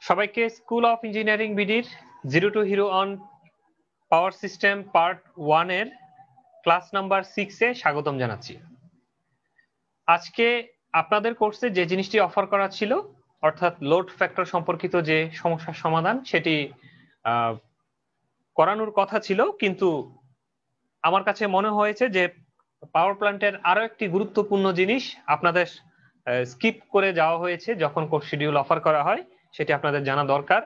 সবাইকে school of engineering বিডির zero to hero on power system part 1 এর class number 6 এ স্বাগতম জানাচ্ছি। আজকে আপনাদের কোর্সে যে জিনিসটি অফার করা ছিল অর্থাৎ লোড ফ্যাক্টর সম্পর্কিত যে সমস্যার সমাধান সেটি করানোর কথা ছিল, কিন্তু আমার কাছে মনে হয়েছে যে পাওয়ার প্ল্যান্টের আরো একটি গুরুত্বপূর্ণ জিনিস আপনাদের স্কিপ করে যাওয়া হয়েছে যখন কোর্স শিডিউল অফার করা হয়, সেটি আপনাদের জানা দরকার।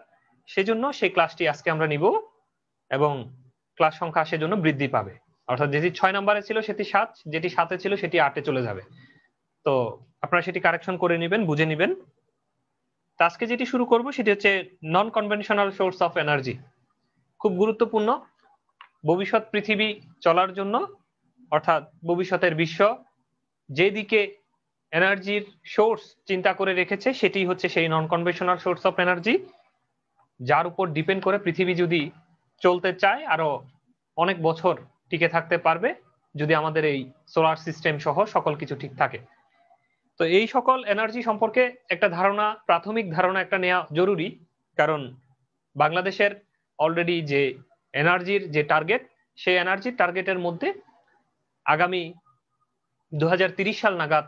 সেজন্য সেই ক্লাসটি আজকে আমরা নিব এবং ক্লাস সংখ্যা সেজন্য বৃদ্ধি পাবে, অর্থাৎ যেটি 6 নম্বরে ছিল সেটি 7, যেটি 7-এ ছিল সেটি 8-এ চলে যাবে। তো আপনারা সেটি কারেকশন করে নেবেন, বুঝে নেবেন। আজকে যেটি শুরু করব সেটি হচ্ছে নন কনভেনশনাল সোর্স অফ এনার্জি। খুব গুরুত্বপূর্ণ ভবিষ্যৎ পৃথিবী চলার জন্য, অর্থাৎ ভবিষ্যতের বিশ্ব যেদিকে এনার্জির সোর্স চিন্তা করে রেখেছে সেটি হচ্ছে সেই নন কনভেনশনাল সোর্স অফ এনার্জি, যার উপর ডিপেন্ড করে পৃথিবী যদি চলতে চায় আরো অনেক বছর টিকে থাকতে পারবে, যদি আমাদের এই সোলার সিস্টেম সহ সকল কিছু ঠিক থাকে। তো এই সকল এনার্জি সম্পর্কে একটা ধারণা, প্রাথমিক ধারণা একটা নেওয়া জরুরি, কারণ বাংলাদেশের অলরেডি যে এনার্জির যে টার্গেট, সেই এনার্জির টার্গেটের মধ্যে আগামী 2030 সাল নাগাদ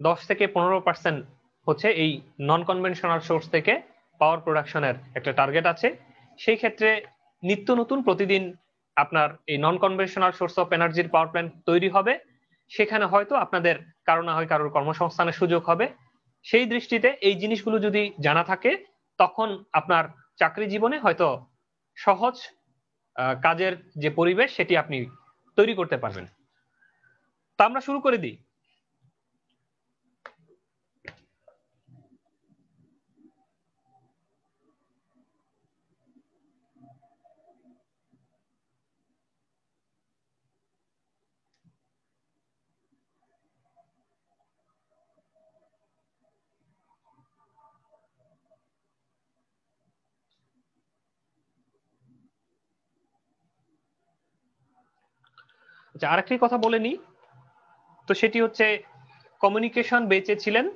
10 থেকে 15% হচ্ছে এই নন কনভেনশনাল সোর্স থেকে পাওয়ার প্রোডাকশনের একটা টার্গেট আছে। সেই ক্ষেত্রে নিত্য নতুন প্রতিদিন আপনার এই নন কনভেনশনাল সোর্স অফ এনার্জির পাওয়ার প্ল্যান্ট তৈরি হবে, সেখানে হয়তো আপনাদের কারো না হয় কারোর কর্মসংস্থানের সুযোগ হবে। সেই দৃষ্টিতে এই জিনিসগুলো যদি জানা থাকে, তখন আপনার চাকরি জীবনে হয়তো সহজ কাজের যে পরিবেশ সেটি আপনি তৈরি করতে পারবেন। তা আমরা শুরু করে দিই। আরেকটি কথা বলে নিই, তো সেটি হচ্ছে কমিউনিকেশন বেঁচে ছিলেন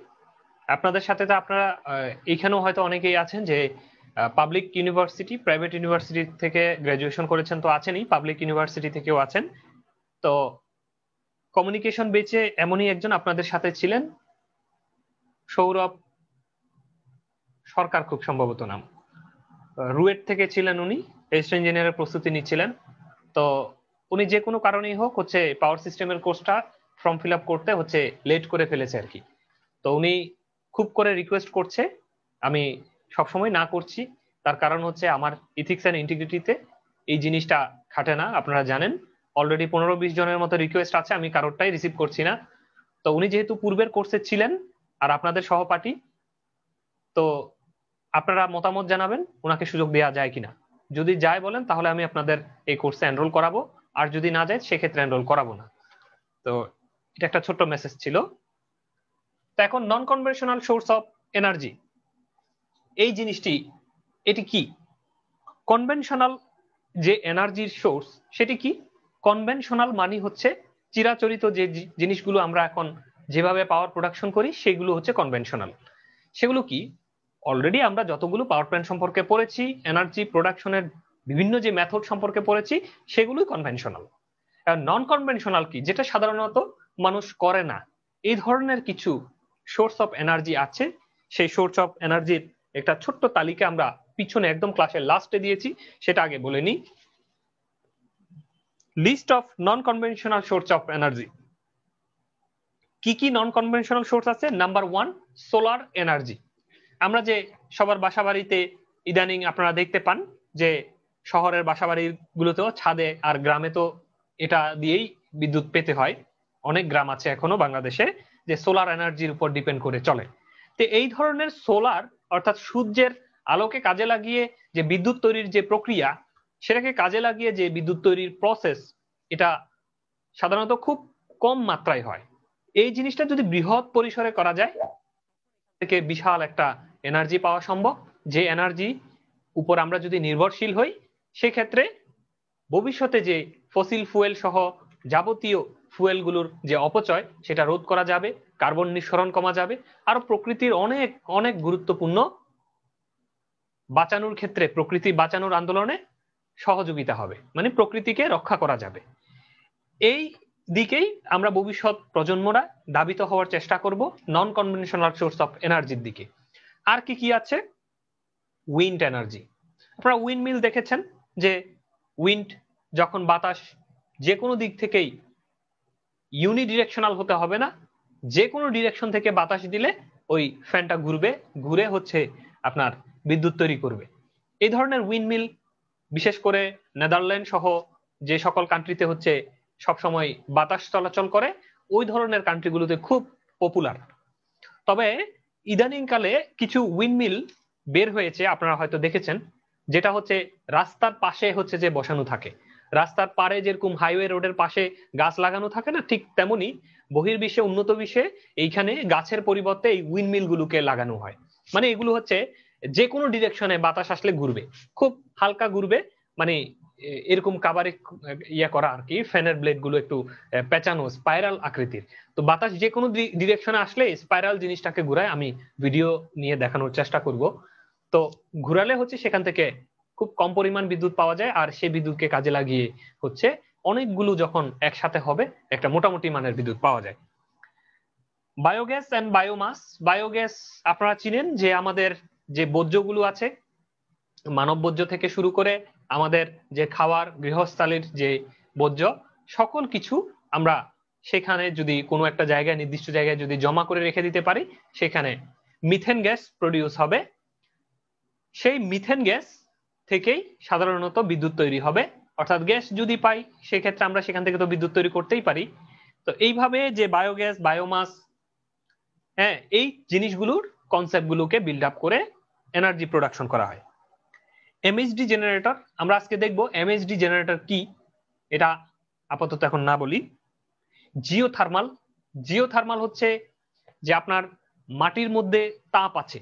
আপনাদের সাথে। তো আপনারা এইখানেও হয়তো অনেকেই আছেন যে পাবলিক ইউনিভার্সিটি, প্রাইভেট ইউনিভার্সিটি থেকে গ্রাজুয়েশন করেছেন, তো আছেনই, পাবলিক ইউনিভার্সিটি থেকেও আছেন। তো কমিউনিকেশন বেঁচে এমনই একজন আপনাদের সাথে ছিলেন, সৌরভ সরকার খুব সম্ভবত নাম, রুয়েট থেকে ছিলেন উনি, রেজিস্ট্রার ইঞ্জিনিয়ারের প্রস্তুতি নিচ্ছিলেন। তো উনি যে কোনো কারণেই হোক হচ্ছে পাওয়ার সিস্টেমের কোর্সটা ফর্ম ফিল আপ করতে হচ্ছে লেট করে ফেলেছে আর কি। তো উনি খুব করে রিকোয়েস্ট করছে, আমি সবসময় না করছি, তার কারণ হচ্ছে আমার ইথিক্স অ্যান্ড ইন্টিগ্রিটিতে এই জিনিসটা খাটে না। আপনারা জানেন অলরেডি 15-20 জনের মতো রিকোয়েস্ট আছে, আমি কারোরটাই রিসিভ করছি না। তো উনি যেহেতু পূর্বের কোর্সে ছিলেন আর আপনাদের সহপাঠী, তো আপনারা মতামত জানাবেন ওনাকে সুযোগ দেওয়া যায় কিনা। যদি যায় বলেন তাহলে আমি আপনাদের এই কোর্সে এনরোল করাবো, আর যদি না যায় সেক্ষেত্রে এনরোল করাবো না। তো এটা একটা ছোট্ট মেসেজ ছিল। তো এখন নন কনভেনশনাল সোর্স অফ এনার্জি এই জিনিসটি, এটি কি? কনভেনশনাল যে এনার্জির সোর্স সেটি কি? কনভেনশনাল মানে হচ্ছে চিরাচরিত যে জিনিসগুলো আমরা এখন যেভাবে পাওয়ার প্রোডাকশন করি সেগুলো হচ্ছে কনভেনশনাল। সেগুলো কি? অলরেডি আমরা যতগুলো পাওয়ার প্ল্যান্ট সম্পর্কে পড়েছি, এনার্জি প্রোডাকশনের বিভিন্ন যে মেথড সম্পর্কে পড়েছি, সেগুলোই কনভেনশনাল। নন কনভেনশনাল কি? যেটা সাধারণত মানুষ করে না, এই ধরনের কিছু সোর্স অফ এনার্জি আছে। সেই সোর্স অফ এনার্জির একটা ছোট্ট তালিকা আমরা পিছনে একদম ক্লাসের লাস্টে দিয়েছি, সেটা আগে বলে নিই। List of non conventional source of energy. কি কি নন কনভেনশনাল সোর্স আছে? Number 1, solar energy. আমরা যে সবার বাসাবাড়িতে ইদানিং আপনারা দেখতে পান যে শহরের বাসাবাড়িগুলোতেও ছাদে, আর গ্রামে তো এটা দিয়েই বিদ্যুৎ পেতে হয়। অনেক গ্রাম আছে এখনো বাংলাদেশে যে সোলার এনার্জির উপর ডিপেন্ড করে চলে। তো এই ধরনের সোলার অর্থাৎ সূর্যের আলোকে কাজে লাগিয়ে যে বিদ্যুৎ তৈরির যে প্রক্রিয়া, সেটাকে কাজে লাগিয়ে যে বিদ্যুৎ তৈরির প্রসেস, এটা সাধারণত খুব কম মাত্রায় হয়। এই জিনিসটা যদি বৃহৎ পরিসরে করা যায় থেকে বিশাল একটা এনার্জি পাওয়া সম্ভব, যে এনার্জি উপর আমরা যদি নির্ভরশীল হই সেক্ষেত্রে ভবিষ্যতে যে ফসিল ফুয়েল সহ যাবতীয় ফুয়েলগুলোর যে অপচয় সেটা রোধ করা যাবে, কার্বন নিঃসরণ কমা যাবে, আর প্রকৃতির অনেক অনেক গুরুত্বপূর্ণ বাঁচানোর ক্ষেত্রে, প্রকৃতি বাঁচানোর আন্দোলনে সহযোগিতা হবে, মানে প্রকৃতিকে রক্ষা করা যাবে। এই দিকেই আমরা ভবিষ্যৎ প্রজন্মরা ধাবিত হওয়ার চেষ্টা করব, নন কনভেনশনাল সোর্স অফ এনার্জির দিকে। আর কি কি আছে? Wind energy. আপনারা উইন্ড মিল দেখেছেন, যে উইন্ড যখন বাতাস যে কোনো দিক থেকেই ইউনিডিরেকশনাল হতে হবে না, যে কোনো ডিরেকশন থেকে বাতাস দিলে ওই ফ্যানটা ঘুরবে, ঘুরে হচ্ছে আপনার বিদ্যুৎ তৈরি করবে। এই ধরনের উইন্ডমিল বিশেষ করে নেদারল্যান্ড সহ যে সকল কান্ট্রিতে হচ্ছে সবসময় বাতাস চলাচল করে, ওই ধরনের কান্ট্রিগুলোতে খুব পপুলার। তবে ইদানিং কালে কিছু উইন্ডমিল বের হয়েছে, আপনারা হয়তো দেখেছেন, যেটা হচ্ছে রাস্তার পাশে হচ্ছে যে বসানো থাকে। রাস্তার পারে যেরকম হাইওয়ে রোডের পাশে গাছ লাগানো থাকে না, ঠিক তেমনি বহির্বিশ্বে, উন্নত বিশ্বে এইখানে গাছের পরিবর্তে এই উইন্ডমিল গুলোকে লাগানো হয়। মানে এগুলো হচ্ছে যে কোনো ডিরেকশনে বাতাস আসলে ঘুরবে, খুব হালকা ঘুরবে, মানে এরকম কাবারে ইয়া করা আর কি, ফ্যানের ব্লেড গুলো একটু পেঁচানো, স্পাইরাল আকৃতির। তো বাতাস যে কোনো ডিরেকশনে আসলে স্পাইরাল জিনিসটাকে ঘুরায়, আমি ভিডিও নিয়ে দেখানোর চেষ্টা করব। তো ঘুরালে হচ্ছে সেখান থেকে খুব কম পরিমাণ বিদ্যুৎ পাওয়া যায়, আর সেই বিদ্যুৎকে কাজে লাগিয়ে হচ্ছে অনেকগুলো যখন একসাথে হবে একটা মোটামুটি মানের বিদ্যুৎ পাওয়া যায়। Biogas and biomass. বায়োগ্যাস আপনারা চিনেন, যে আমাদের যে বর্জ্যগুলো আছে, মানব বর্জ্য থেকে শুরু করে আমাদের যে খাওয়ার গৃহস্থালির যে বর্জ্য, সকল কিছু আমরা সেখানে যদি কোনো একটা জায়গায়, নির্দিষ্ট জায়গায় যদি জমা করে রেখে দিতে পারি, সেখানে মিথেন গ্যাস প্রডিউস হবে। সেই মিথেন গ্যাস থেকেই সাধারণত বিদ্যুৎ তৈরি হবে। অর্থাৎ গ্যাস যদি পাই, সেক্ষেত্রে আমরা সেখান থেকে তো বিদ্যুৎ তৈরি করতেই পারি। তো এইভাবে যে বায়োগ্যাস, বায়োমাস, হ্যাঁ, এই জিনিসগুলোর কনসেপ্ট গুলোকে বিল্ড আপ করে এনার্জি প্রোডাকশন করা হয়। এমএইচডি জেনারেটর আমরা আজকে দেখব। এমএইচডি জেনারেটর কি, এটা আপাতত এখন না বলি। জিওথার্মাল। জিওথার্মাল হচ্ছে যে আপনার মাটির মধ্যে তাপ আছে।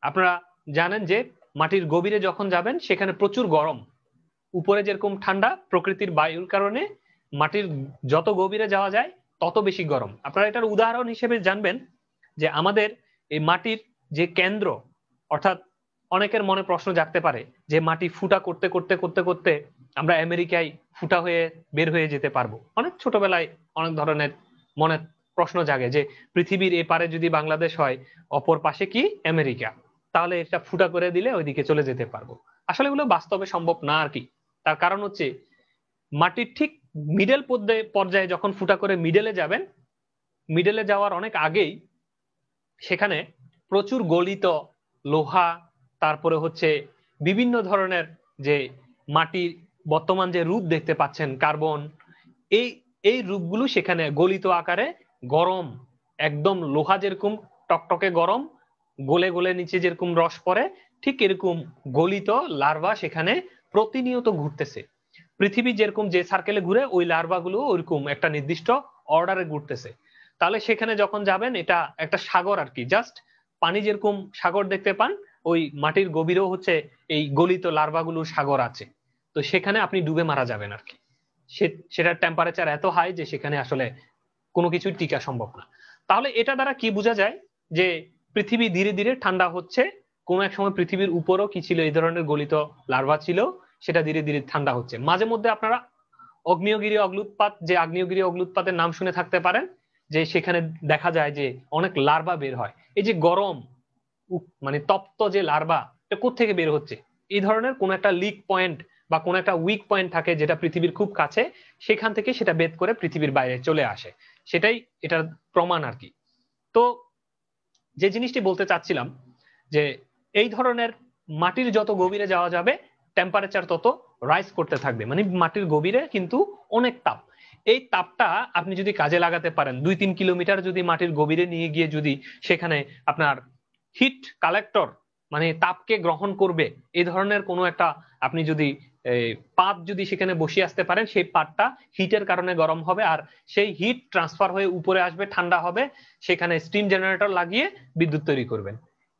আপনারা জানেন যে মাটির গভীরে যখন যাবেন সেখানে প্রচুর গরম, উপরে যেরকম ঠান্ডা প্রকৃতির বায়ুর কারণে, মাটির যত গভীরে যাওয়া যায় তত বেশি গরম। আপনারা এটার উদাহরণ হিসেবে জানবেন যে আমাদের এই মাটির যে কেন্দ্র, অর্থাৎ অনেকের মনে প্রশ্ন জাগতে পারে যে মাটি ফুটা করতে করতে করতে করতে আমরা আমেরিকায় ফুটা হয়ে বের হয়ে যেতে পারবো। অনেক ছোটবেলায় অনেক ধরনের মনে প্রশ্ন জাগে যে পৃথিবীর এপারে যদি বাংলাদেশ হয়, অপর পাশে কি আমেরিকা, তাহলে এটা ফুটা করে দিলে ওইদিকে চলে যেতে পারবো। আসলে এগুলো বাস্তবে সম্ভব না আর কি। তার কারণ হচ্ছে মাটির ঠিক মিডল পর্যায়ে যখন ফুটা করে মিডলে যাবেন, মিডলে যাওয়ার অনেক আগেই সেখানে প্রচুর গলিত লোহা, তারপরে হচ্ছে বিভিন্ন ধরনের যে মাটির বর্তমান যে রূপ দেখতে পাচ্ছেন, কার্বন, এই এই রূপগুলো সেখানে গলিত আকারে গরম, একদম লোহা যেরকম টকটকে গরম, গলে গলে নিচে যেরকম রস পড়ে, ঠিক এরকম গলিত লার্ভা সেখানে প্রতিনিয়ত ঘুরতেছে। পৃথিবী যেরকম যে সার্কেলে ঘুরে, ওই লার্ভা গুলো ওইরকম একটা নির্দিষ্ট অর্ডারে ঘুরতেছে। তাহলে সেখানে যখন যাবেন, এটা একটা সাগর আর কি, জাস্ট পানি যেরকম সাগর দেখতে পান, ওই মাটির গভীরেও হচ্ছে এই গলিত লার্ভাগুলোর সাগর আছে। তো সেখানে আপনি ডুবে মারা যাবেন আর কি। সেটার টেম্পারেচার এত হাই যে সেখানে আসলে কোনো কিছুই টিকা সম্ভব না। তাহলে এটা দ্বারা কি বোঝা যায় যে পৃথিবী ধীরে ধীরে ঠান্ডা হচ্ছে। কোন এক সময় পৃথিবীর উপরও কি ছিল, এই ধরনের গলিত লার্ভা ছিল, সেটা ধীরে ধীরে ঠান্ডা হচ্ছে। মাঝে মধ্যে আপনারা অগ্নিয়গিরি অগ্নুৎপাত, যে আগ্নেয়গিরি অগ্নুৎপাতের নাম শুনে থাকতে পারেন, যে সেখানে দেখা যায় যে অনেক লার্ভা বের হয়। এই যে গরম মানে তপ্ত যে লার্ভা, এটা কোত্থেকে বের হচ্ছে? এই ধরনের কোন একটা লিক পয়েন্ট বা কোন একটা উইক পয়েন্ট থাকে যেটা পৃথিবীর খুব কাছে, সেখান থেকে সেটা বেদ করে পৃথিবীর বাইরে চলে আসে। সেটাই এটার প্রমাণ আর কি। তো যে জিনিসটি বলতে চাচ্ছিলাম, যে এই ধরনের মাটির যত গভীরে যাওয়া যাবে, টেম্পারেচার তত রাইজ করতে থাকবে। মানে মাটির গভীরে কিন্তু অনেক তাপ। এই তাপটা আপনি যদি কাজে লাগাতে পারেন, 2-3 কিলোমিটার যদি মাটির গভীরে নিয়ে গিয়ে যদি সেখানে আপনার হিট কালেক্টর, মানে তাপকে গ্রহণ করবে এই ধরনের কোনো একটা আপনি যদি পাত যদি সেখানে বসিয়ে আসতে পারেন, সেই পাতটা হিটের কারণে গরম হবে, আর সেই হিট ট্রান্সফার হয়ে উপরে আসবে, ঠান্ডা হবে, সেখানে স্টিম জেনারেটর লাগিয়ে বিদ্যুৎ তৈরি করবেন।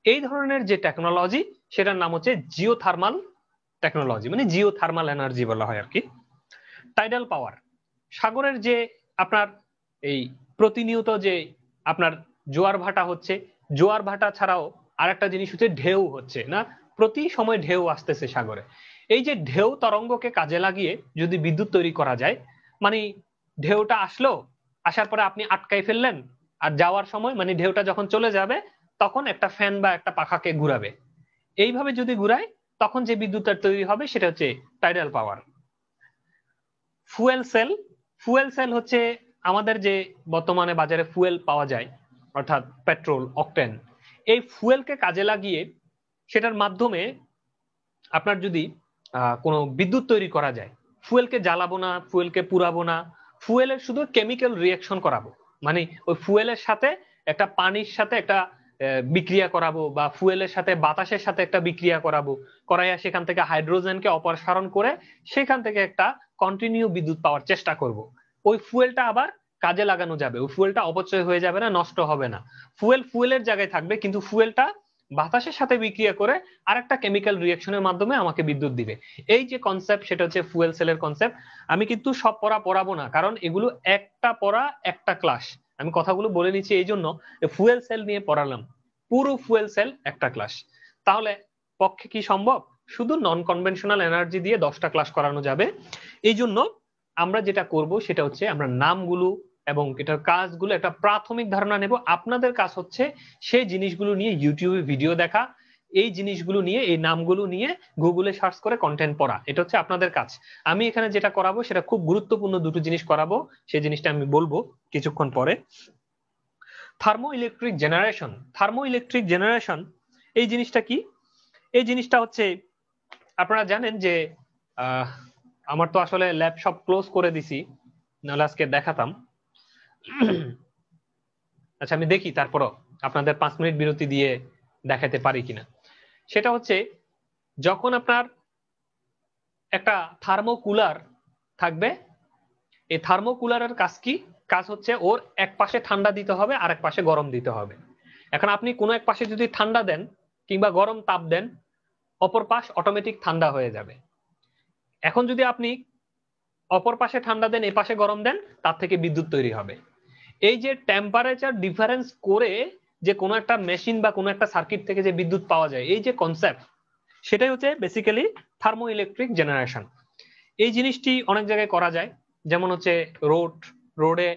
এই ধরনের যে টেকনোলজি, সেটার নাম হচ্ছে জিওথার্মাল টেকনোলজি, মানে জিওথার্মাল এনার্জি বলা হয় আর কি। টাইডাল পাওয়ার। সাগরের যে আপনার এই প্রতিনিয়ত যে আপনার জোয়ার ভাটা হচ্ছে, জোয়ার ভাটা ছাড়াও আরেকটা জিনিস হচ্ছে ঢেউ হচ্ছে না, প্রতি সময় ঢেউ আসতেছে সাগরে। এই যে ঢেউ তরঙ্গকে কাজে লাগিয়ে যদি বিদ্যুৎ তৈরি করা যায়, মানে ঢেউটা আসলো, আসার পরে আপনি আটকাই ফেললেন, আর যাওয়ার সময় মানে ঢেউটা যখন চলে যাবে তখন একটা ফ্যান বা একটা পাখাকে ঘুরাবে। এইভাবে যদি ঘুরায় তখন যে বিদ্যুৎটা তৈরি হবে সেটা হচ্ছে tidal power. Fuel sell, fuel cell হচ্ছে আমাদের যে বর্তমানে বাজারে ফুয়েল পাওয়া যায় অর্থাৎ পেট্রোল, অকটেন, এই ফুয়েলকে কাজে লাগিয়ে সেটার মাধ্যমে আপনার যদি কোনো বিদ্যুৎ তৈরি করা যায়, ফুয়েলকে জ্বালাবো না, ফুয়েলকে পুরাবো না, ফুয়েলের শুধু কেমিক্যাল রিয়াকশন করাবো, মানে ওই ফুয়েলের সাথে একটা পানির সাথে একটা বিক্রিয়া করাবো, বা ফুয়েলের সাথে বাতাসের সাথে একটা বিক্রিয়া করাবো, করাইয়া সেখান থেকে হাইড্রোজেনকে অপসারণ করে সেখান থেকে একটা কন্টিনিউ বিদ্যুৎ পাওয়ার চেষ্টা করব। ওই ফুয়েলটা আবার কাজে লাগানো যাবে, ওই ফুয়েলটা অপচয় হয়ে যাবে না, নষ্ট হবে না। ফুয়েল ফুয়েলের জায়গায় থাকবে, কিন্তু ফুয়েলটা বাতাসের সাথে বিক্রিয়া করে আরেকটা কেমিক্যাল রিয়াকশনের মাধ্যমে আমাকে বিদ্যুৎ দিবে। এই যে কনসেপ্ট, সেটা হচ্ছে ফুয়েল সেলের কনসেপ্ট। আমি কিন্তু সব পড়া পড়াবো না, কারণ এগুলো একটা পড়া একটা ক্লাস। আমি কথাগুলো বলে নিচ্ছি এই জন্য, ফুয়েল সেল নিয়ে পড়ালাম, পুরো ফুয়েল সেল একটা ক্লাস। তাহলে পক্ষে কি সম্ভব? শুধু নন কনভেনশনাল এনার্জি দিয়ে 10টা ক্লাস করানো যাবে। এই জন্য আমরা যেটা করব সেটা হচ্ছে আমরা নামগুলো এবং এটার কাজগুলো একটা প্রাথমিক ধারণা নেব। আপনাদের কাজ হচ্ছে সেই জিনিসগুলো নিয়ে ইউটিউবে ভিডিও দেখা, এই জিনিসগুলো নিয়ে, এই নামগুলো নিয়ে গুগলে সার্চ করে কন্টেন্ট পড়া, এটা হচ্ছে আপনাদের কাজ। আমি এখানে যেটা করাবো সেটা খুব গুরুত্বপূর্ণ দুটো জিনিস করাবো, সেই জিনিসটা আমি বলবো কিছুক্ষণ পরে। Thermo electric generation. Thermo electric generation এই জিনিসটা কি? এই জিনিসটা হচ্ছে আপনারা জানেন যে আমার তো আসলে ল্যাব সব ক্লোজ করে দিছি, নাহলে আজকে দেখাতাম। আচ্ছা আমি দেখি তারপরও আপনাদের 5 মিনিট বিরতি দিয়ে দেখাতে পারি কিনা। সেটা হচ্ছে যখন আপনার একটা থার্মোকুলার থাকবে, এই থার্মোকুলারের কাজ কি? কাজ হচ্ছে ওর এক পাশে ঠান্ডা দিতে হবে আর এক পাশে গরম দিতে হবে। এখন আপনি কোনো এক পাশে যদি ঠান্ডা দেন কিংবা গরম তাপ দেন, অপর পাশ অটোমেটিক ঠান্ডা হয়ে যাবে। এখন যদি আপনি অপর পাশে ঠান্ডা দেন, এ পাশে গরম দেন, তার থেকে বিদ্যুৎ তৈরি হবে। এই যে টেম্পারেচার ডিফারেন্স করে যে কোনো একটা মেশিন বা কোনো একটা সার্কিট থেকে যে বিদ্যুৎ পাওয়া যায়, এই যে কনসেপ্ট, সেটাই হচ্ছে বেসিক্যালি থার্মো ইলেকট্রিক জেনারেশন। এই জিনিসটি অনেক জায়গায় করা যায়, যেমন হচ্ছে রোডে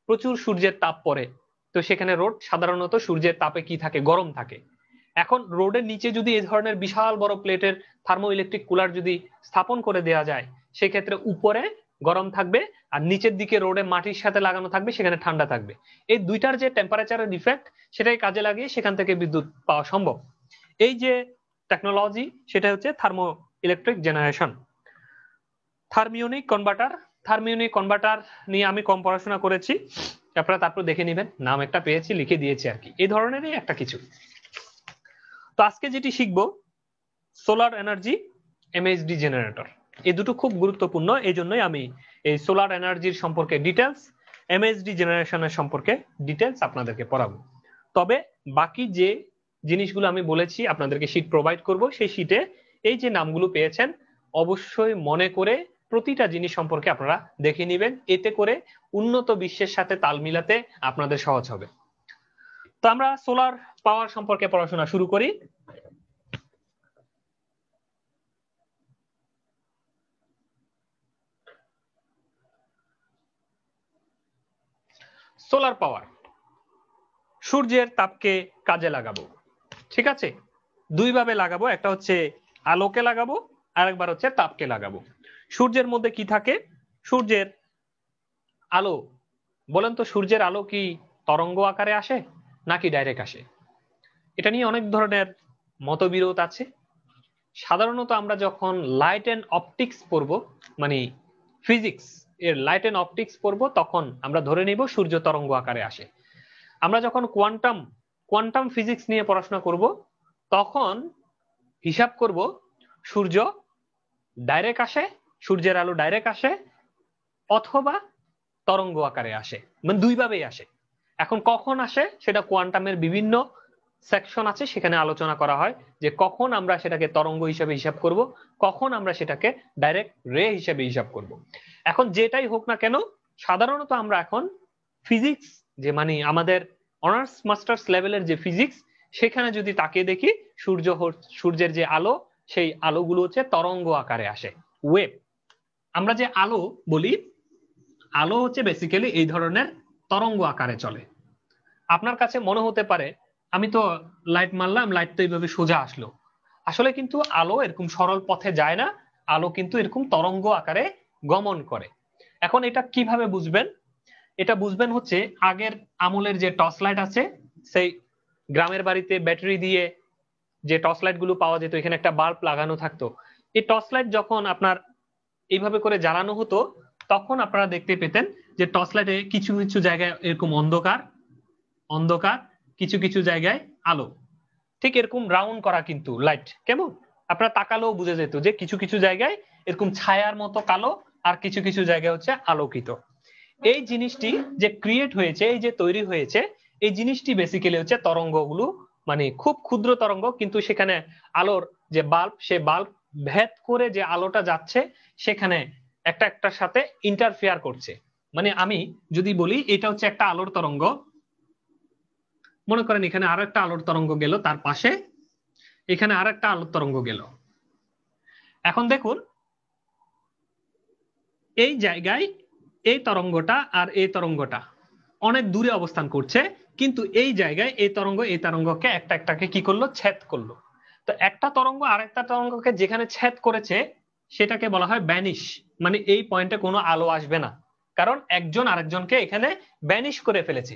প্রচুর সূর্যের তাপ পড়ে, তো সেখানে রোড সাধারণত সূর্যের তাপে কি থাকে? গরম থাকে। এখন রোডের নিচে যদি এই ধরনের বিশাল বড় প্লেটের থার্মো ইলেকট্রিক কুলার যদি স্থাপন করে দেওয়া যায়, সেক্ষেত্রে উপরে গরম থাকবে আর নিচের দিকে রোডে মাটির সাথে লাগানো থাকবে, সেখানে ঠান্ডা থাকবে। এই দুইটার যে টেম্পারেচারের ইফেক্ট, সেটাই কাজে লাগিয়ে সেখান থেকে বিদ্যুৎ পাওয়া সম্ভব। এই যে টেকনোলজি, সেটা হচ্ছে thermo electric generation. Thermionic converter. Thermionic converter নিয়ে আমি কম পড়াশোনা করেছি, আপনারা তারপর দেখে নেবেন, নাম একটা পেয়েছি লিখে দিয়েছি আর কি, এই ধরনেরই একটা কিছু। তো আজকে যেটি শিখবো, সোলার এনার্জি, এমএইচডি জেনারেটর। এই দুটো খুব গুরুত্বপূর্ণ, এই জন্যই আমি এই সোলার এনার্জির সম্পর্কে ডিটেলস, এমএইচডি জেনারেশনের সম্পর্কে ডিটেলস আপনাদেরকে পড়াবো। তবে বাকি যে জিনিসগুলো আমি বলেছি আপনাদেরকে শীট প্রোভাইড করব, সেই শীটে এই যে নামগুলো পেয়েছেন অবশ্যই মনে করে প্রতিটা জিনিস সম্পর্কে আপনারা দেখে নেবেন, এতে করে উন্নত বিশ্বের সাথে তাল মিলাতে আপনাদের সহজ হবে। তো আমরা সোলার পাওয়ার সম্পর্কে পড়াশোনা শুরু করি। সোলার পাওয়ার, সূর্যের তাপকে কাজে লাগাবো, ঠিক আছে? দুই ভাবে লাগাবো, একটা হচ্ছে আলোকে লাগাবো, আরেকবার হচ্ছে তাপকে লাগাবো। সূর্যের মধ্যে কি থাকে? সূর্যের আলো, বলেন তো সূর্যের আলো কি তরঙ্গ আকারে আসে নাকি ডাইরেক্ট আসে? এটা নিয়ে অনেক ধরনের মতবিরোধ আছে। সাধারণত আমরা যখন লাইট এন্ড অপটিক্স পড়বো, মানে ফিজিক্স এর লাইট এন্ড অপটিক্স পড়বো, তখন আমরা ধরে নিব সূর্য তরঙ্গ আকারে আসে। আমরা যখন কোয়ান্টাম ফিজিক্স নিয়ে পড়াশোনা করব, তখন হিসাব করব সূর্য ডাইরেক্ট আসে, সূর্যের আলো ডাইরেক্ট আসে, অথবা তরঙ্গ আকারে আসে, মানে দুই ভাবেই আসে। এখন কখন আসে সেটা কোয়ান্টামের বিভিন্ন সেকশন আছে, সেখানে আলোচনা করা হয় যে কখন আমরা সেটাকে তরঙ্গ হিসেবে হিসাব করব, কখন আমরা সেটাকে ডাইরেক্ট রে হিসেবে হিসাব করব। এখন যেটাই হোক না কেন, সাধারণত আমরা এখন ফিজিক্স, যে মানে আমাদের অনার্স মাস্টার্স লেভেলের যে ফিজিক্স, সেখানে যদি তাকিয়ে দেখি সূর্যের যে আলো, সেই আলোগুলো হচ্ছে তরঙ্গ আকারে আসে, ওয়েভ। আমরা যে আলো বলি, আলো হচ্ছে বেসিক্যালি এই ধরনের তরঙ্গ আকারে চলে। আপনার কাছে মনে হতে পারে আমি তো লাইট মারলাম, লাইট তো এইভাবে সোজা আসলো। আসলে কিন্তু আলো এরকম সরল পথে যায় না, আলো কিন্তু এরকম তরঙ্গ আকারে গমন করে। এখন এটা কিভাবে বুঝবেন? এটা বুঝবেন হচ্ছে আগের আমলের যে টর্চ লাইট আছে, সেই গ্রামের বাড়িতে ব্যাটারি দিয়ে যে টর্চ লাইট গুলো পাওয়া যেত, এখানে একটা বাল্ব লাগানো থাকতো। এই টর্চ লাইট যখন আপনার এইভাবে করে জ্বালানো হতো, তখন আপনারা দেখতে পেতেন যে টর্চ লাইটে কিছু কিছু জায়গায় এরকম অন্ধকার অন্ধকার, কিছু কিছু জায়গায় আলো। ঠিক এরকম রাউন্ড করা কিন্তু লাইট, কেমন আপনারা তাকালেও বুঝে যেত যে কিছু কিছু জায়গায় এরকম ছায়ার মতো কালো, আর কিছু কিছু জায়গায় হচ্ছে আলোকিত। এই জিনিসটি যে ক্রিয়েট হয়েছে, এই যে তৈরি হয়েছে, এই জিনিসটি বেসিক্যালি হচ্ছে তরঙ্গগুলো, মানে খুব ক্ষুদ্র তরঙ্গ, কিন্তু সেখানে আলোর যে বাল্ব, সে বাল্ব ভেদ করে যে আলোটা যাচ্ছে, সেখানে একটা একটার সাথে ইন্টারফেয়ার করছে। মানে আমি যদি বলি এটা হচ্ছে একটা আলোর তরঙ্গ, মনে করেন এখানে আরো একটা আলোর তরঙ্গ গেল, তার পাশে এখানে আর একটা আলোর তরঙ্গ গেল। এখন দেখুন এই জায়গায় এই তরঙ্গটা আর এই তরঙ্গটা অনেক দূরে অবস্থান করছে, কিন্তু এই জায়গায় এই তরঙ্গকে একটা একটাকে কি করলো, ছেদ করলো। তো একটা তরঙ্গ আরেকটা তরঙ্গকে যেখানে ছেদ করেছে, সেটাকে বলা হয় ব্যানিশ। মানে এই পয়েন্টে কোনো আলো আসবে না, কারণ একজন আরেকজনকে এখানে ব্যানিশ করে ফেলেছে।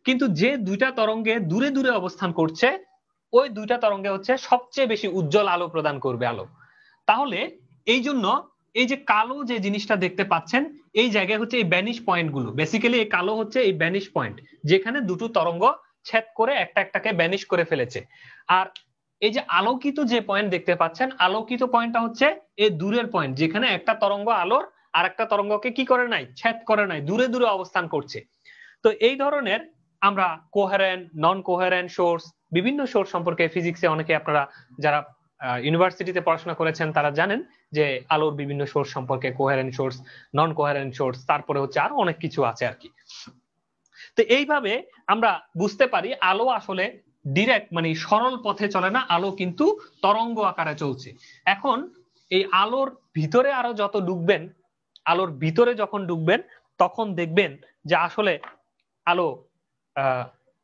কিন্তু যে দুইটা তরঙ্গে দূরে দূরে অবস্থান করছে, ওই দুইটা তরঙ্গে হচ্ছে সবচেয়ে বেশি উজ্জ্বল আলো প্রদান করবে আলো। তাহলে এই জন্য এই যে কালো যে জিনিসটা দেখতে পাচ্ছেন, এই জায়গায় হচ্ছে এই ব্যানিশ পয়েন্ট গুলো, বেসিক্যালি এই কালো হচ্ছে এই ব্যানিশ পয়েন্ট, যেখানে দুটো তরঙ্গ ছেদ করে একটা একটাকে ব্যানিশ করে ফেলেছে। আর এই যে আলোকিত যে পয়েন্ট দেখতে পাচ্ছেন, আলোকিত পয়েন্টটা হচ্ছে এই দূরের পয়েন্ট, যেখানে একটা তরঙ্গ আলোর আর একটা তরঙ্গকে কি করে নাই, ছেদ করে নাই, দূরে দূরে অবস্থান করছে। তো এই ধরনের আমরা কোহেরেন্ট, নন কোহেরেন্ট সোর্স, বিভিন্ন সোর্স সম্পর্কে ফিজিক্সে অনেকে আপনারা যারা ইউনিভার্সিটিতে পড়াশোনা করেছেন তারা জানেন যে আলোর বিভিন্ন সোর্স সম্পর্কে, কোহেরেন্ট সোর্স, নন কোহেরেন্ট সোর্স, তারপরে হচ্ছে আরো অনেক কিছু আছে আর কি। তো এইভাবে আমরা বুঝতে পারি আলো আসলে ডিরেক্ট মানে সরল পথে চলে না, আলো কিন্তু তরঙ্গ আকারে চলছে। এখন এই আলোর ভিতরে আরো যত ঢুকবেন, আলোর ভিতরে যখন ঢুকবেন, তখন দেখবেন যে আসলে আলো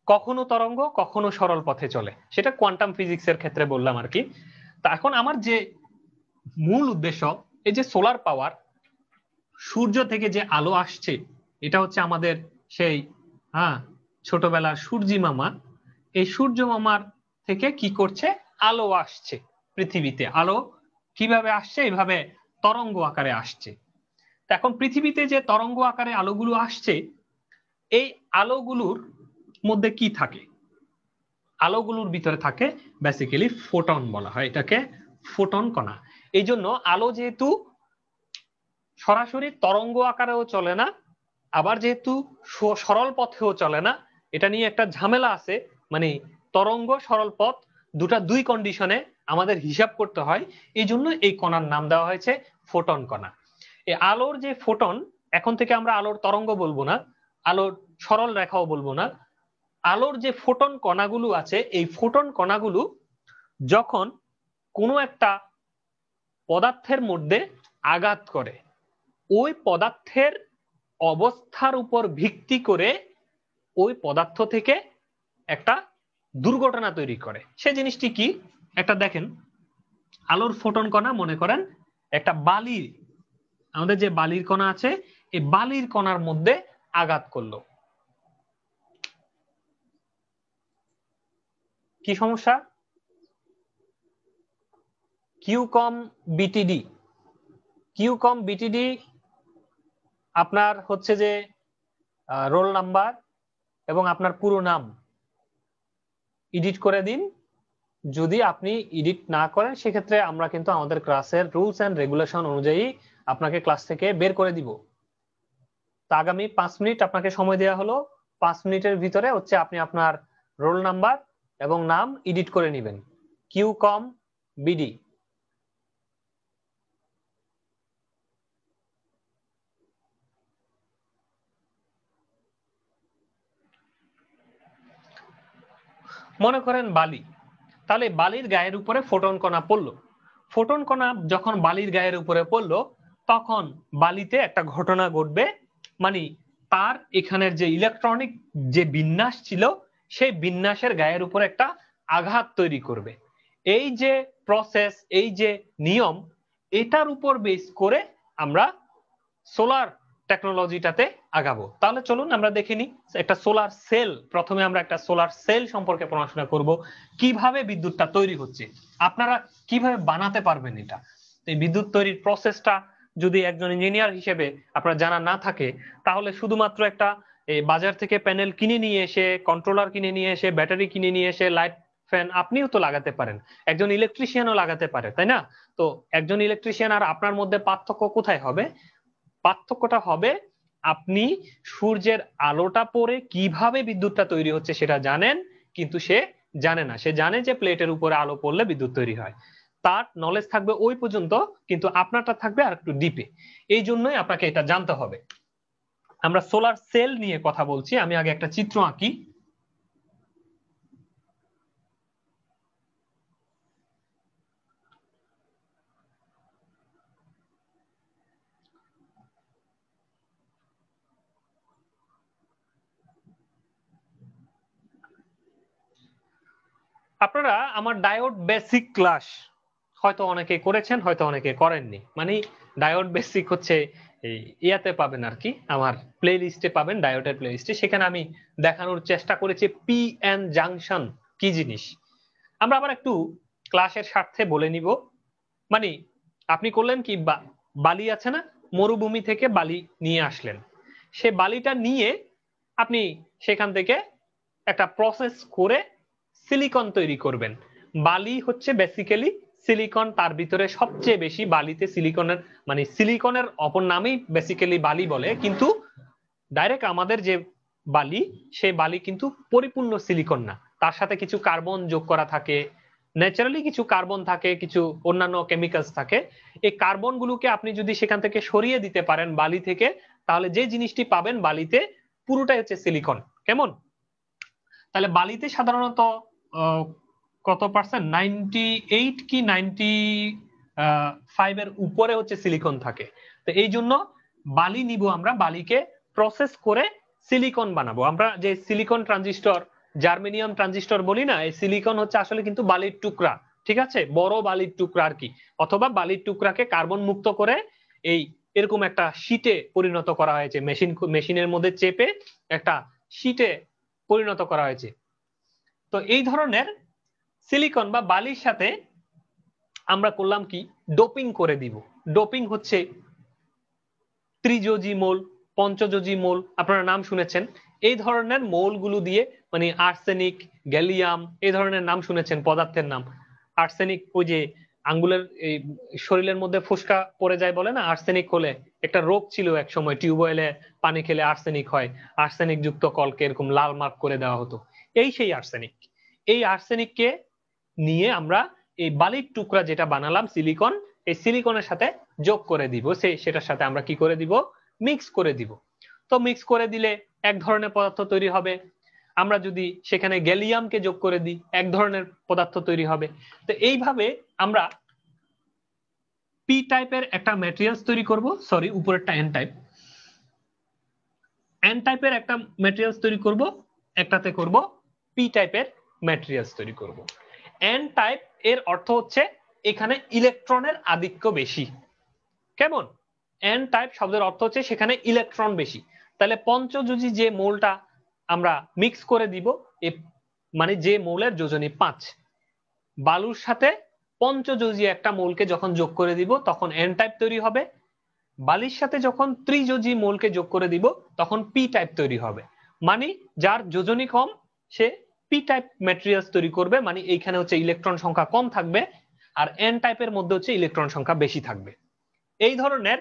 কখনো তরঙ্গ কখনো সরল পথে চলে। সেটা কোয়ান্টাম ফিজিক্সের ক্ষেত্রে বললাম আর কি। তা এখন আমার যে মূল উদ্দেশ্য, এই যে সোলার পাওয়ার, সূর্য থেকে যে আলো আসছে, এটা হচ্ছে আমাদের সেই ছোটবেলার সূর্যি মামা। এই সূর্য মামার থেকে কি করছে, আলো আসছে পৃথিবীতে। আলো কিভাবে আসছে, এইভাবে তরঙ্গ আকারে আসছে। এখন পৃথিবীতে যে তরঙ্গ আকারে আলোগুলো আসছে, এই আলোগুলোর মধ্যে কি থাকে? আলোগুলোর ভিতরে থাকে বেসিক্যালি ফোটন, বলা হয় এটাকে ফোটন কণা। এই জন্য আলো যেহেতু সরাসরি তরঙ্গ আকারেও চলে না, আবার যেহেতু সরল পথেও চলে না, এটা নিয়ে একটা ঝামেলা আছে। মানে তরঙ্গ সরল পথ দুই কন্ডিশনে আমাদের হিসাব করতে হয়। এই জন্য এই কণার নাম দেওয়া হয়েছে ফোটন কণা। এই আলোর যে ফোটন, এখন থেকে আমরা আলোর তরঙ্গ বলবো না, আলোর সরল রেখাও বলবো না। আলোর যে ফোটন কণাগুলো আছে, এই ফোটন কণাগুলো যখন কোনো একটা পদার্থের মধ্যে আঘাত করে, ওই পদার্থের অবস্থার উপর ভিত্তি করে ওই পদার্থ থেকে একটা দুর্ঘটনা তৈরি করে। সে জিনিসটি কি, একটা দেখেন, আলোর ফোটন কণা মনে করেন একটা বালির, আমাদের যে বালির কণা আছে, এই বালির কণার মধ্যে আঘাত করলো, কি সমস্যা? কিউ কম বিটিডি, কিউ কম বিটিডি আপনার হচ্ছে যে রোল নাম্বার এবং আপনার পুরো নাম এডিট করে দিন। যদি আপনি এডিট না করেন, সেক্ষেত্রে আমরা কিন্তু আমাদের ক্লাসের রুলস এন্ড রেগুলেশন অনুযায়ী আপনাকে ক্লাস থেকে বের করে দিব। তা আগামী 5 মিনিট আপনাকে সময় দেওয়া হলো, 5 মিনিটের ভিতরে হচ্ছে আপনি আপনার রোল নাম্বার এবং নাম এডিট করে নেবেন। Q com BD. মনে করেন বালি, তাহলে বালির গায়ের উপরে ফোটন কণা পড়লো। ফোটন কণা যখন বালির গায়ের উপরে পড়লো তখন বালিতে একটা ঘটনা ঘটবে, মানে তার এখানের যে ইলেকট্রনিক যে বিন্যাস ছিল সেই বিন্যাসের গায়ের উপরে একটা আঘাত তৈরি করবে। এই যে প্রসেস, এই যে নিয়ম, এটার উপর বেস করে আমরা সোলার টেকনোলজিটাতে আগাবো। তাহলে চলুন আমরা দেখে নিই একটা সোলার সেল। প্রথমে আমরা একটা সোলার সেল সম্পর্কে পড়াশোনা করব, কিভাবে বিদ্যুৎটা তৈরি হচ্ছে, আপনারা কিভাবে বানাতে পারবেন এটা। এই বিদ্যুৎ তৈরির প্রসেসটা যদি একজন ইঞ্জিনিয়ার হিসেবে আপনার জানা না থাকে, তাহলে শুধুমাত্র একটা বাজার থেকে প্যানেল কিনে নিয়ে এসে, কন্ট্রোলার কিনে নিয়ে এসে, ব্যাটারি কিনে নিয়ে এসে, লাইট ফ্যান আপনিও তো লাগাতে পারেন, একজন ইলেকট্রিশিয়ানও লাগাতে পারে, তাই না? তো একজন ইলেকট্রিশিয়ান আর আপনার মধ্যে পার্থক্য কোথায় হবে? পার্থক্যটা হবে আপনি সূর্যের আলোটা পড়ে কিভাবে বিদ্যুৎটা তৈরি হচ্ছে সেটা জানেন, কিন্তু সে জানে না। সে জানে যে প্লেটের উপরে আলো পড়লে বিদ্যুৎ তৈরি হয়, তার নলেজ থাকবে ওই পর্যন্ত, কিন্তু আপনারটা থাকবে আর একটু ডিপে। এই জন্যই আপনাকে এটা জানতে হবে। আমরা সোলার সেল নিয়ে কথা বলছি। আমি আগে একটা চিত্র আঁকি। আপনারা আমার ডায়োড বেসিক ক্লাস হয়তো অনেকে করেছেন, হয়তো অনেকে করেননি। মানে ডায়োড বেসিক হচ্ছে ইয়াতে পাবেন আর কি, আমার প্লে লিস্টে পাবেন, ডায়োডের প্লে লিস্টে। সেখানে আমি দেখানোর চেষ্টা করেছি পি এন জাংশন কি জিনিস। আমরা আবার একটু ক্লাসের স্বার্থে বলে নিব। মানে আপনি করলেন কি, বালি আছে না, মরুভূমি থেকে বালি নিয়ে আসলেন। সে বালিটা নিয়ে আপনি সেখান থেকে একটা প্রসেস করে সিলিকন তৈরি করবেন। বালি হচ্ছে বেসিক্যালি সিলিকন, তার ভিতরে সবচেয়ে বেশি বালিতে সিলিকনের, মানে সিলিকনের অপর নামেই বেসিক্যালি বালি বলে, কিন্তু ডাইরেক্ট আমাদের যে বালি, সেই বালি কিন্তু পরিপূর্ণ সিলিকন না, তার সাথে কিছু কার্বন যোগ করা থাকে, ন্যাচারালি কিছু কার্বন থাকে, কিছু অন্যান্য কেমিক্যালস থাকে। এই কার্বন গুলোকে আপনি যদি সেখান থেকে সরিয়ে দিতে পারেন বালি থেকে, তাহলে যে জিনিসটি পাবেন বালিতে পুরোটাই হচ্ছে সিলিকন। কেমন? তাহলে বালিতে সাধারণত কত পার্সেন্ট, 98 কি 95 এর উপরে হচ্ছে সিলিকন থাকে। তো এই জন্য বালি নিব আমরা, বালিকে প্রসেস করে সিলিকন বানাবো। আমরা যে সিলিকন ট্রানজিস্টর, জার্মেনিয়াম ট্রানজিস্টর বলি না, এই সিলিকন হচ্ছে আসলে কিন্তু বালির টুকরা, ঠিক আছে, বড় বালির টুকরা আর কি, অথবা বালির টুকরাকে কার্বন মুক্ত করে এই এরকম একটা শীটে পরিণত করা হয়েছে, মেশিনের মধ্যে চেপে একটা শীটে পরিণত করা হয়েছে। তো এই ধরনের সিলিকন বা বালির সাথে আমরা করলাম কি, ডোপিং করে দিব। ডোপিং হচ্ছে ত্রিযোজি মৌল, পঞ্চযোজি মৌল, আপনারা নাম শুনেছেন। এই ধরনের মৌলগুলো দিয়ে, মানে আর্সেনিক, গ্যালিয়াম, এই ধরনের নাম শুনেছেন পদার্থের নাম। আর্সেনিক ওই যে আঙ্গুলের এই শরীরের মধ্যে ফুসকা পড়ে যায় বলে না, আর্সেনিক হলে একটা রোগ ছিল এক সময়, টিউবওয়েলে পানি খেলে আর্সেনিক হয়, আর্সেনিক যুক্ত কলকে এরকম লাল মার্ক করে দেওয়া হতো। এই সেই আর্সেনিক। এই আর্সেনিককে নিয়ে আমরা এই বালির টুকরা যেটা বানালাম সিলিকন, এই সিলিকনের সাথে যোগ করে দিব, সেটার সাথে আমরা কি করে দিব, মিক্স করে দিব। তো মিক্স করে দিলে এক ধরনের পদার্থ তৈরি হবে। আমরা যদি সেখানে গ্যালিয়ামকে যোগ করে দিই, এক ধরনের পদার্থ তৈরি হবে। তো এইভাবে আমরা পি টাইপের একটা ম্যাটেরিয়ালস তৈরি করব, সরি উপরেরটা এন টাইপ, এন টাইপের একটা ম্যাটেরিয়ালস তৈরি করব, একটাতে করব পি টাইপের ম্যাটেরিয়ালস তৈরি করব। এন টাইপ এর অর্থ হচ্ছে এখানে ইলেকট্রনের আধিক্য বেশি। কেমন? এন টাইপ শব্দের অর্থ হচ্ছে সেখানে ইলেকট্রন বেশি। তাহলে পঞ্চযোজি যে মৌলটা আমরা মিক্স করে দিব, মানে যে মৌলের যোজনী 5, বালুর সাথে পঞ্চযোজি একটা মৌলকে যখন যোগ করে দিব তখন এন টাইপ তৈরি হবে। বালির সাথে যখন ত্রিযোজি মৌলকে যোগ করে দিব তখন পি টাইপ তৈরি হবে। মানে যার যোজনী কম সে পি টাইপ ম্যাটেরিয়ালস তৈরি করবে, মানে এইখানে হচ্ছে ইলেকট্রন সংখ্যা কম থাকবে, আর এন টাইপের মধ্যে হচ্ছে ইলেকট্রন সংখ্যা বেশি থাকবে। এই ধরনের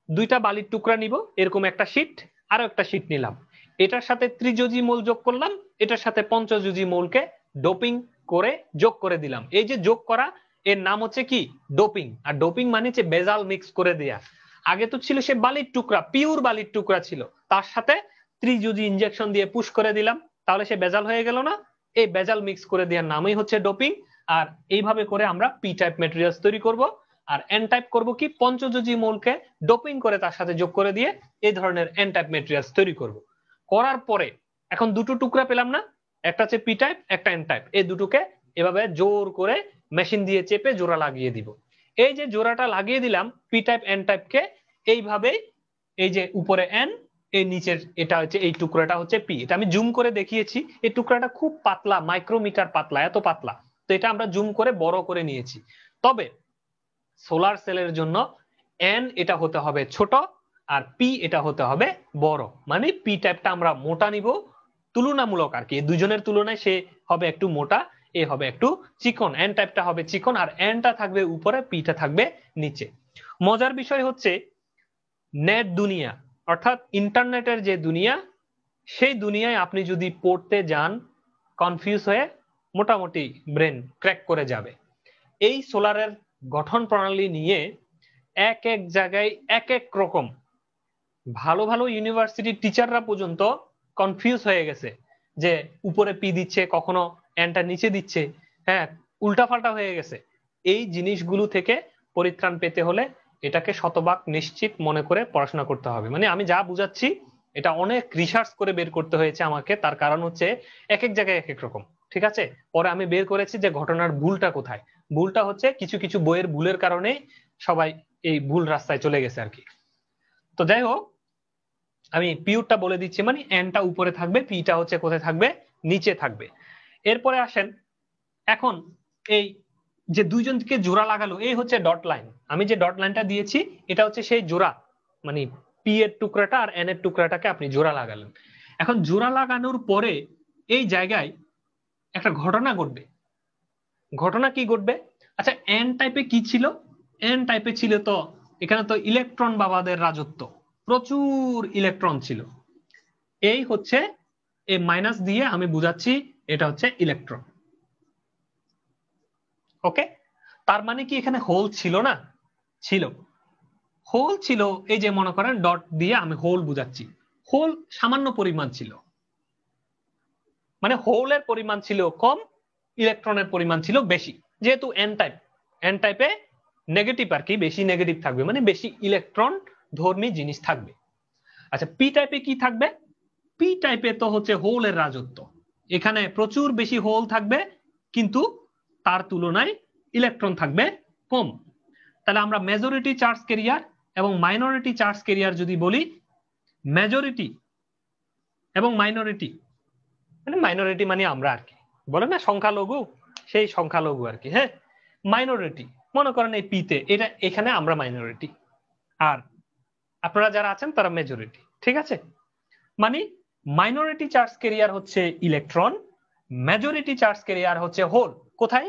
দুইটা বালির টুকরা নিব, এরকম একটা শীট, আরো একটা শীট নিলাম, এটার সাথে ত্রিযোজি মৌল যোগ করলাম, এটার সাথে পঞ্চযোজি মৌলকে ডোপিং করে যোগ করে দিলাম। এই যে যোগ করা, এর নাম হচ্ছে কি, ডোপিং। আর ডোপিং মানে হচ্ছে বেজাল মিক্স করে দেয়া। আগে তো ছিল সে বালির টুকরা, পিওর বালির টুকরা ছিল, তার সাথে ত্রিযোজি ইনজেকশন দিয়ে পুশ করে দিলাম, তাহলে সে বেজাল হয়ে গেল না? এই বেজাল মিক্স করে দেওয়ার নামই হচ্ছে ডোপিং। আর এইভাবে করে আমরা পি টাইপ ম্যাটেরিয়ালস তৈরি করব, আর এন টাইপ করব কি পঞ্চযোজী মৌলকে ডোপিং করে তার সাথে যোগ করে দিয়ে এই ধরনের এন টাইপ ম্যাটেরিয়ালস তৈরি করব। করার পরে এখন দুটো টুকরা পেলাম না, একটা হচ্ছে পি টাইপ একটা এন টাইপ, এই দুটোকে এভাবে জোর করে মেশিন দিয়ে চেপে জোড়া লাগিয়ে দিব। এই যে জোড়াটা লাগিয়ে দিলাম পি টাইপ এন টাইপকে, এইভাবে এই যে উপরে এন, এই নিচের এটা হচ্ছে এই টুকরাটা হচ্ছে পি। এটা আমি জুম করে দেখিয়েছি, এই টুকরাটা খুব পাতলা, মাইক্রোমিটার পাতলা, এত পাতলা। তো এটা আমরা জুম করে বড় করে নিয়েছি। তবে সোলার সেলের জন্য এন এটা হতে হবে ছোট আর পি এটা হতে হবে বড়, মানে পি টাইপটা আমরা মোটা নিব তুলনামূলক আর কি, দুজনের তুলনায় সে হবে একটু মোটা, এ হবে একটু চিকন, এন টাইপটা হবে চিকন আর এনটা থাকবে উপরে, পিটা থাকবে নিচে। মজার বিষয় হচ্ছে নেট দুনিয়া অর্থাৎ ইন্টারনেটের যে দুনিয়া, সেই দুনিয়ায় আপনি যদি পড়তে যান কনফিউজ হয়ে মোটামুটি ব্রেন ক্র্যাক করে যাবে। এই সোলারের গঠন প্রণালী নিয়ে এক এক জায়গায় এক এক রকম, ভালো ভালো ইউনিভার্সিটির টিচাররা পর্যন্ত কনফিউজ হয়ে গেছে যে উপরে পি দিচ্ছে কখনো এনটা নিচে দিচ্ছে, হ্যাঁ উল্টাপাল্টা হয়ে গেছে। এই জিনিসগুলো থেকে পরিত্রাণ পেতে হলে এটাকে শতভাগ নিশ্চিত মনে করে পড়াশোনা করতে হবে। মানে আমি যা বুঝাচ্ছি এটা অনেক রিসার্চ করে বের করতে হয়েছে আমাকে, তার কারণ হচ্ছে এক এক জায়গায় এক এক রকম, ঠিক আছে। পরে আমি বের করেছি যে ঘটনার ভুলটা কোথায়। ভুলটা হচ্ছে কিছু কিছু বইয়ের ভুলের কারণে সবাই এই ভুল রাস্তায় চলে গেছে আর কি। তো যাই হোক, আমি পিউরটা বলে দিচ্ছি, মানে এনটা উপরে থাকবে, পিটা হচ্ছে কোথায় থাকবে, নিচে থাকবে। এরপরে আসেন, এখন এই যে দুইজনকে জোড়া লাগালো এই হচ্ছে ডট লাইন, আমি যে ডট লাইনটা দিয়েছি এটা হচ্ছে সেই জোড়া, মানে পি এর টুকরাটা আর এন এর টুকরাটাকে আপনি জোড়া লাগালেন। এখন জোড়া লাগানোর পরে এই জায়গায় একটা ঘটনা ঘটবে। ঘটনা কি ঘটবে? আচ্ছা এন টাইপে কি ছিল? এন টাইপে ছিল তো এখানে তো ইলেকট্রন বাবাদের রাজত্ব, প্রচুর ইলেকট্রন ছিল। এই হচ্ছে এই মাইনাস দিয়ে আমি বুঝাচ্ছি এটা হচ্ছে ইলেকট্রন। ওকে, তার মানে কি এখানে হোল ছিল না? ছিল, হোল ছিল। এই যে মনে করেন ডট দিয়ে আমি হোল বুঝাচ্ছি, হোল সামান্য পরিমাণ ছিল, মানে হোলের পরিমাণ ছিল কম, ইলেকট্রনের পরিমাণ ছিল বেশি। যেহেতু এন টাইপ, এন টাইপে নেগেটিভ আর কি, বেশি নেগেটিভ থাকবে, মানে বেশি ইলেকট্রন ধর্মী জিনিস থাকবে। আচ্ছা পি টাইপে কি থাকবে? পি টাইপে তো হচ্ছে হোলের রাজত্ব, এখানে প্রচুর বেশি হোল থাকবে কিন্তু তার তুলনায় ইলেকট্রন থাকবে কম। তাহলে আমরা মেজরিটি চার্জ ক্যারিয়ার এবং মাইনরিটি চার্জ ক্যারিয়ার যদি বলি, মেজরিটি এবং মাইনরিটি, মানে মাইনরিটি মানে আমরা আর কি বলে না সংখ্যালঘু, সেই সংখ্যালঘু আর কি। হ্যাঁ, মাইনরিটি মনে করেন এই পিতে, এটা এখানে আমরা মাইনরিটি আর আপনারা যারা আছেন তারা মেজরিটি, ঠিক আছে। মানে মাইনরিটি চার্জ ক্যারিয়ার হচ্ছে ইলেকট্রন, মেজরিটি চার্জ ক্যারিয়ার হচ্ছে হোল। কোথায়?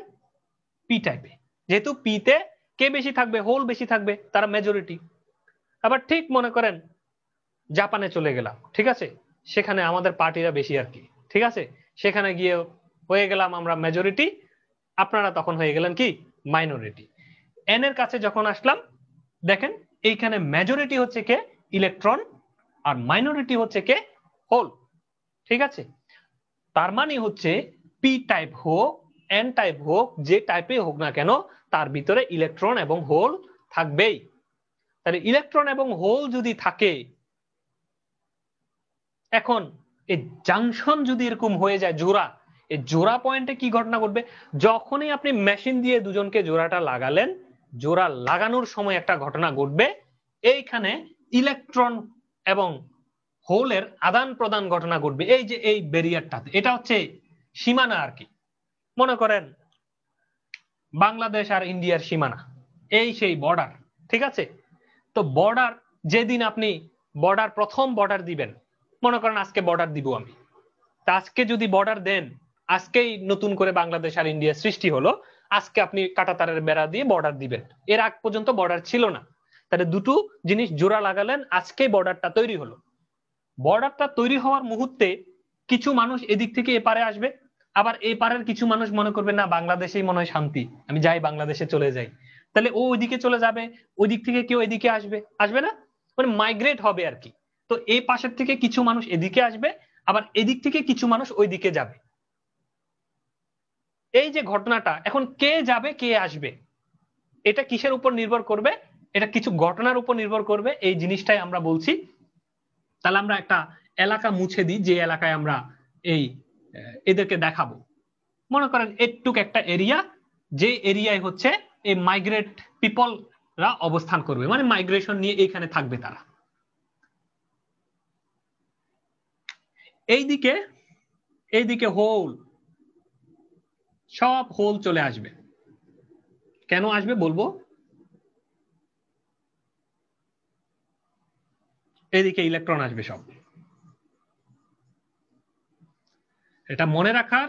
পি টাইপে। যেহেতু পিতে কে বেশি থাকবে? হোল বেশি থাকবে, তারা মেজরিটি। আবার ঠিক মনে করেন জাপানে চলে গেলাম, ঠিক আছে, সেখানে আমাদের পার্টিরা বেশি আর কি, ঠিক আছে, সেখানে গিয়ে হয়ে গেলাম আমরা মেজরিটি, আপনারা তখন হয়ে গেলেন কি মাইনরিটি। এন এর কাছে যখন আসলাম দেখেন এইখানে মেজরিটি হচ্ছে কে? ইলেকট্রন, আর মাইনরিটি হচ্ছে কে? হোল, ঠিক আছে। তার মানে হচ্ছে পি টাইপ হোক এন টাইপ হোক, যে টাইপে হোক না কেন তার ভিতরে ইলেকট্রন এবং হোল থাকবেই। তাহলে ইলেকট্রন এবং হোল যদি থাকে, এখন এই জাংশন যদি এরকম হয়ে যায় জোড়া, এই জোড়া পয়েন্টে কি ঘটনা ঘটবে? যখনই আপনি মেশিন দিয়ে দুজনকে জোড়াটা লাগালেন, জোড়া লাগানোর সময় একটা ঘটনা ঘটবে, এইখানে ইলেকট্রন এবং হোলের আদান প্রদান ঘটনা ঘটবে। এই যে এই ব্যারিয়ারটাতে, এটা হচ্ছে সীমানা আর কি। মনে করেন বাংলাদেশ আর ইন্ডিয়ার সীমানা, এই সেই বর্ডার, ঠিক আছে। তো বর্ডার যেদিন আপনি বর্ডার প্রথম বর্ডার দিবেন, মনে করেন আজকে বর্ডার দিব আমি, তা আজকে যদি বর্ডার দেন, আজকেই নতুন করে বাংলাদেশ আর ইন্ডিয়ার সৃষ্টি হলো, আজকে আপনি কাঁটাতারের বেড়া দিয়ে বর্ডার দিবেন, এর আগ পর্যন্ত বর্ডার ছিল না। তাহলে দুটো জিনিস জোড়া লাগালেন, আজকেই বর্ডারটা তৈরি হলো। বর্ডারটা তৈরি হওয়ার মুহূর্তে কিছু মানুষ এদিক থেকে এপারে আসবে, আবার এই পারের কিছু মানুষ মনে করবে না বাংলাদেশেই মনে হয় শান্তি, আমি যাই বাংলাদেশে চলে যাই। তাহলে ও ওইদিকে চলে যাবে, ওই দিক থেকে কেউ এদিকে আসবে, আসবে না, মানে মাইগ্রেট হবে আর কি। তো এই পাশের থেকে কিছু মানুষ এদিকে আসবে, আবার এদিক থেকে কিছু মানুষ ওইদিকে যাবে। এই যে ঘটনাটা, এখন কে যাবে কে আসবে, এটা কিসের উপর নির্ভর করবে? এটা কিছু ঘটনার উপর নির্ভর করবে, এই জিনিসটাই আমরা বলছি। তাহলে আমরা একটা এলাকা মুছে দিই, যে এলাকায় আমরা এই এদেরকে দেখাবো। মনে করেন একটুক একটা এরিয়া, যে এরিয়ায় হচ্ছে এই মাইগ্রেট পিপলরা অবস্থান করবে, মানে মাইগ্রেশন নিয়ে এখানে থাকবে তারা। এইদিকে এইদিকে হোল, সব হোল চলে আসবে। কেন আসবে বলবো। এদিকে ইলেকট্রন আসবে সব। এটা মনে রাখার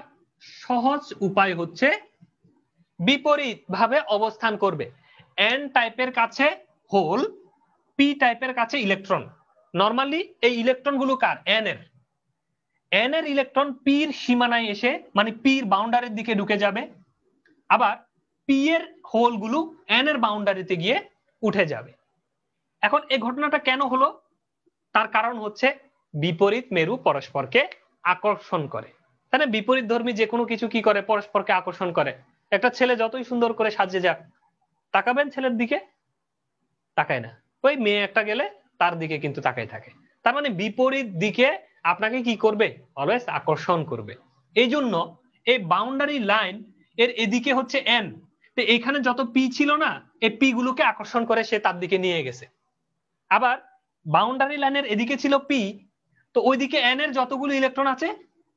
সহজ উপায় হচ্ছে বিপরীত ভাবে অবস্থান করবে। এন টাইপের কাছে হোল, পি টাইপের কাছে ইলেকট্রন। নরমালি এই ইলেকট্রন গুলো কার? এন এর। এন এর ইলেকট্রন পির সীমানায় এসে, মানে পির বাউন্ডারির দিকে ঢুকে যাবে। আবার পি এর হোল গুলো এন এর বাউন্ডারিতে গিয়ে উঠে যাবে। এখন এই ঘটনাটা কেন হলো? তার কারণ হচ্ছে বিপরীত মেরু পরস্পরকে আকর্ষণ করে। তাহলে বিপরীত ধর্মী যে কোনো কিছু কি করে? পরস্পরকে আকর্ষণ করে। একটা ছেলে যতই সুন্দর করে সাজে যাক, তাকাবেন ছেলের দিকে? তাকায় না। ওই মেয়ে একটা গেলে তার দিকে কিন্তু তাকায় থাকে। তার মানে বিপরীত দিকে আপনাকে কি করবে? অলওয়েজ আকর্ষণ করবে। এই জন্য এই বাউন্ডারি লাইন এর এদিকে হচ্ছে এন, তো এখানে যত পি ছিল না, এই পি গুলোকে আকর্ষণ করে সে তার দিকে নিয়ে গেছে। আবার বাউন্ডারি লাইনের এদিকে ছিল পি, তো ওইদিকে এন এর যতগুলো ইলেকট্রন আছে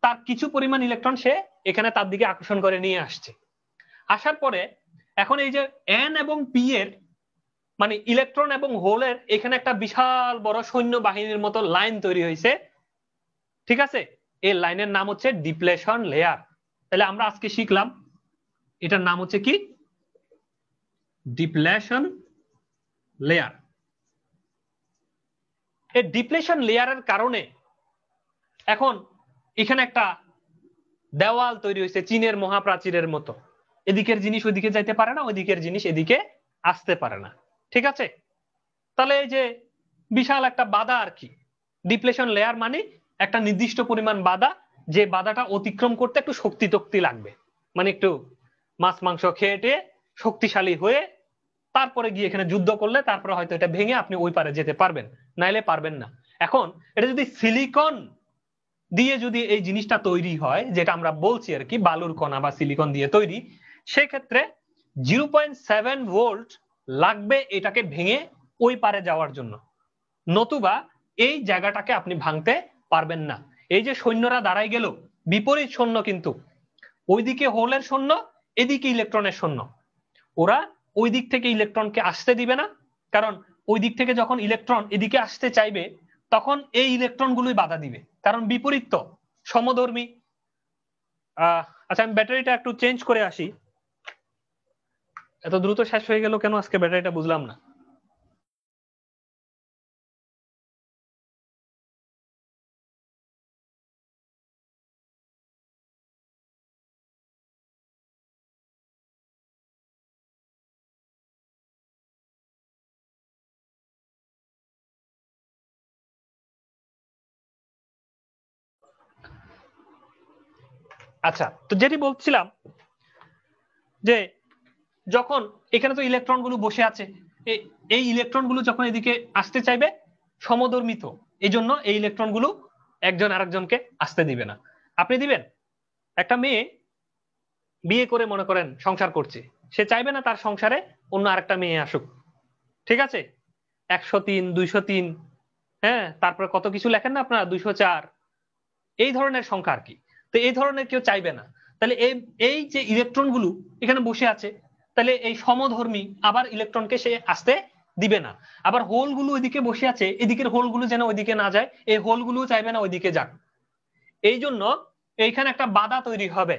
তার কিছু পরিমাণ ইলেকট্রন সে এখানে তার দিকে আকর্ষণ করে নিয়ে আসছে। আসার পরে এখন এই যে এন এবং পি এর, মানে ইলেকট্রন এবং হোলের এখানে একটা বিশাল বড় সৈন্য বাহিনীর মতো লাইন তৈরি হয়েছে। ঠিক আছে, এই লাইনের নাম হচ্ছে ডিপ্লেশন লেয়ার। তাহলে আমরা আজকে শিখলাম এটার নাম হচ্ছে কি? Depletion layer. এই ডিপ্লেশন লেয়ারের কারণে এখন এখানে একটা দেওয়াল তৈরি হয়েছে চীনের মহাপ্রাচীরের মতো। এদিকের জিনিস ওইদিকে যাইতে পারে না, ওইদিকের জিনিস এদিকে আসতে পারে না। ঠিক আছে, তাহলে এই যে বিশাল একটা বাধা আর কি। ডিপ্লেশন লেয়ার মানে একটা নির্দিষ্ট পরিমাণ বাধা, যে বাধাটা অতিক্রম করতে একটু শক্তি তক্তি লাগবে, মানে একটু মাছ মাংস খেয়ে শক্তিশালী হয়ে তারপরে গিয়ে এখানে যুদ্ধ করলে তারপরে হয়তো এটা ভেঙে আপনি ওই পারে যেতে পারবেন, নাইলে পারবেন না। এখন এটা যদি সিলিকন দিয়ে যদি এই জিনিসটা তৈরি হয়, যেটা আমরা বলছি আর কি বালুর কণা বা সিলিকন দিয়ে তৈরি, সেক্ষেত্রে 0.7 ভোল্ট লাগবে এটাকে ভেঙে ওই পারে যাওয়ার জন্য। নতুবা এই জায়গাটাকে আপনি ভাঙতে পারবেন না। এই যে সৈন্যরা দাঁড়াই গেল, বিপরীত সৈন্য কিন্তু, ওইদিকে হোলের সৈন্য, এদিকে ইলেকট্রনের সৈন্য। ওরা ওই দিক থেকে ইলেকট্রনকে আসতে দিবে না, কারণ ওই দিক থেকে যখন ইলেকট্রন এদিকে আসতে চাইবে তখন এই ইলেকট্রন গুলোই বাধা দিবে, কারণ বিপরীত তো, সমধর্মী। আচ্ছা, আমি ব্যাটারিটা একটু চেঞ্জ করে আসি। এত দ্রুত শেষ হয়ে গেল কেন আজকে ব্যাটারিটা, বুঝলাম না। আচ্ছা, তো যেটি বলছিলাম যে যখন এখানে তো ইলেকট্রন গুলো বসে আছে, এই ইলেকট্রন গুলো যখন এদিকে আসতে চাইবে, সমধর্মিত, এই জন্য এই ইলেকট্রন গুলো একজন আরেকজনকে আসতে দিবে না। আপনি দিবেন? একটা মেয়ে বিয়ে করে মনে করেন সংসার করছে, সে চাইবে না তার সংসারে অন্য আরেকটা মেয়ে আসুক। ঠিক আছে, 103, 203, হ্যাঁ, তারপরে কত কিছু লেখেন না আপনারা, 204, এই ধরনের সংখ্যা আর কি। তো এই ধরনের কেউ চাইবে না। তাহলে এই যে ইলেকট্রন গুলো এখানে বসে আছে, তাহলে এই সমধর্মী আবার ইলেকট্রনকে সে আসতে দিবে না। আবার হোল গুলো ওইদিকে বসে আছে, এদিকের হোল গুলো যেন ওইদিকে না যায়, এই হোল গুলো চাইবে না ওইদিকে যাক। এই জন্য এইখানে একটা বাধা তৈরি হবে।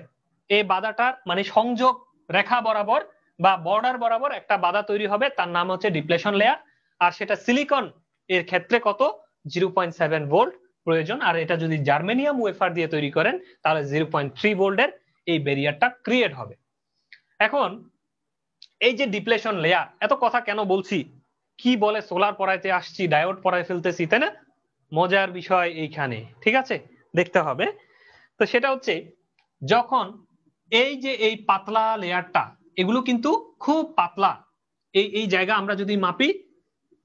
এই বাধাটার মানে সংযোগ রেখা বরাবর বা বর্ডার বরাবর একটা বাধা তৈরি হবে, তার নাম হচ্ছে ডিপ্লেশন লেয়ার। আর সেটা সিলিকন এর ক্ষেত্রে কত? 0.7 ভোল্ট প্রয়োজন। আর এটা যদি জার্মেনিয়াম ওয়েফার দিয়ে তৈরি করেন তাহলে 0.3 ভোল্টের এই ব্যারিয়ারটা ক্রিয়েট হবে। এখন এই যে ডিপ্লেশন লেয়ার, এত কথা কেন বলছি? কি বলে সোলার পড়াইতে আসছি, ডায়োড পড়াই ফেলতেছি, তাই না? মজার বিষয় এইখানে, ঠিক আছে, দেখতে হবে। তো সেটা হচ্ছে যখন এই যে এই পাতলা লেয়ারটা, এগুলো কিন্তু খুব পাতলা। এই জায়গা আমরা যদি মাপি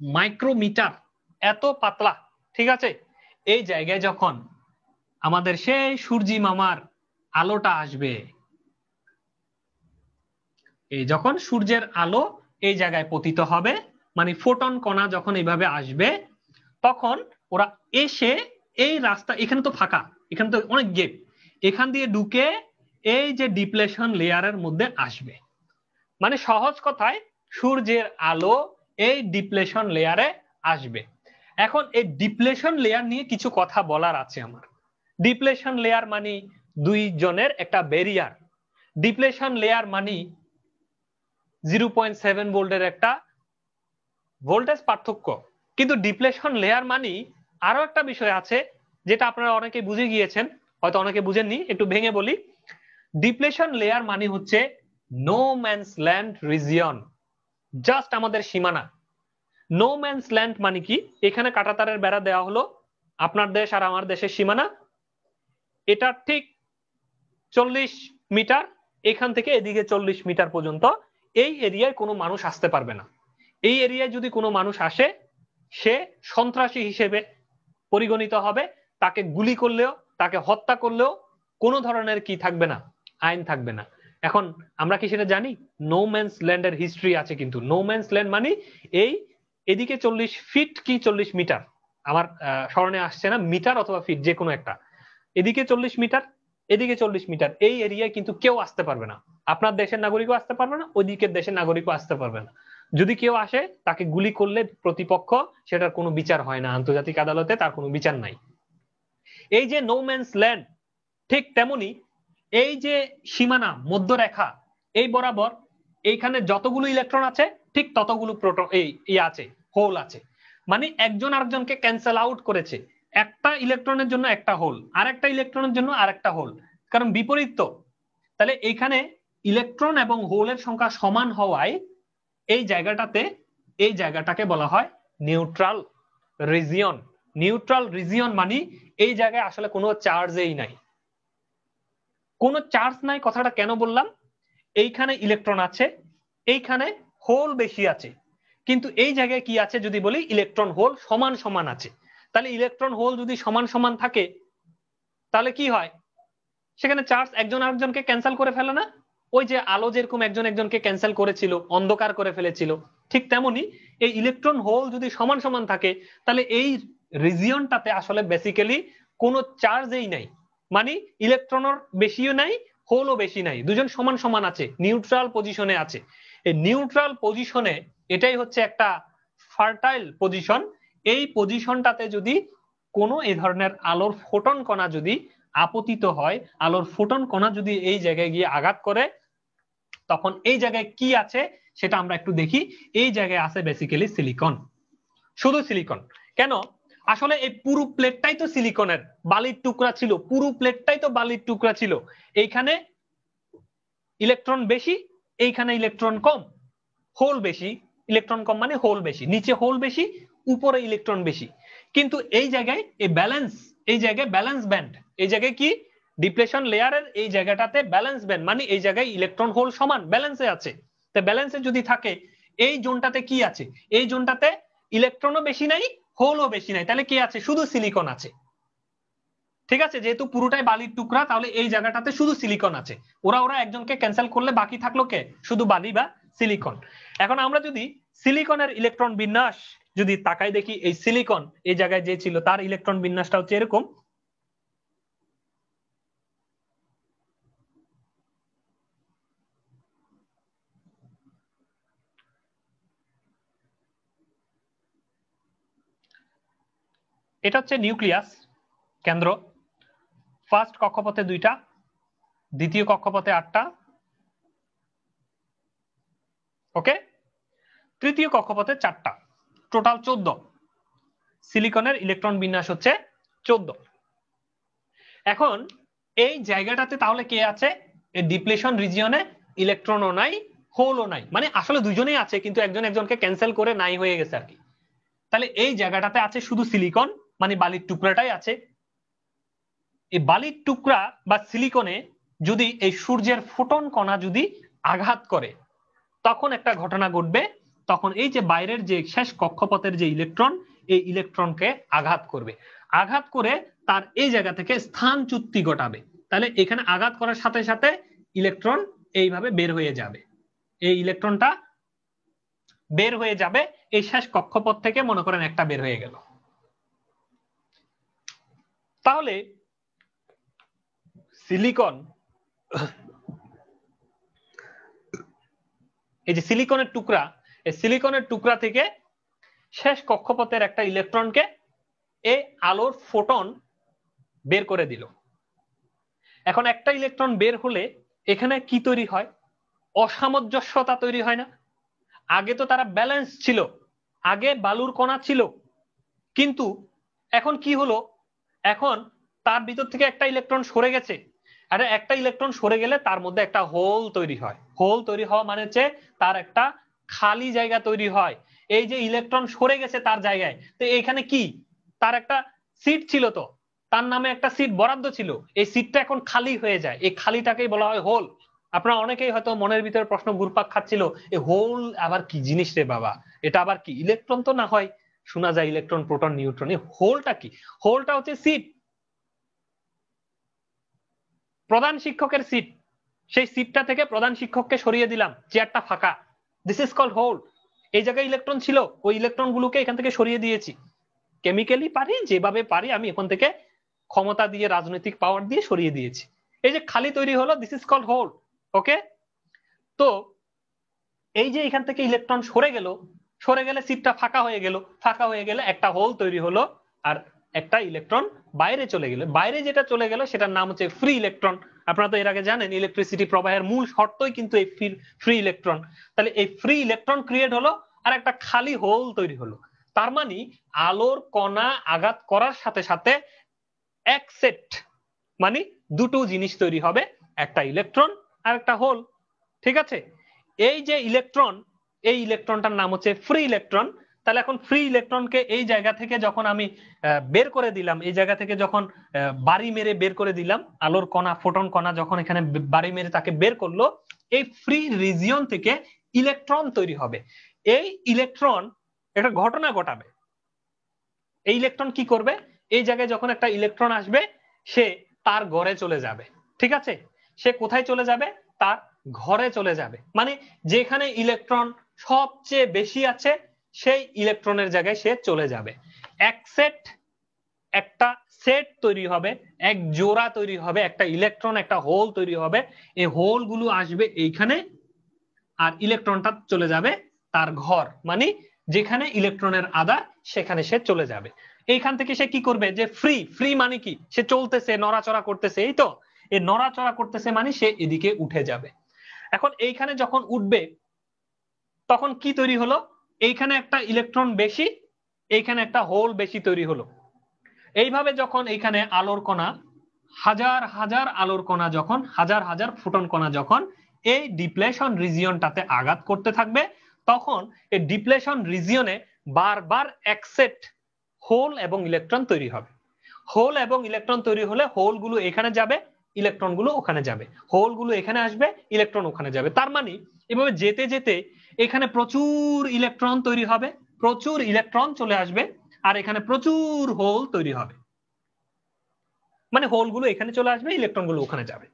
মাইক্রোমিটার, এত পাতলা। ঠিক আছে, এই জায়গায় যখন আমাদের সেই সূর্যি মামার আলোটা আসবে, এই যখন সূর্যের আলো এই জায়গায় পতিত হবে, মানে ফোটন কণা যখন এইভাবে আসবে, তখন ওরা এসে এই রাস্তা, এখানে তো ফাঁকা, এখানে তো অনেক গেপ, এখান দিয়ে ঢুকে এই যে ডিপ্লেশন লেয়ারের মধ্যে আসবে। মানে সহজ কথায় সূর্যের আলো এই ডিপ্লেশন লেয়ারে আসবে। এখন এই ডিপ্লেশন লেয়ার নিয়ে কিছু কথা বলার আছে আমার। ডিপ্লেশন লেয়ার মানে দুই জনের একটা ব্যারিয়ার। ডিপ্লেশন লেয়ার মানে 0.7 ভোল্টের একটা ভোল্টেজ পার্থক্য। কিন্তু ডিপ্লেশন লেয়ার মানে আরো একটা বিষয় আছে, যেটা আপনারা অনেকে বুঝে গিয়েছেন, হয়তো অনেকে বুঝেননি, একটু ভেঙে বলি। ডিপ্লেশন লেয়ার মানে হচ্ছে no man's land region, just আমাদের সীমানা। নো ম্যানস ল্যান্ড মানে কি, এখানে কাঁটাতারের বেড়া দেওয়া হলো, আপনার দেশ আর আমার দেশের সীমানা, এটা ঠিক 40 মিটার, এখান থেকে এদিকে 40 মিটার পর্যন্ত এই এরিয়ায় কোনো মানুষ আসতে পারবে না। এই এরিয়ায় যদি কোনো মানুষ আসে, সে সন্ত্রাসী হিসেবে পরিগণিত হবে, তাকে গুলি করলেও, তাকে হত্যা করলেও কোনো ধরনের কি থাকবে না, আইন থাকবে না। এখন আমরা কি সেটা জানি? নো ম্যানস ল্যান্ডের হিস্ট্রি আছে, কিন্তু নো ম্যানস ল্যান্ড মানে এই এদিকে 40 ফিট কি 40 মিটার, আমার স্মরণে আসছে না, মিটার অথবা ফিট যে কোনো একটা, এদিকে 40 মিটার, এদিকে 40 মিটার, এই এরিয়ায় কিন্তু কেউ আসতে পারবে না। আপনার দেশের নাগরিকও আসতে পারবে না, ওই দিকের দেশের নাগরিকও আসতে পারবে না। যদি কেউ আসে, তাকে গুলি করলে প্রতিপক্ষ, সেটার কোনো বিচার হয় না, আন্তর্জাতিক আদালতে তার কোনো বিচার নাই। এই যে নো ম্যানস ল্যান্ড, ঠিক তেমনি এই যে সীমানা মধ্যরেখা, এই বরাবর এইখানে যতগুলো ইলেকট্রন আছে ঠিক ততগুলো প্রোটন এই আছে, হোল আছে। মানে একজন আরেকজনকে ক্যান্সেল আউট করেছে, একটা ইলেকট্রনের জন্য একটা হোল, আর একটা ইলেকট্রনের জন্য আর একটা হোল, কারণ বিপরীত তো। তাহলে এইখানে ইলেকট্রন এবং হোলের সংখ্যা সমান হওয়ায় এই জায়গাটাতে, এই জায়গাটাকে বলা হয় নিউট্রাল রিজিয়ন। নিউট্রাল রিজিয়ন মানে এই জায়গায় আসলে কোনো চার্জই নাই, কোনো চার্জ নাই। কথাটা কেন বললাম? এইখানে ইলেকট্রন আছে, এইখানে হোল বেশি আছে, কিন্তু এই জায়গায় কি আছে যদি বলি, ইলেকট্রন হোল সমান সমান আছে। তাহলে ইলেকট্রন হোল যদি সমান সমান থাকে, তাহলে কি হয়? সেখানে চার্জ একজন আরেকজনকে ক্যান্সেল করে ফেলে না? ওই যে আলো যেরকম একজন একজনকে ক্যান্সেল করেছিল, অন্ধকার করে ফেলেছিল, ঠিক তেমনি এই ইলেকট্রন হোল যদি সমান সমান থাকে, তাহলে এই রিজিয়নটাতে আসলে বেসিক্যালি কোনো চার্জই নাই। মানে ইলেকট্রনের বেশিও নাই, হোলও বেশি নাই, দুজন সমান সমান আছে, নিউট্রাল পজিশনে আছে। এই নিউট্রাল পজিশনে, এটাই হচ্ছে একটা ফার্টাইল পজিশন। এই পজিশনটাতে যদি কোনো এই ধরনের আলোর ফোটন কণা যদি আপতিত হয়, আলোর ফোটন কণা যদি এই জায়গায় গিয়ে আঘাত করে, তখন এই জায়গায় কি আছে সেটা আমরা একটু দেখি। এই জায়গায় আছে বেসিক্যালি সিলিকন, শুধু সিলিকন। কেন? আসলে এই পুরো প্লেটটাই তো সিলিকনের, বালির টুকরা ছিল, পুরো প্লেটটাই তো বালির টুকরা ছিল। এইখানে ইলেকট্রন বেশি, এইখানে ইলেকট্রন কম, হোল বেশি, ইলেকট্রন কম মানে হোল বেশি, নিচে হোল বেশি, উপরে ইলেকট্রন বেশি। কিন্তু এই জায়গায় এই ব্যালেন্স, এই জায়গায় ব্যালেন্স ব্যান্ড, এই জায়গায় কি ডিপ্লেশন লেয়ারের এই জায়গাটাতে ব্যালেন্স ব্যান্ড, মানে এই জায়গায় ইলেকট্রন হোল সমান ব্যালেন্সে আছে। তো ব্যালেন্সে যদি থাকে, এই জোনটাতে কি আছে? এই জোনটাতে ইলেকট্রনও বেশি নাই, হোলও বেশি নাই, তাহলে কি আছে? শুধু সিলিকন আছে। ঠিক আছে, যেহেতু পুরোটাই বালির টুকরা, তাহলে এই জায়গাটাতে শুধু সিলিকন আছে। ওরা ওরা একজনকে ক্যান্সেল করলে বাকি থাকলো কে? শুধু বালি বা সিলিকন। এখন আমরা যদি সিলিকনের ইলেকট্রন বিন্যাস যদি তাকাই দেখি, এই সিলিকন এই জায়গায় যে ছিল, তার ইলেকট্রন বিন্যাসটা হচ্ছে এরকম। এটা হচ্ছে নিউক্লিয়াস, কেন্দ্র। ফার্স্ট কক্ষপথে 2টা, দ্বিতীয় কক্ষপথে 8টা, ওকে, তৃতীয় কক্ষপথে 4টা, টোটাল 14। সিলিকনের ইলেকট্রন বিন্যাস হচ্ছে 14। এখন এই জায়গাটাতে তাহলে কে আছে? এই ডিপ্লেশন রিজিয়নে ইলেকট্রনও নাই, হোলও নাই, মানে আসলে দুজনেই আছে, কিন্তু একজন একজনকে ক্যান্সেল করে নাই হয়ে গেছে আর কি। তাহলে এই জায়গাটাতে আছে শুধু সিলিকন, মানে বালির টুকরাটাই আছে। এই বালির টুকরা বা সিলিকনে যদি এই সূর্যের ফোটন কণা যদি আঘাত করে তখন একটা ঘটনা ঘটবে, তখন এই যে বাইরের যে শেষ কক্ষপথের যে ইলেকট্রন, এই ইলেকট্রনকে আঘাত করবে, আঘাত করে তার এই জায়গা থেকে স্থানচ্যুতি ঘটাবে। তাহলে এখানে আঘাত করার সাথে সাথে ইলেকট্রন এইভাবে বের হয়ে যাবে, এই ইলেকট্রনটা বের হয়ে যাবে এই শেষ কক্ষপথ থেকে, মনে করেন একটা বের হয়ে গেল। তাহলে সিলিকন, এই যে সিলিকনের টুকরা, এই সিলিকনের টুকরা থেকে শেষ কক্ষপথের একটা ইলেকট্রনকে এই আলোর ফোটন বের করে দিল। এখন একটা ইলেকট্রন বের হলে এখানে কি তৈরি হয়? অসামঞ্জস্যতা তৈরি হয় না? আগে তো তারা ব্যালেন্স ছিল, আগে বালুর কণা ছিল, কিন্তু এখন কি হলো? এখন তার ভিতর থেকে একটা ইলেকট্রন সরে গেছে, আর একটা ইলেকট্রন সরে গেলে তার মধ্যে একটা হোল তৈরি হয়। হোল তৈরি হওয়া মানে হচ্ছে তার একটা খালি জায়গা তৈরি হয়। এই যে ইলেকট্রন সরে গেছে তার জায়গায়, তো এখানে কি তার একটা সিট ছিল, তো তার নামে একটা সিট বরাদ্দ ছিল, এই সিটটা এখন খালি হয়ে যায়, এই খালিটাকেই বলা হয় হোল। আপনারা অনেকেই হয়তো মনের ভিতরে প্রশ্ন ঘুরপাক খাচ্ছিল, এই হোল আবার কি জিনিস রে বাবা, এটা আবার কি? ইলেকট্রন তো না হয় শোনা যায় ইলেকট্রন, প্রোটন, নিউট্রন, এই হোলটা কি? হোলটা হচ্ছে সিট, প্রধান শিক্ষকের সিট। সেই সিটটা থেকে প্রধান শিক্ষককে সরিয়ে দিলাম, চেয়ারটা ফাঁকা, দিস ইজ কল্ড হোল। এই জায়গায় ইলেকট্রন ছিল, ওই ইলেকট্রন গুলোকে এখান থেকে সরিয়ে দিয়েছি, কেমিক্যালি পারি, যেভাবে পারি আমি এখন থেকে ক্ষমতা দিয়ে, রাজনৈতিক পাওয়ার দিয়ে সরিয়ে দিয়েছি। এই যে খালি তৈরি হলো, দিস ইজ কল্ড হোল। ওকে, তো এই যে এখান থেকে ইলেকট্রন সরে গেল, সরে গেলে সিটটা ফাঁকা হয়ে গেল, ফাঁকা হয়ে গেলে একটা হোল তৈরি হলো, আর একটা ইলেকট্রন বাইরে চলে গেল। বাইরে যেটা চলে গেল সেটার নাম হচ্ছে ফ্রি ইলেকট্রন। আপনারা তো এর আগে জানেন ইলেকট্রিসিটি প্রবাহের মূল শর্তই কিন্তু এই ফ্রি ইলেকট্রন। তাহলে এই ফ্রি ইলেকট্রন ক্রিয়েট হলো, আর একটা খালি হোল তৈরি হলো। তার মানে আলোর কণা আঘাত করার সাথে সাথে এক সেট, মানে দুটো জিনিস তৈরি হবে, একটা ইলেকট্রন আর একটা হোল। ঠিক আছে, এই যে ইলেকট্রন, এই ইলেকট্রনটার নাম হচ্ছে ফ্রি ইলেকট্রন। তাহলে এখন ফ্রি ইলেকট্রনকে এই জায়গা থেকে যখন আমি বের করে দিলাম, এই জায়গা থেকে যখন বাড়ি মেরে বের করে দিলাম, আলোর কণা, ফোটন কণা যখন এখানে বাড়ি মেরে তাকে বের করলো, এই ফ্রি রিজিয়ন থেকে ইলেকট্রন তৈরি হবে। এই ইলেকট্রন একটা ঘটনা ঘটাবে। এই ইলেকট্রন কি করবে? এই জায়গায় যখন একটা ইলেকট্রন আসবে, সে তার ঘরে চলে যাবে। ঠিক আছে, সে কোথায় চলে যাবে? তার ঘরে চলে যাবে, মানে যেখানে ইলেকট্রন সবচেয়ে বেশি আছে সেই ইলেকট্রনের জায়গায় সে চলে যাবে। এক সেট, একটা সেট তৈরি হবে, এক জোড়া তৈরি হবে, একটা ইলেকট্রন, একটা হোল তৈরি হবে। এই হোল গুলো আসবে এইখানে, আর ইলেকট্রনটা চলে যাবে তার ঘর, মানে যেখানে ইলেকট্রনের আধার সেখানে সে চলে যাবে। এইখান থেকে সে কি করবে? যে ফ্রি, ফ্রি মানে কি? সে চলতেছে, নড়াচড়া করতেছে, এই তো, এই নড়াচড়া করতেছে মানে সে এদিকে উঠে যাবে। এখন এইখানে যখন উঠবে তখন কি তৈরি হলো? এইখানে একটা ইলেকট্রন বেশি, এইখানে একটা হোল বেশি তৈরি হলো। এইভাবে যখন এইখানে আলোর কণা, হাজার হাজার আলোর কণা যখন, হাজার হাজার ফোটন কণা যখন এই ডিপ্লেশন রিজিয়নটাতে আঘাত করতে থাকবে, তখন এই ডিপ্লেশন রিজিয়নে বারবার এক সেট হোল এবং ইলেকট্রন তৈরি হবে। হোল এবং ইলেকট্রন তৈরি হলে হোল গুলো এখানে যাবে, ইলেকট্রন গুলো ওখানে যাবে, হোল গুলো এখানে আসবে, ইলেকট্রন ওখানে যাবে। তার মানে এভাবে যেতে যেতে এখানে প্রচুর ইলেকট্রন তৈরি হবে, প্রচুর ইলেকট্রন চলে আসবে, আর এখানে প্রচুর হোল তৈরি হবে। মানে হোল গুলো এখানে চলে আসবে, ইলেকট্রন গুলো ওখানে যাবে।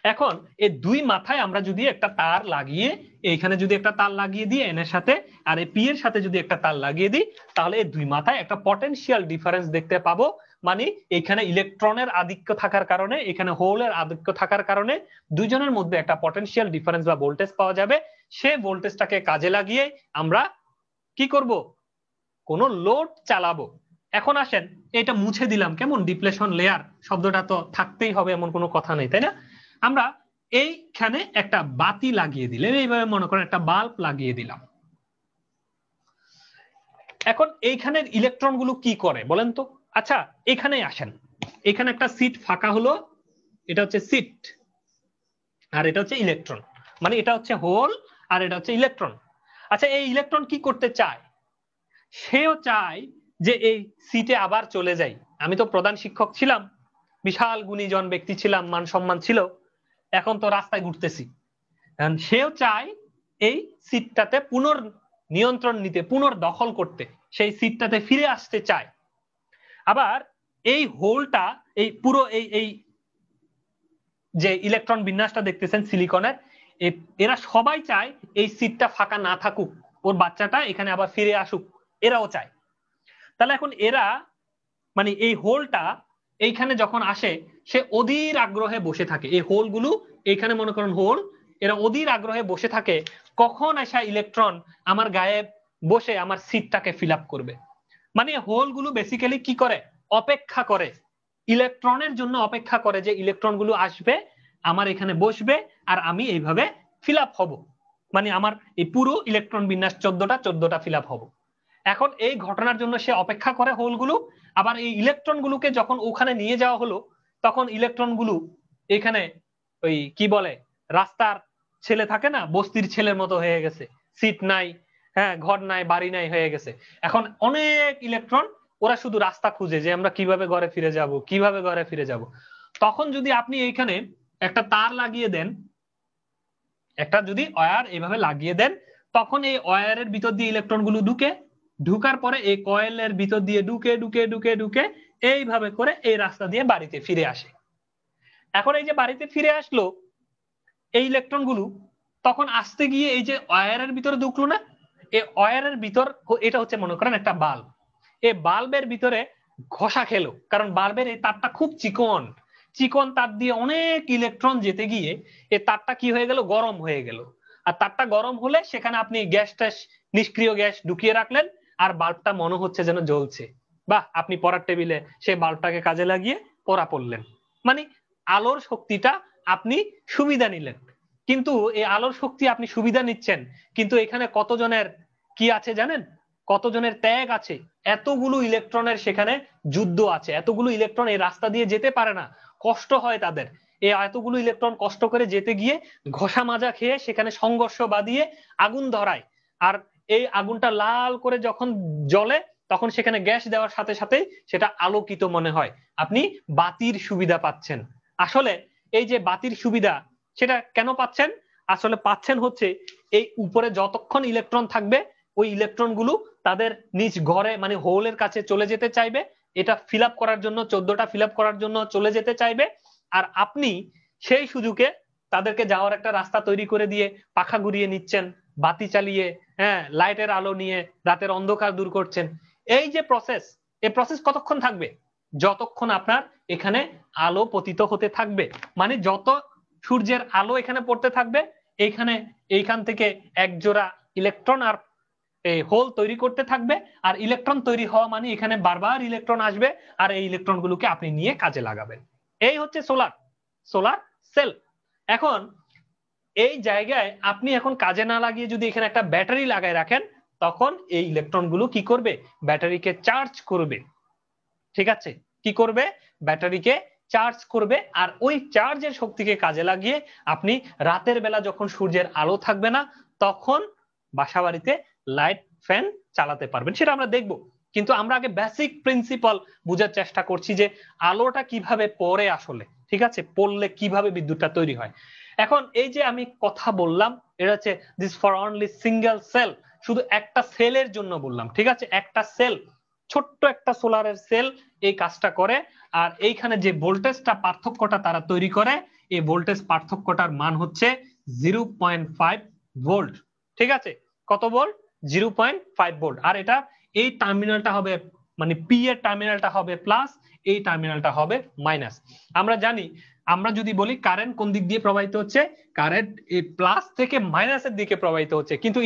এখন এই দুই মাথায় আমরা যদি একটা তার লাগিয়ে, এইখানে যদি একটা তার লাগিয়ে দিই এন এর সাথে, আর এই পি এর সাথে যদি একটা তার লাগিয়ে দিই, তাহলে এই দুই মাথায় একটা পটেনশিয়াল ডিফারেন্স দেখতে পাবো। মানে এখানে ইলেকট্রনের আধিক্য থাকার কারণে, এখানে হোলের আধিক্য থাকার কারণে দুইজনের মধ্যে একটা পটেনশিয়াল ডিফারেন্স বা ভোল্টেজ পাওয়া যাবে। সে ভোল্টেজটাকে কাজে লাগিয়ে আমরা কি করব? কোন লোড চালাবো। এখন আসেন, এটা মুছে দিলাম, কেমন ডিপ্লেশন লেয়ার শব্দটা তো থাকতেই হবে এমন কোনো কথা নেই, তাই না? আমরা এইখানে একটা বাতি লাগিয়ে দিলাম, এইভাবে মনে করেন একটা বাল্ব লাগিয়ে দিলাম। এখন এইখানের ইলেকট্রন গুলো কি করে বলেন তো? আচ্ছা, এখানে আসেন, এখানে একটা সিট ফাঁকা হলো, এটা হচ্ছে সিট, আর এটা হচ্ছে ইলেকট্রন, মানে এটা হচ্ছে হোল আর এটা হচ্ছে ইলেকট্রন। আচ্ছা, এই ইলেকট্রন কি করতে চায়? সেও চায় যে এই সিটে আবার চলে যাই। আমি তো প্রধান শিক্ষক ছিলাম, বিশাল গুণীজন ব্যক্তি ছিলাম, মান সম্মান ছিল, এখন তো রাস্তায় ঘুরতেছি, সেও চায় এই সিটটাতে নিয়ন্ত্রণ নিতে, পুনর্দখল করতে, সেই সিটটাতে ফিরে আসতে চায়। আবার এই হোলটা, এই পুরো এই যে ইলেকট্রন বিন্যাসটা দেখতেছেন সিলিকনের, এরা সবাই চায় এই সিটটা ফাঁকা না থাকুক, ওর বাচ্চাটা এখানে আবার ফিরে আসুক, এরাও চায়। তাহলে এখন এরা মানে এই হোলটা এইখানে যখন আসে, সে অধীর আগ্রহে বসে থাকে। এই হোলগুলো এইখানে মনে করেন হোল, এরা অধীর আগ্রহে বসে থাকে কখন আসা ইলেকট্রন আমার গায়ে বসে আমার সিটটাকে ফিল আপ করবে। মানে হোলগুলো বেসিক্যালি কি করে, অপেক্ষা করে, ইলেকট্রনের জন্য অপেক্ষা করে যে ইলেকট্রনগুলো আসবে, আমার এখানে বসবে, আর আমি এইভাবে ফিল আপ হব। মানে আমার এই পুরো ইলেকট্রন বিন্যাস 14টা ফিল আপ হব। এখন এই ঘটনার জন্য সে অপেক্ষা করে হোলগুলো। আবার এই ইলেকট্রনগুলোকে যখন ওখানে নিয়ে যাওয়া হলো, তখন ইলেকট্রনগুলো এখানে ওই কি বলে, রাস্তার ছেলে থাকে না, বস্তির ছেলের মতো হয়ে গেছে, সিট নাই, হ্যাঁ, ঘর নাই, বাড়ি নাই হয়ে গেছে। এখন অনেক ইলেকট্রন, ওরা শুধু রাস্তা খুঁজে যে আমরা কিভাবে ঘরে ফিরে যাব, কিভাবে ঘরে ফিরে যাব। তখন যদি আপনি এইখানে একটা তার লাগিয়ে দেন, একটা যদি ওয়্যার এইভাবে লাগিয়ে দেন, তখন এই ওয়্যারের ভিতর দিয়ে ইলেকট্রন গুলো ঢুকার পরে এই কয়েলের ভিতর দিয়ে ঢুকে ঢুকে ঢুকে ঢুকে এইভাবে করে এই রাস্তা দিয়ে বাড়িতে ফিরে আসে। এখন এই যে বাড়িতে ফিরে আসলো এই ইলেকট্রন গুলো, তখন আসতে গিয়ে এই যে ওয়্যারের ভিতরে ঢুকলো না, এই ওয়্যারের ভিতর, এটা হচ্ছে মনে করেন একটা বাল্ব, এই বাল্বের ভিতরে ঘষা খেলো, কারণ বাল্বের এই তারটা খুব চিকন, চিকন তার দিয়ে অনেক ইলেকট্রন যেতে গিয়ে এই তারটা কি হয়ে গেল, গরম হয়ে গেল। আর তারটা গরম হলে সেখানে আপনি গ্যাসটা, নিষ্ক্রিয় গ্যাস ঢুকিয়ে রাখলেন, আর বাল্বটা মনে হচ্ছে যেন জ্বলছে, বা আপনি পড়ার টেবিলে সেই বাল্বটাকে কাজে লাগিয়ে পড়া পড়লেন। মানে আলোর শক্তিটা আপনি সুবিধা নিলেন। কিন্তু এই আলোর শক্তি আপনি সুবিধা নিচ্ছেন, কিন্তু এখানে কতজনের কি আছে জানেন, কতজনের ত্যাগ আছে, এতগুলো ইলেকট্রনের সেখানে যুদ্ধ আছে, এতগুলো ইলেকট্রন এই রাস্তা দিয়ে যেতে পারে না, কষ্ট হয় তাদের। এই এতগুলো ইলেকট্রন কষ্ট করে যেতে গিয়ে ঘষা মাজা খেয়ে সেখানে সংঘর্ষ বাঁধিয়ে আগুন ধরায়। আর এই আগুনটা লাল করে যখন জ্বলে, তখন সেখানে গ্যাস দেওয়ার সাথে সাথে সেটা আলোকিত মনে হয়, আপনি বাতির সুবিধা পাচ্ছেন। আসলে এই যে বাতির সুবিধা, সেটা কেন পাচ্ছেন, আসলে পাচ্ছেন হচ্ছে এই উপরে যতক্ষণ ইলেকট্রন থাকবে, ওই ইলেকট্রন গুলো তাদের নিজ ঘরে মানে হোলের কাছে চলে যেতে চাইবে, এটা ফিল আপ করার জন্য, 14টা ফিল আপ করার জন্য চলে যেতে চাইবে। আর আপনি সেই সুযোগে তাদেরকে যাওয়ার একটা রাস্তা তৈরি করে দিয়ে পাখা ঘুরিয়ে নিচ্ছেন, বাতি চালিয়ে, হ্যাঁ, লাইটের আলো নিয়ে রাতের অন্ধকার দূর করছেন। এই যে প্রসেস, এই প্রসেস কতক্ষণ থাকবে, যতক্ষণ আপনার এখানে আলো পতিত হতে থাকবে। মানে যত সূর্যের আলো এখানে পড়তে থাকবে, এইখান থেকে এক জোড়া ইলেকট্রন আর এই হোল তৈরি করতে থাকবে। আর ইলেকট্রন তৈরি হওয়া মানে এখানে বারবার ইলেকট্রন আসবে, আর এই ইলেকট্রন গুলোকে আপনি নিয়ে কাজে লাগাবেন। এই হচ্ছে সোলার সেল। এখন এই জায়গায় আপনি এখন কাজে না লাগিয়ে যদি এখানে একটা ব্যাটারি লাগায় রাখেন, তখন এই ইলেকট্রন গুলো কি করবে, ব্যাটারিকে চার্জ করবে। ঠিক আছে, কি করবে, ব্যাটারিকে চার্জ করবে। আর ওই চার্জের শক্তিকে কাজে লাগিয়ে আপনি রাতের বেলা যখন সূর্যের আলো থাকবে না, তখন বাসাবাড়িতে লাইট ফ্যান চালাতে পারবেন। সেটা আমরা দেখব, কিন্তু আমরা আগে বেসিক প্রিন্সিপাল বোঝার চেষ্টা করছি যে আলোটা কিভাবে পড়ে আসলে, ঠিক আছে, পড়লে কিভাবে বিদ্যুৎটা তৈরি হয়। এখন এই যে আমি কথা বললাম, এটা হচ্ছে this for only single cell, শুধু একটা সেলের জন্য বললাম, ঠিক আছে, একটা সেল, ছোট্ট একটা সোলারের সেল এই কাজটা করে। আর এইখানে যে ভোল্টেজটা পার্থক্যটা তারা তৈরি করে, এই ভোল্টেজ পার্থক্যটার মান হচ্ছে 0.5 ভোল্ট। ঠিক আছে, কত ভোল্ট, 0.5 ভোল্ট। আর এটা এই টার্মিনালটা হবে মানে পি এর টার্মিনালটা হবে প্লাস, এই টার্মিনালটা হবে মাইনাস। আমরা জানি, আমরা যদি বলি কারেন্ট কোন দিক দিয়ে প্রবাহিত হচ্ছে, কারেন্ট এই প্লাস থেকে মাইনাসের দিকে প্রবাহিত হচ্ছে, কিন্তু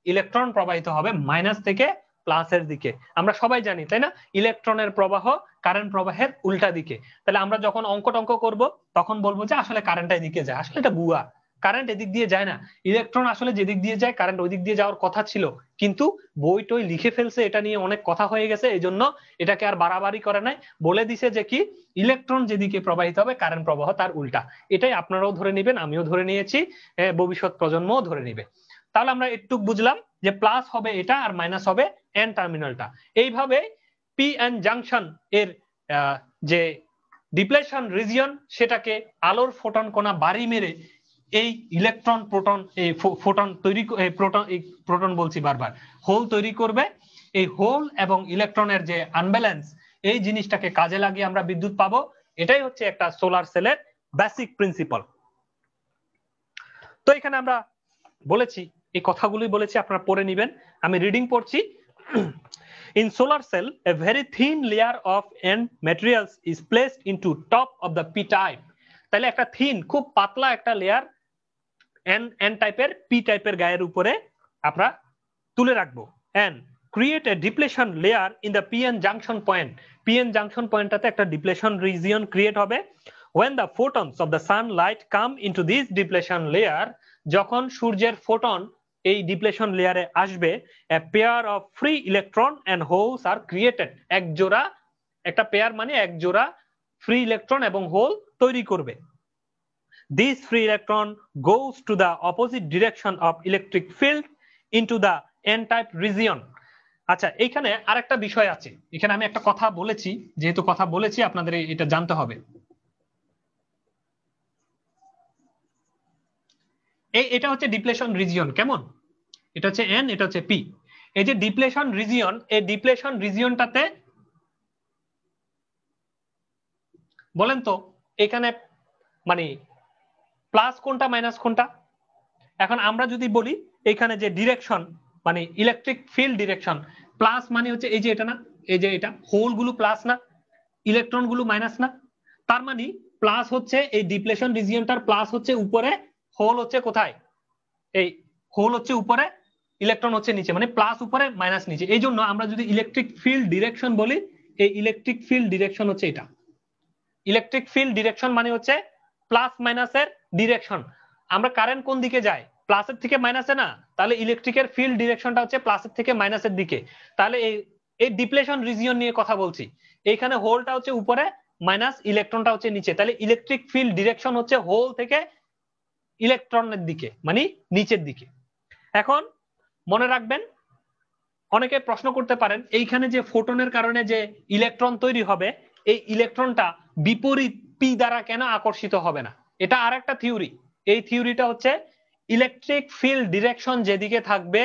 ইলেকট্রন প্রবাহিত হবে মাইনাস থেকে প্লাসের দিকে। আমরা সবাই জানি, তাই না, ইলেকট্রনের প্রবাহ কারেন্ট প্রবাহের উল্টা দিকে। তাহলে আমরা যখন অঙ্ক করব, তখন বলবো যে আসলে কারেন্ট এদিকে যায়, আসলে এটা ভুয়া, কারেন্ট এদিক দিয়ে যায় না, ইলেকট্রন আসলে যেদিক দিয়ে যায় কারেন্ট ওই দিক দিয়ে যাওয়ার কথা ছিল, কিন্তু বই টই লিখে ফেলছে, এটা নিয়ে অনেক কথা হয়ে গেছে, এই জন্য এটাকে আর বাড়াবাড়ি করে নাই, বলে দিছে যে কি ইলেকট্রন যেদিকে প্রবাহিত হবে কারেন্ট প্রবাহ তার উল্টা। এটাই আপনারাও ধরে নেবেন, আমিও ধরে নিয়েছি, ভবিষ্যৎ প্রজন্মও ধরে নিবে। তাহলে আমরা একটু বুঝলাম যে প্লাস হবে এটা আর মাইনাস হবে এন টার্মিনালটা। এইভাবে পি এন জাংশন এর যে ডিপ্লেশন রিজিয়ন সেটাকে আলোর ফোটন কণা বাড়ি মেরে এই ইলেকট্রন প্রোটন এই ফোটন তৈরি প্রোটন বলছি বারবার হোল তৈরি করবে। এই হোল এবং ইলেকট্রনের যে আনব্যালেন্স এই জিনিসটাকে কাজে লাগিয়ে আমরা বিদ্যুৎ পাবো। এটাই হচ্ছে একটা সোলার সেলের বেসিক প্রিন্সিপাল। তো এখানে আমরা বলেছি, এই কথাগুলি বলেছি, আপনারা পড়ে নেবেন। আমি রিডিং পড়ছি। In solar cell, a very thin layer of N materials is placed into top of the P type. তাহলে একটা থিন, খুব পাতলা একটা লেয়ার N টাইপের P টাইপের গায়ের উপরে আমরা তুলে রাখবো। And create a depletion layer in the PN junction point. PN junction পয়েন্টটাতে একটা depletion region create হবে। When the photons of the sunlight come into this depletion layer, যখন সূর্যের ফোটন এই ডিপ্লেশন লেয়ারে আসবে, a pair of free electron and holes are created. এক জোড়া, একটা পেয়ার মানে এক জোড়া ফ্রি ইলেকট্রন এবং হোল তৈরি করবে। This free electron goes to the opposite direction of electric field into the N-type region. আচ্ছা, এইখানে আরেকটা বিষয় আছে। এখানে আমি একটা কথা বলেছি, যেহেতু কথা বলেছি আপনাদের এটা জানতে হবে। এটা হচ্ছে ডিপ্লেশন রিজিয়ন, কেমন? এটা হচ্ছে এন, এটা হচ্ছে পি। এই যে ডিপ্লেশন রিজিয়ন, এই ডিপ্লেশন রিজিয়নটাতে বলেন তো এখানে মানে প্লাস কোনটা মাইনাস কোনটা? এখন আমরা যদি বলি এখানে যে ডিরেকশন মানে ইলেকট্রিক ফিল্ড ডিরেকশন, প্লাস মানে হচ্ছে এই যে এটা না, এই যে এটা হোল গুলো প্লাস না, ইলেকট্রন গুলো মাইনাস না। তার মানে প্লাস হচ্ছে এই ডিপ্লেশন রিজিয়নটার প্লাস হচ্ছে উপরে, হোল হচ্ছে কোথায়? এই হোল হচ্ছে উপরে, ইলেকট্রন হচ্ছে নিচে, মানে প্লাস উপরে মাইনাস নিচে। এই জন্য আমরা যদি ইলেকট্রিক ফিল্ড ডিরেকশন বলি, এই ইলেকট্রিক ফিল্ড ডিরেকশন হচ্ছে এটা। ইলেকট্রিক ফিল্ড ডিরেকশন মানে হচ্ছে প্লাস মাইনাসের ডিরেকশন। আমরা কারেন্ট কোন দিকে যায়? প্লাসের থেকে মাইনাসে না, তাহলে ইলেকট্রিকের ফিল্ড ডিরেকশনটা হচ্ছে প্লাসের থেকে মাইনাসের দিকে। তাহলে এই ডিপ্লেশন রিজিয়ন নিয়ে কথা বলছি। এইখানে হোলটা হচ্ছে উপরে, মাইনাস ইলেকট্রনটা হচ্ছে নিচে। তাহলে ইলেকট্রিক ফিল্ড ডিরেকশন হচ্ছে হোল থেকে ইলেকট্রনের দিকে, মানে নিচের দিকে। এখন মনে রাখবেন, অনেকে প্রশ্ন করতে পারেন এইখানে যে ফোটনের কারণে যে ইলেকট্রন তৈরি হবে, এই ইলেকট্রনটা বিপরীত পি দ্বারা কেন আকর্ষিত হবে না? এটা আরেকটা থিওরি। এই থিওরিটা হচ্ছে ইলেকট্রিক ফিল্ড ডিরেকশন যেদিকে থাকবে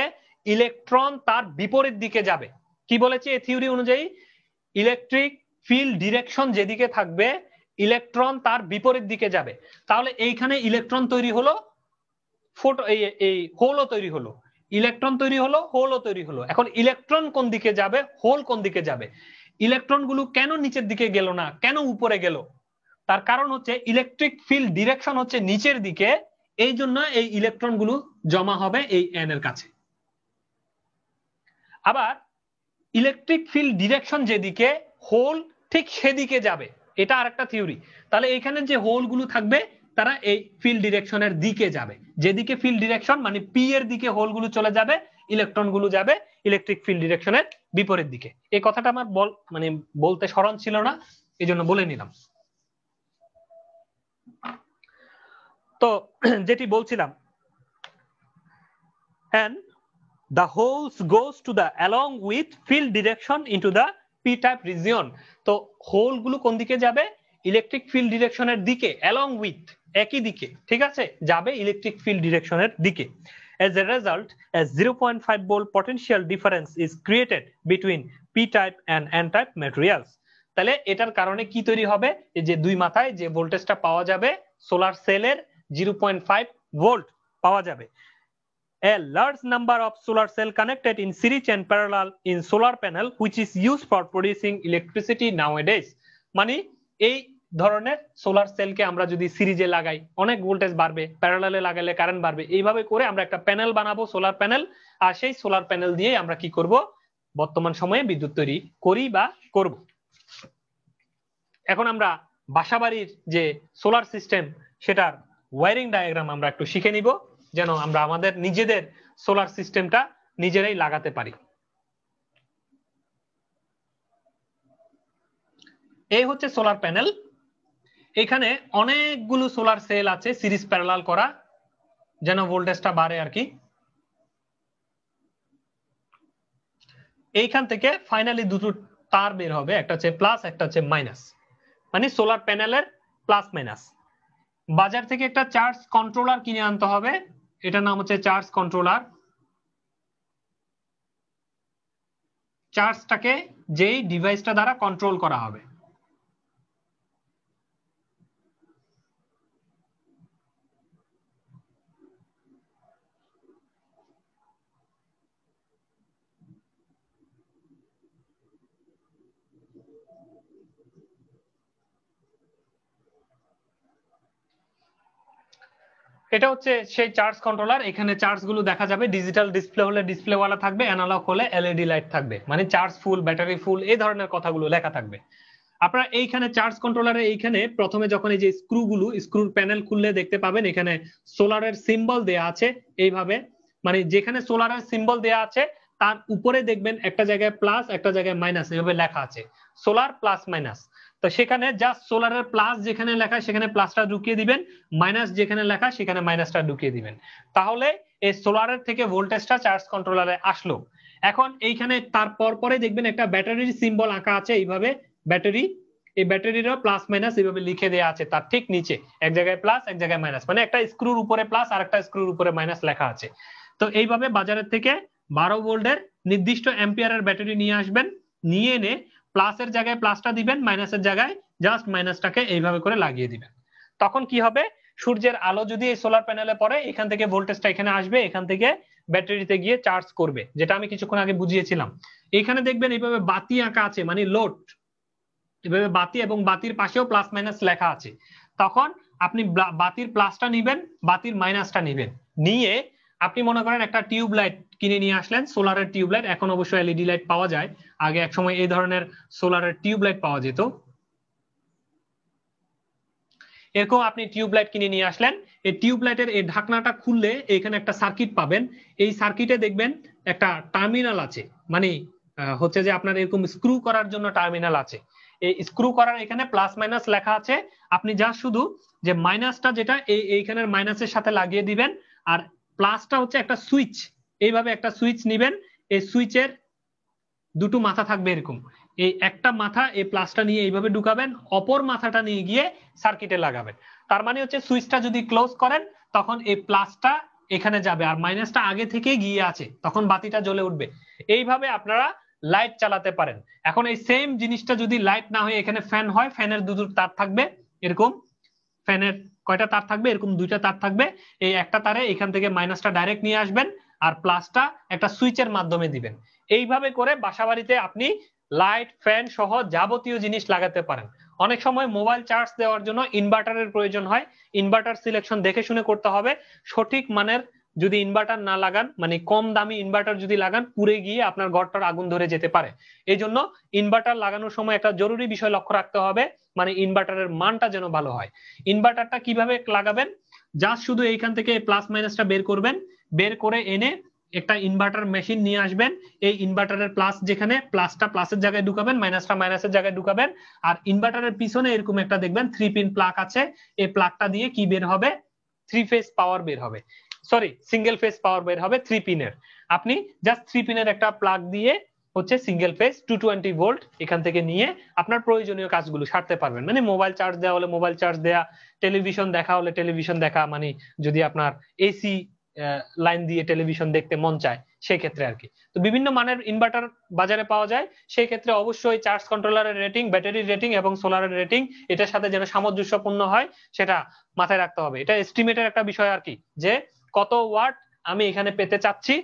ইলেকট্রন তার বিপরীত দিকে যাবে। কি বলেছি এই থিওরি অনুযায়ী? ইলেকট্রিক ফিল্ড ডিরেকশন যেদিকে থাকবে ইলেকট্রন তার বিপরীত দিকে যাবে। তাহলে এইখানে ইলেকট্রন তৈরি হলো, এই হোলও তৈরি হলো, ইলেকট্রন তৈরি হলো, হোলও তৈরি হলো। এখন ইলেকট্রন কোন দিকে যাবে, হোল কোন দিকে যাবে? ইলেকট্রন গুলো কেন নিচের দিকে গেল না, কেন উপরে গেল? তার কারণ হচ্ছে ইলেকট্রিক ফিল্ড ডিরেকশন হচ্ছে নিচের দিকে, এই জন্য এই ইলেকট্রন গুলো জমা হবে এই এন এর কাছে। আবার ইলেকট্রিক ফিল্ড ডিরেকশন যেদিকে, হোল ঠিক সেদিকে যাবে, এটা আরেকটা থিওরি। তাহলে এখানে যে হোল গুলো থাকবে তারা এই ফিল্ড ডিরেকশনের দিকে যাবে। যেদিকে ফিল্ড ডিরেকশন মানে পি এর দিকে হোল গুলো চলে যাবে, ইলেকট্রন গুলো যাবে ইলেকট্রিক ফিল্ড ডিরেকশনের বিপরীত দিকে। এই কথাটা আমার মানে বলতে স্মরণ ছিল না, এই জন্য বলে নিলাম। তো যেটি বলছিলাম, and the holes goes to the along with field direction into the p type region. তো হোল গুলো কোন দিকে যাবে? ইলেকট্রিক ফিল্ড ডিরেকশনের দিকে, along with একই দিকে, ঠিক আছে, যাবে ইলেকট্রিক ফিল্ড ডিরেকশনের দিকে। As a result, a 0.5 volt potential difference is created between p type and n type materials. তাহলে এটার কারণে কি তৈরি হবে? এই যে দুই মাথায় যে ভোল্টেজটা পাওয়া যাবে সোলার সেলের 0.5 ভোল্ট পাওয়া যাবে। A large number of solar cell connected in series and parallel in solar panel which is used for producing electricity nowadays. মানে এই ধরনের সোলার সেলকে আমরা যদি সিরিজে লাগাই অনেক ভোল্টেজ বাড়বে, প্যারালালে লাগালে কারেন্ট বাড়বে। এইভাবে করে আমরা একটা প্যানেল বানাবো, সোলার প্যানেল। আর সেই সোলার প্যানেল দিয়ে আমরা কি করব? বর্তমান সময়ে বিদ্যুৎ তৈরি করি বা করব। এখন আমরা বাসাবাড়ির যে সোলার সিস্টেম সেটার ওয়্যারিং ডায়াগ্রাম আমরা একটু শিখে নিব, যেন আমরা আমাদের নিজেদের সোলার সিস্টেমটা নিজেরাই লাগাতে পারি। এই হচ্ছে সোলার প্যানেল। এখানে অনেকগুলো সোলার সেল আছে সিরিজ প্যারালাল করা, যেন ভোল্টেজটা বাড়ে আর কি। এইখান থেকে ফাইনালি দুটো তার বের হবে, একটা হচ্ছে প্লাস, একটা হচ্ছে মাইনাস। মানে সোলার প্যানেলের প্লাস মাইনাস। বাজার থেকে একটা চার্জ কন্ট্রোলার কিনে আনতে হবে, এটার নাম হচ্ছে চার্জ কন্ট্রোলার। চার্জটাকে যেই ডিভাইসটা দ্বারা কন্ট্রোল করা হবে। এটা হচ্ছে সেই চার্জ কন্ট্রোলার। এখানে চার্জ গুলো দেখা যাবে, ডিজিটাল ডিসপ্লে হলে ডিসপ্লে ওয়ালা থাকবে, অ্যানালগ হলে এলইডি লাইট থাকবে, মানে চার্জ ফুল, ব্যাটারি ফুল, এই ধরনের কথাগুলো লেখা থাকবে। আপনারা এইখানে চার্জ কন্ট্রোলারে এইখানে প্রথমে যখন এই যে স্ক্রুর প্যানেল খুললে দেখতে পাবেন এখানে সোলারের সিম্বল দেয়া আছে এইভাবে, মানে যেখানে সোলারের সিম্বল দেয়া আছে তার উপরে দেখবেন একটা জায়গায় প্লাস একটা জায়গায় মাইনাস এইভাবে লেখা আছে, সোলার প্লাস মাইনাস। তো সেখানে জাস্ট সোলারের প্লাস যেখানে লেখা সেখানে প্লাসটা ঢুকিয়ে দিবেন, মাইনাস যেখানে লেখা সেখানে মাইনাসটা ঢুকিয়ে দিবেন, তাহলে এই সোলারের থেকে ভোল্টেজটা চার্জ কন্ট্রোলারে আসলো। এখন এইখানে তারপর পরে দেখবেন একটা ব্যাটারির সিম্বল আঁকা আছে এইভাবে, ব্যাটারি, এই ব্যাটারিরও প্লাস মাইনাস এইভাবে লিখে দেওয়া আছে তার ঠিক নিচে, এক জায়গায় প্লাস এক জায়গায় মাইনাস, মানে একটা স্ক্রুর উপরে প্লাস আর একটা স্ক্রুর উপরে মাইনাস লেখা আছে। তো এইভাবে বাজারের থেকে 12 ভোল্টের নির্দিষ্ট অ্যাম্পিয়ারের ব্যাটারি নিয়ে আসবেন, নিয়ে এনে প্লাসের জায়গায় প্লাসটা দিবেন, মাইনাসের জায়গায় জাস্ট মাইনাসটাকে এইভাবে করে লাগিয়ে দিবেন। তখন কি হবে, সূর্যের আলো যদি এই সোলার প্যানেলে পড়ে এখান থেকে ভোল্টেজটা এখানে আসবে, এখান থেকে ব্যাটারিতে গিয়ে চার্জ করবে, যেটা আমি কিছুক্ষণ আগে বুঝিয়েছিলাম। এখানে দেখবেন এইভাবে বাতি আঁকা আছে, মানে লোড, এভাবে বাতি এবং বাতির পাশেও প্লাস মাইনাস লেখা আছে। তখন আপনি বাতির প্লাসটা নিবেন, বাতির মাইনাসটা নিবেন, নিয়ে আপনি মনে করেন একটা টিউব লাইট কিনে নিয়ে আসলেন, সোলারের টিউব লাইট, এখন অবশ্য এলইডি লাইট পাওয়া যায়, আগে এক সময় এই ধরনের সোলারের টিউব লাইট পাওয়া যেত। এরকম আপনি টিউব লাইট কিনে নিয়ে আসলেন, এই টিউব লাইটের এই ঢাকনাটা খুললে এখানে একটা সার্কিট পাবেন, এই সার্কিটে দেখবেন একটা টার্মিনাল আছে, মানে হচ্ছে যে আপনার এরকম স্ক্রু করার জন্য টার্মিনাল আছে। এই স্ক্রু করার এখানে প্লাস মাইনাস লেখা আছে, আপনি যা শুধু যে মাইনাসটা যেটা এইখানের মাইনাসের সাথে লাগিয়ে দিবেন, আর প্লাসটা হচ্ছে একটা সুইচ, এইভাবে একটা সুইচ নিবেন, এই সুইচের দুটো মাথা থাকবে এরকম, এই একটা মাথা এই প্লাসটা নিয়ে এইভাবে ঢুকাবেন, অপর মাথাটা নিয়ে গিয়ে সার্কিটে লাগাবেন। তার মানে হচ্ছে সুইচটা যদি ক্লোজ করেন তখন এই প্লাসটা এখানে যাবে আর মাইনাসটা আগে থেকে গিয়ে আছে, তখন বাতিটা জ্বলে উঠবে। এইভাবে আপনারা লাইট চালাতে পারেন। এখন এই সেম জিনিসটা যদি লাইট না হয়ে এখানে ফ্যান হয়, ফ্যানের দুটো তার থাকবে এরকম, ফ্যানের কয়টা তার থাকবে, এরকম দুইটা তার থাকবে, এই একটা তারে এখান থেকে মাইনাসটা ডাইরেক্ট নিয়ে আসবেন আর প্লাসটা একটা সুইচের মাধ্যমে দিবেন। এইভাবে করে বাসাবাড়িতে আপনি লাইট, ফ্যান সহ যাবতীয় জিনিস লাগাতে পারেন। অনেক সময় মোবাইল চার্জ দেওয়ার জন্য ইনভার্টারের প্রয়োজন হয়, ইনভার্টার সিলেকশন দেখে শুনে করতে হবে। সঠিক মানের যদি ইনভার্টার না লাগান, মানে কম দামি ইনভার্টার যদি লাগান, পুড়ে গিয়ে আপনার ঘরটার আগুন ধরে যেতে পারে। এই জন্য ইনভার্টার লাগানোর সময় একটা জরুরি বিষয় লক্ষ্য রাখতে হবে, মানে ইনভার্টারের মানটা যেন ভালো হয়। ইনভার্টারটা কিভাবে লাগাবেন, জাস্ট শুধু এইখান থেকে প্লাস মাইনাসটা বের করবেন, বের করে এনে একটা ইনভার্টার মেশিন নিয়ে আসবেন, এই ইনভার্টারের প্লাস যেখানে, প্লাসটা প্লাসের জায়গায় ঢুকাবেন, মাইনাসটা মাইনাসের জায়গায় ঢুকাবেন, আর ইনভার্টারের পিছনে এরকম একটা দেখবেন 3 পিন প্লাগ আছে, এই প্লাগটা দিয়ে কি বের হবে, 3 ফেজ পাওয়ার বের হবে, সরি সিঙ্গেল ফেজ পাওয়ার বের হবে 3 পিনের। আপনি জাস্ট 3 পিনের একটা প্লাগ দিয়ে হচ্ছে সিঙ্গেল ফেজ 220 ভোল্ট এখান থেকে নিয়ে আপনার প্রয়োজনীয় কাজগুলো সারতে পারবেন, মানে মোবাইল চার্জ দেওয়া হলে মোবাইল চার্জ দেয়া, টেলিভিশন দেখা হলে টেলিভিশন দেখা, মানে যদি আপনার এসি লাইন দিয়ে টেলিভিশন দেখতে মন চায় সেই ক্ষেত্রে আর কি। তো বিভিন্ন মানের ইনভার্টার বাজারে পাওয়া যায়, সেই ক্ষেত্রে অবশ্যই চার্জ কন্ট্রোলারের রেটিং, ব্যাটারির রেটিং এবং সোলারের রেটিং এটার সাথে যেন সামঞ্জস্যপূর্ণ হয় সেটা মাথায় রাখতে হবে। এটা এস্টিমেটের একটা বিষয় আর কি, যে কত ওয়াট আমি এখানে পেতে চাচ্ছি,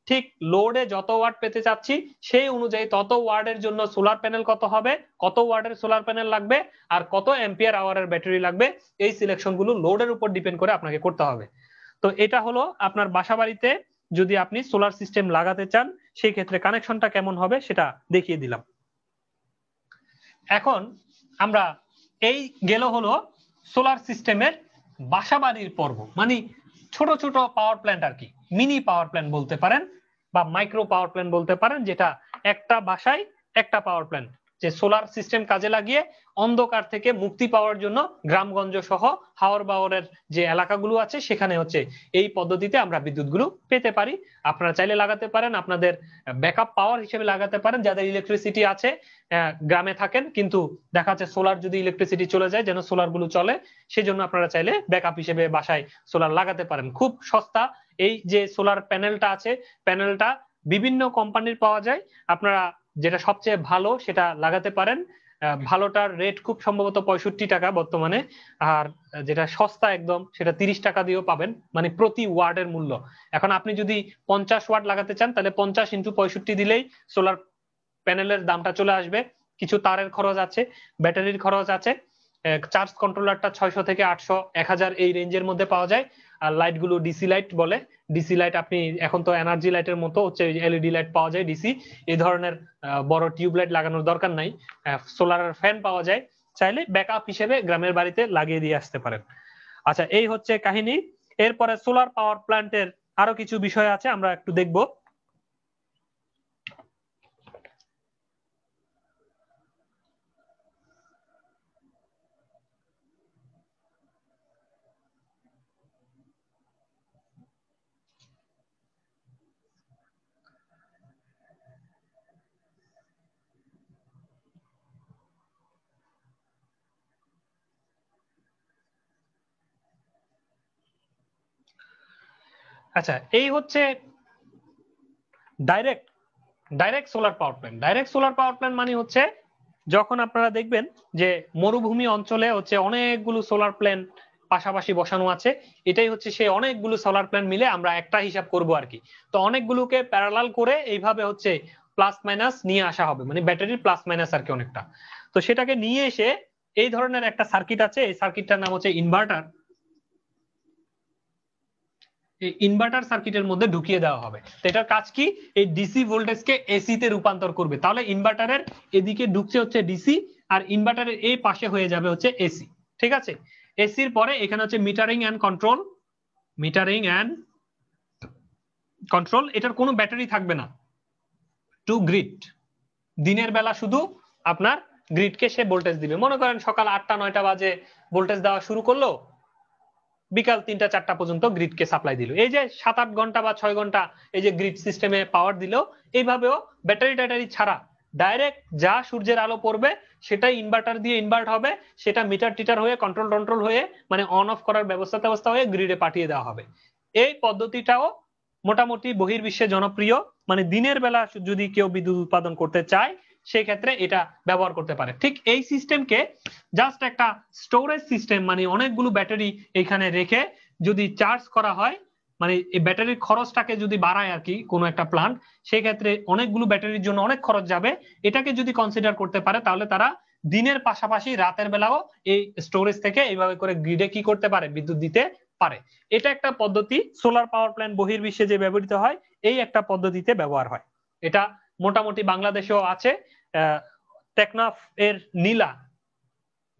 ঠিক লোডে যত ওয়াট পেতে চাচ্ছি সেই অনুযায়ী তত ওয়াটের জন্য সোলার প্যানেল কত হবে, কত ওয়াটের সোলার প্যানেল লাগবে, আর কত অ্যাম্পিয়ার আওয়ারের ব্যাটারি লাগবে, এই সিলেকশন গুলো লোডের উপর ডিপেন্ড করে আপনাকে করতে হবে। তো এটা হলো আপনার বাসাবাড়িতে যদি আপনি সোলার সিস্টেম লাগাতে চান সেই ক্ষেত্রে কানেকশনটা কেমন হবে সেটা দেখিয়ে দিলাম। এখন আমরা এই গেল হলো সোলার সিস্টেমের বাসাবাড়ির পর্ব, মানে ছোট ছোট পাওয়ার প্ল্যান্ট আর কি, মিনি পাওয়ার প্ল্যান্ট বলতে পারেন বা মাইক্রো পাওয়ার প্ল্যান্ট বলতে পারেন, যেটা একটা বাসায় একটা পাওয়ার প্ল্যান্ট যে সোলার সিস্টেম কাজে লাগিয়ে অন্ধকার থেকে মুক্তি পাওয়ার জন্য গ্রামগঞ্জ সহ হাওর বাওরের যে এলাকাগুলো আছে সেখানে হচ্ছে এই পদ্ধতিতে আমরা বিদ্যুৎগুলো পেতে পারি। আপনারা চাইলে লাগাতে পারেন, আপনাদের ব্যাকআপ পাওয়ার হিসেবে লাগাতে পারেন। যাদের ইলেকট্রিসিটি আছে, গ্রামে থাকেন কিন্তু দেখা যাচ্ছে সোলার যদি ইলেকট্রিসিটি চলে যায় যেন সোলার গুলো চলে, সেজন্য আপনারা চাইলে ব্যাকআপ হিসেবে বাসায় সোলার লাগাতে পারেন। খুব সস্তা এই যে সোলার প্যানেলটা আছে, প্যানেলটা বিভিন্ন কোম্পানির পাওয়া যায়। আপনারা যেটা সবচেয়ে ভালো সেটা লাগাতে পারেন। ভালোটার রেট খুব সম্ভবত 65 টাকা বর্তমানে, আর যেটা সস্তা একদম সেটা 30 টাকা দিয়েও পাবেন, মানে প্রতি ওয়ার্ডের মূল্য। এখন আপনি যদি 50 ওয়াট লাগাতে চান তাহলে 50 × 65 দিলেই সোলার প্যানেলের দামটা চলে আসবে। কিছু তারের খরচ আছে, ব্যাটারির খরচ আছে। চার্জ কন্ট্রোলারটা 600 থেকে 800 1000 এই রেঞ্জের মধ্যে পাওয়া যায়। আর লাইট গুলো ডিসি লাইট বলে। ডিসি লাইট আপনি এখন তো এনার্জি লাইটের মতো হচ্ছে এলইডি লাইট পাওয়া যায় ডিসি, এই ধরনের বড় টিউব লাইট লাগানোর দরকার নাই। সোলার ফ্যান পাওয়া যায়, চাইলে ব্যাকআপ হিসেবে গ্রামের বাড়িতে লাগিয়ে দিয়ে আসতে পারেন। আচ্ছা, এই হচ্ছে কাহিনী। এরপরে সোলার পাওয়ার প্ল্যান্টের আরো কিছু বিষয় আছে, আমরা একটু দেখব। আচ্ছা, এই হচ্ছে direct direct solar power plant. Direct solar power plant মানে হচ্ছে যখন আপনারা দেখবেন যে মরুভূমি অঞ্চলে হচ্ছে অনেকগুলো সোলার প্ল্যান্ট পাশাপাশি বসানো আছে, এটাই হচ্ছে সেই অনেকগুলো সোলার প্ল্যান্ট মিলে আমরা একটা হিসাব করব আর কি। তো অনেকগুলোকে প্যারালাল করে এইভাবে হচ্ছে প্লাস মাইনাস নিয়ে আসা হবে, মানে ব্যাটারির প্লাস মাইনাস আর কি অনেকটা। তো সেটাকে নিয়ে এসে এই ধরনের একটা সার্কিট আছে, এই সার্কিটটার নাম হচ্ছে ইনভার্টার। এই ইনভার্টার সার্কিটের মধ্যে ঢুকিয়ে দেওয়া হবে। তো এটার কাজ কি? এই ডিসি ভোল্টেজকে এসি তে রূপান্তর করবে। তাহলে ইনভার্টারের এদিকে ঢুকছে হচ্ছে ডিসি, আর ইনভার্টারের এই পাশে হয়ে যাবে হচ্ছে এসি। ঠিক আছে? এসির পরে এখানে হচ্ছে metering and control. Metering and control, এটার কোনো ব্যাটারি থাকবে না। টু গ্রিড, দিনের বেলা শুধু আপনার গ্রিডকে সে ভোল্টেজ দিবে। মনে করেন সকাল 8টা 9টা বাজে ভোল্টেজ দেওয়া শুরু করলো, বিকাল 3টা 4টা পর্যন্ত গ্রিডকে সাপ্লাই দিল। এই যে 7-8 ঘন্টা বা 6 ঘন্টা এই যে গ্রিড সিস্টেমে পাওয়ার দিল, এইভাবেও ব্যাটারি ট্যাটারি ছাড়া ডাইরেক্ট যা সূর্যের আলো পড়বে সেটাই ইনভার্টার দিয়ে ইনভার্ট হবে, সেটা মিটার টিটার হয়ে কন্ট্রোল টন্ট্রোল হয়ে মানে অন অফ করার ব্যবস্থা হয়ে গ্রিডে পাঠিয়ে দেওয়া হবে। এই পদ্ধতিটাও মোটামুটি বহির্বিশ্বে জনপ্রিয়। মানে দিনের বেলা যদি কেউ বিদ্যুৎ উৎপাদন করতে চায় সেই ক্ষেত্রে এটা ব্যবহার করতে পারে। ঠিক এই সিস্টেমকে জাস্ট একটা স্টোরেজ সিস্টেম, মানে অনেকগুলো ব্যাটারি এখানে রেখে যদি চার্জ করা হয়, মানে এই ব্যাটারির খরচটাকে যদি বাড়ায় আর কি কোনো একটা প্লান্ট, সেই ক্ষেত্রে অনেকগুলো ব্যাটারির জন্য অনেক খরচ যাবে। এটাকে যদি কনসিডার করতে পারে তাহলে তারা দিনের পাশাপাশি রাতের বেলাও এই স্টোরেজ থেকে এইভাবে করে গ্রিডে কি করতে পারে, বিদ্যুৎ দিতে পারে। এটা একটা পদ্ধতি, সোলার পাওয়ার প্ল্যান্ট বহির্বিশ্বে যে ব্যবহৃত হয় এই একটা পদ্ধতিতে ব্যবহার হয়। এটা মোটামুটি বাংলাদেশেও আছে। টেকনাফ এর নীলা,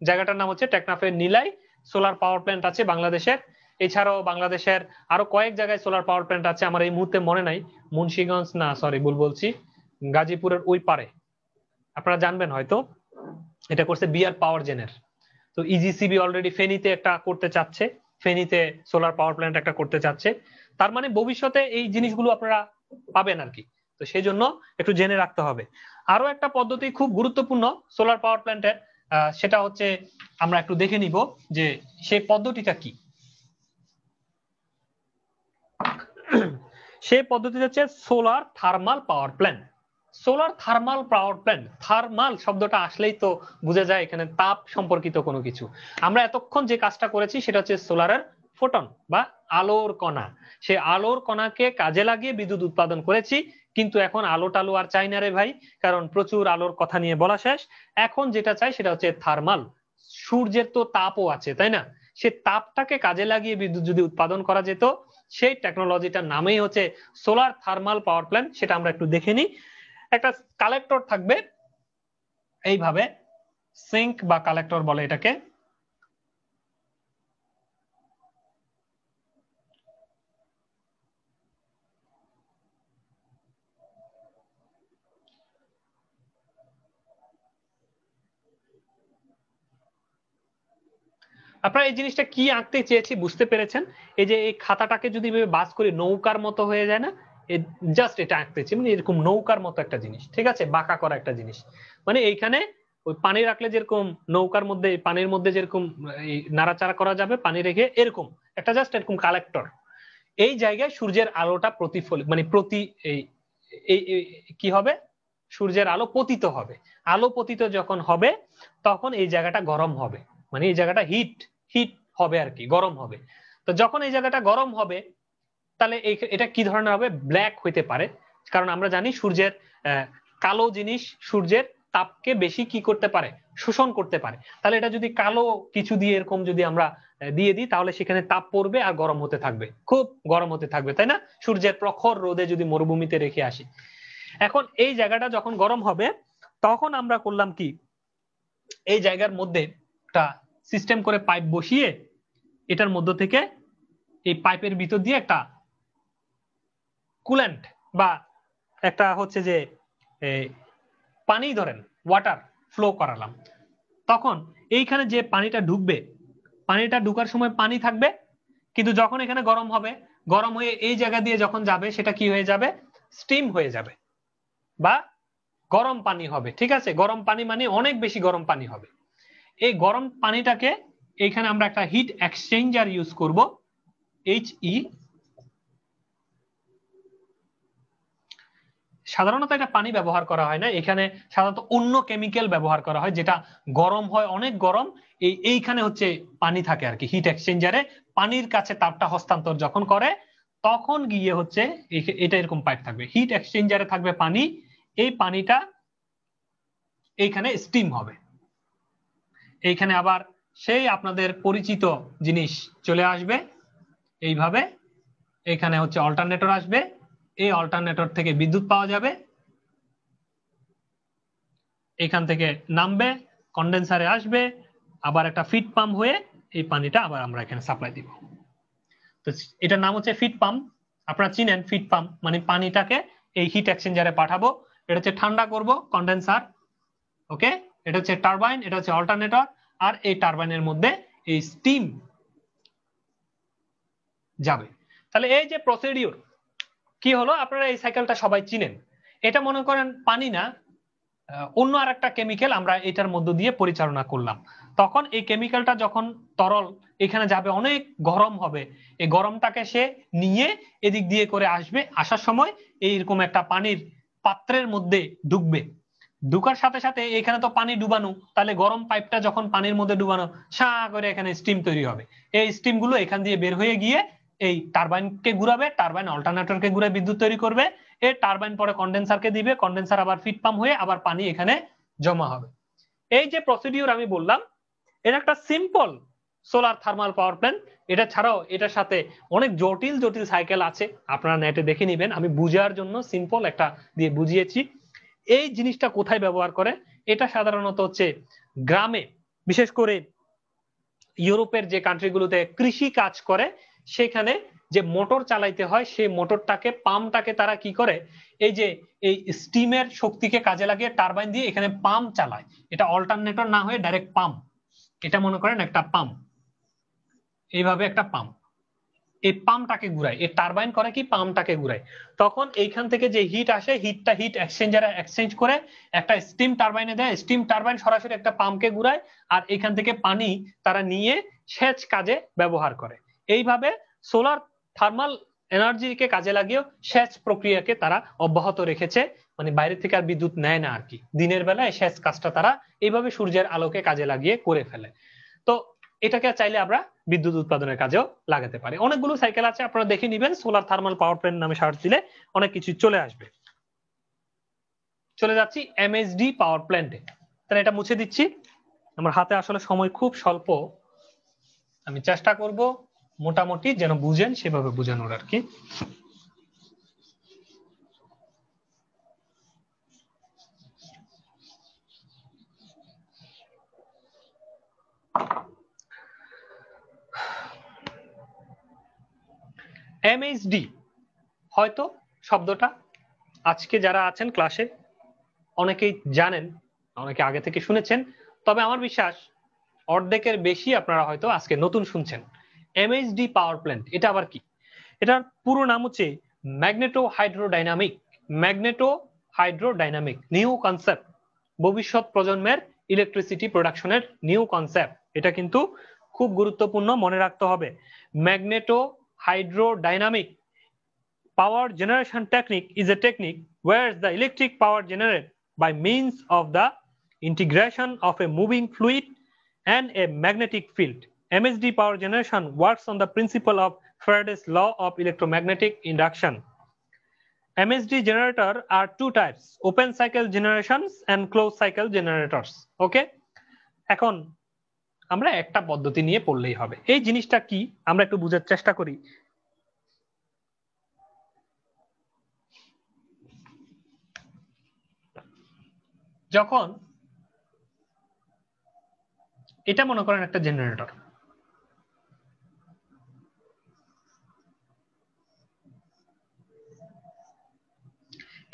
জায়গাটার নাম হচ্ছে টেকনাফের নীলাই সোলার পাওয়ার প্ল্যান্ট আছে বাংলাদেশের। এছাড়াও বাংলাদেশের আরো কয়েক জায়গায় সোলার পাওয়ার প্ল্যান্ট আছে, আমার এই মুহূর্তে মনে নাই। মুন্সিগঞ্জ না, সরি ভুল বলছি, গাজীপুরের ওই পারে আপনারা জানবেন হয়তো, এটা করছে বিআর পাওয়ার জেনের। তো ইজিসিবি অলরেডি ফেনীতে একটা করতে চাচ্ছে, ফেনীতে সোলার পাওয়ার প্ল্যান্ট একটা করতে চাচ্ছে। তার মানে ভবিষ্যতে এই জিনিসগুলো আপনারা পাবেন আর কি। তো সেই জন্য একটু জেনে রাখতে হবে। আরো একটা পদ্ধতি খুব গুরুত্বপূর্ণ সোলার পাওয়ার প্ল্যান্টের, সেটা হচ্ছে আমরা একটু দেখে নিব যে সেই পদ্ধতিটা কি। সেই পদ্ধতি হচ্ছে solar thermal power plant. Solar thermal power plant, thermal শব্দটা আসলেই তো বোঝা যায় এখানে তাপ সম্পর্কিত কোনো কিছু। আমরা এতক্ষণ যে কাজটা করেছি সেটা হচ্ছে সোলারের ফোটন বা আলোর কণা, সে আলোর কণাকে কাজে লাগিয়ে বিদ্যুৎ উৎপাদন করেছি। কিন্তু এখন আলো টালো আর চাই না রে ভাই, কারণ প্রচুর আলোর কথা নিয়ে বলা শেষ। এখন যেটা চাই সেটা হচ্ছে থার্মাল। সূর্যের তো তাপও আছে তাই না, সে তাপটাকে কাজে লাগিয়ে বিদ্যুৎ যদি উৎপাদন করা যেত, সেই টেকনোলজিটার নামেই হচ্ছে সোলার থার্মাল পাওয়ার প্ল্যান্ট। সেটা আমরা একটু দেখে নিই। একটা কালেক্টর থাকবে এইভাবে, সিঙ্ক বা কালেক্টর বলে এটাকে। আপনারা এই জিনিসটা কি আঁকতে চেয়েছি বুঝতে পেরেছেন? এই যে এই খাতাটাকে যদি বাস করি নৌকার মতো হয়ে যায় না, জাস্ট এটা আঁকতে চেয়েছি, মানে এরকম নৌকার মতো একটা জিনিস, ঠিক আছে, বাঁকা করা একটা জিনিস। মানে এইখানে ওই পানি রাখলে যেরকম নৌকার মধ্যে পানির মধ্যে যেরকম নাড়াচাড়া করা যাবে পানি রেখে, এরকম একটা জাস্ট এরকম কালেক্টর। এই জায়গায় সূর্যের আলোটা প্রতিফলিত মানে এই কি হবে, সূর্যের আলো পতিত হবে। আলো পতিত যখন হবে তখন এই জায়গাটা গরম হবে, মানে এই জায়গাটা হিট হিট হবে আর কি, গরম হবে। তো যখন এই জায়গাটা গরম হবে তাহলে এটা কি ধরনের হবে, ব্ল্যাক হইতে পারে। কারণ আমরা জানি সূর্যের কালো জিনিস সূর্যের তাপকে বেশি কি করতে পারে, শোষণ করতে পারে। তাহলে এটা যদি কালো কিছু দিয়ে এরকম যদি আমরা দিয়ে দিই তাহলে সেখানে তাপ পড়বে আর গরম হতে থাকবে, খুব গরম হতে থাকবে, তাই না? সূর্যের প্রখর রোদে যদি মরুভূমিতে রেখে আসি, এখন এই জায়গাটা যখন গরম হবে তখন আমরা করলাম কি, এই জায়গার মধ্যে একটা সিস্টেম করে পাইপ বসিয়ে এটার মধ্য থেকে এই পাইপের ভিতর দিয়ে একটা কুল্যান্ট বা একটা হচ্ছে যে পানি ধরেন ওয়াটার ফ্লো করালাম। তখন এইখানে যে পানিটা ঢুকবে, পানিটা ঢুকার সময় পানি থাকবে, কিন্তু যখন এখানে গরম হবে, গরম হয়ে এই জায়গা দিয়ে যখন যাবে সেটা কি হয়ে যাবে, স্টিম হয়ে যাবে বা গরম পানি হবে। ঠিক আছে, গরম পানি মানে অনেক বেশি গরম পানি হবে। এই গরম পানিটাকে এখানে আমরা একটা হিট এক্সচেঞ্জার ইউজ করব, HE। সাধারণত এটা পানি ব্যবহার করা হয় না, এখানে সাধারণত অন্য কেমিক্যাল ব্যবহার করা হয় যেটা গরম হয়, অনেক গরম। এইখানে হচ্ছে পানি থাকে আর কি, হিট এক্সচেঞ্জারে পানির কাছে তাপটা হস্তান্তর যখন করে তখন গিয়ে হচ্ছে এটা এরকম পাইপ থাকবে, হিট এক্সচেঞ্জারে থাকবে পানি, এই পানিটা এইখানে স্টিম হবে। এইখানে আবার সেই আপনাদের পরিচিত জিনিস চলে আসবে এইভাবে, এখানে হচ্ছে অল্টারনেটর আসবে, এই অল্টারনেটর থেকে বিদ্যুৎ পাওয়া যাবে, এখান থেকে নামবে কন্ডেন্সারে আসবে, আবার একটা ফিড পাম্প হয়ে এই পানিটা আবার আমরা এখানে সাপ্লাই দিব। তো এটার নাম হচ্ছে ফিড পাম্প। আপনারা চিনেন ফিড পাম্প মানে পানিটাকে এই হিট এক্সচেঞ্জারে পাঠাবো, এটা হচ্ছে ঠান্ডা করব কন্ডেন্সার, ওকে। এটা হচ্ছে টারবাইন, এটা হচ্ছে অল্টারনেটর, আর এই টারবাইনের মধ্যে এই স্টিম যাবে। তাহলে এই যে প্রসিডিউর কি হলো, আপনারা এই সাইকেলটা সবাই চিনেন। এটা মনে করেন পানি না, অন্য আর একটা কেমিক্যাল আমরা এটার মধ্য দিয়ে পরিচালনা করলাম। তখন এই কেমিক্যালটা যখন তরল এখানে যাবে অনেক গরম হবে, এই গরমটাকে সে নিয়ে এদিক দিয়ে করে আসবে, আসার সময় এইরকম একটা পানির পাত্রের মধ্যে ঢুকবে। ঢুকার সাথে সাথে এখানে তো পানি ডুবানো, তাহলে গরম পাইপটা যখন পানির মধ্যে ডুবানো সা করে এখানে স্টিম তৈরি হবে। এই স্টিম গুলো এখান দিয়ে বের হয়ে গিয়ে এই টারবাইনকে ঘুরাবে, টারবাইন অল্টারনেটরকে ঘুরে বিদ্যুৎ তৈরি করবে, এই টারবাইন পরে কন্ডেন্সারকে দিবে, কন্ডেন্সার আবার ফিড পাম্প হয়ে আবার পানি এখানে জমা হবে। এই যে প্রসিডিউর আমি বললাম এটা একটা simple solar thermal power plant. এটা ছাড়াও এটার সাথে অনেক জটিল জটিল সাইকেল আছে, আপনারা নেটে দেখে নিবেন, আমি বুঝার জন্য সিম্পল একটা দিয়ে বুঝিয়েছি। এই জিনিসটা কোথায় ব্যবহার করে, এটা সাধারণত হচ্ছে গ্রামে, বিশেষ করে ইউরোপের যে কান্ট্রিগুলোতে কৃষি কাজ করে সেখানে যে মোটর চালাইতে হয় সেই মোটরটাকে পাম্পটাকে তারা কি করে, এই যে এই স্টিমের শক্তিকে কাজে লাগিয়ে টারবাইন দিয়ে এখানে পাম্প চালায়। এটা অল্টারনেটর না হয়ে ডাইরেক্ট পাম্প, এটা মনে করেন একটা পাম্প, এইভাবে একটা পাম্প, এই পাম্পটাকে ঘুরায়, এই টারবাইন করে কি পাম্পটাকে ঘুরায়। তখন এইখান থেকে যে হিট আসে হিটটা হিট এক্সচেঞ্জারে এক্সচেঞ্জ করে একটা স্টিম টারবাইনে দেয়, স্টিম টারবাইন সরাসরি একটা পাম্পকে ঘুরায়, আর এখান থেকে পানি তারা নিয়ে সেচ কাজে ব্যবহার করে। এইভাবে সোলার থার্মাল এনার্জিকে কাজে লাগিয়েও সেচ প্রক্রিয়াকে তারা অব্যাহত রেখেছে, মানে বাইরে থেকে আর বিদ্যুৎ নেয় না আর কি, দিনের বেলায় সেচ কাজটা তারা এইভাবে সূর্যের আলোকে কাজে লাগিয়ে করে ফেলে। তো এটাকে চাইলে আমরা বিদ্যুৎ উৎপাদনের কাজেও লাগাতে পারি। অনেকগুলো সাইকেল আছে, আপনারা দেখে নিবেন, সোলার থার্মাল পাওয়ার প্ল্যান্ট নামে সার্চ দিলে অনেক কিছু চলে আসবে। চলে যাচ্ছি এমএসডি পাওয়ার প্ল্যান্টে। তাহলে এটা মুছে দিচ্ছি, আমার হাতে আসলে সময় খুব স্বল্প, আমি চেষ্টা করব মোটামুটি যেন বুঝেন সেভাবে বোঝানোর আর কি। এমএসডি হয়তো শব্দটা আজকে যারা আছেন ক্লাসে অনেকেই জানেন, অনেকে আগে থেকে শুনেছেন, তবে আমার বিশ্বাস অর্ধেকের বেশি আপনারা হয়তো আজকে নতুন শুনছেন। এমএইচডি পাওয়ার প্ল্যান্ট এটা আবার কি? এটার পুরো নাম হচ্ছে magneto hydrodynamic. Magneto hydrodynamic new concept, ভবিষ্যৎ প্রজন্মের ইলেকট্রিসিটি প্রোডাকশনের নিউ কনসেপ্ট। এটা কিন্তু খুব গুরুত্বপূর্ণ, মনে রাখতে হবে। Magneto hydrodynamic power generation technique is a technique where the electric power generated by means of the integration of a moving fluid and a magnetic field. MHD power generation works on the principle of Faraday's law of electromagnetic induction. MHD generator are two types, open cycle generations and closed cycle generators. Okay? এখন আমরা একটা পদ্ধতি নিয়ে পড়লেই হবে। এই জিনিসটা কি আমরা একটু বোঝার চেষ্টা করি। যখন এটা মনে করেন একটা জেনারেটর,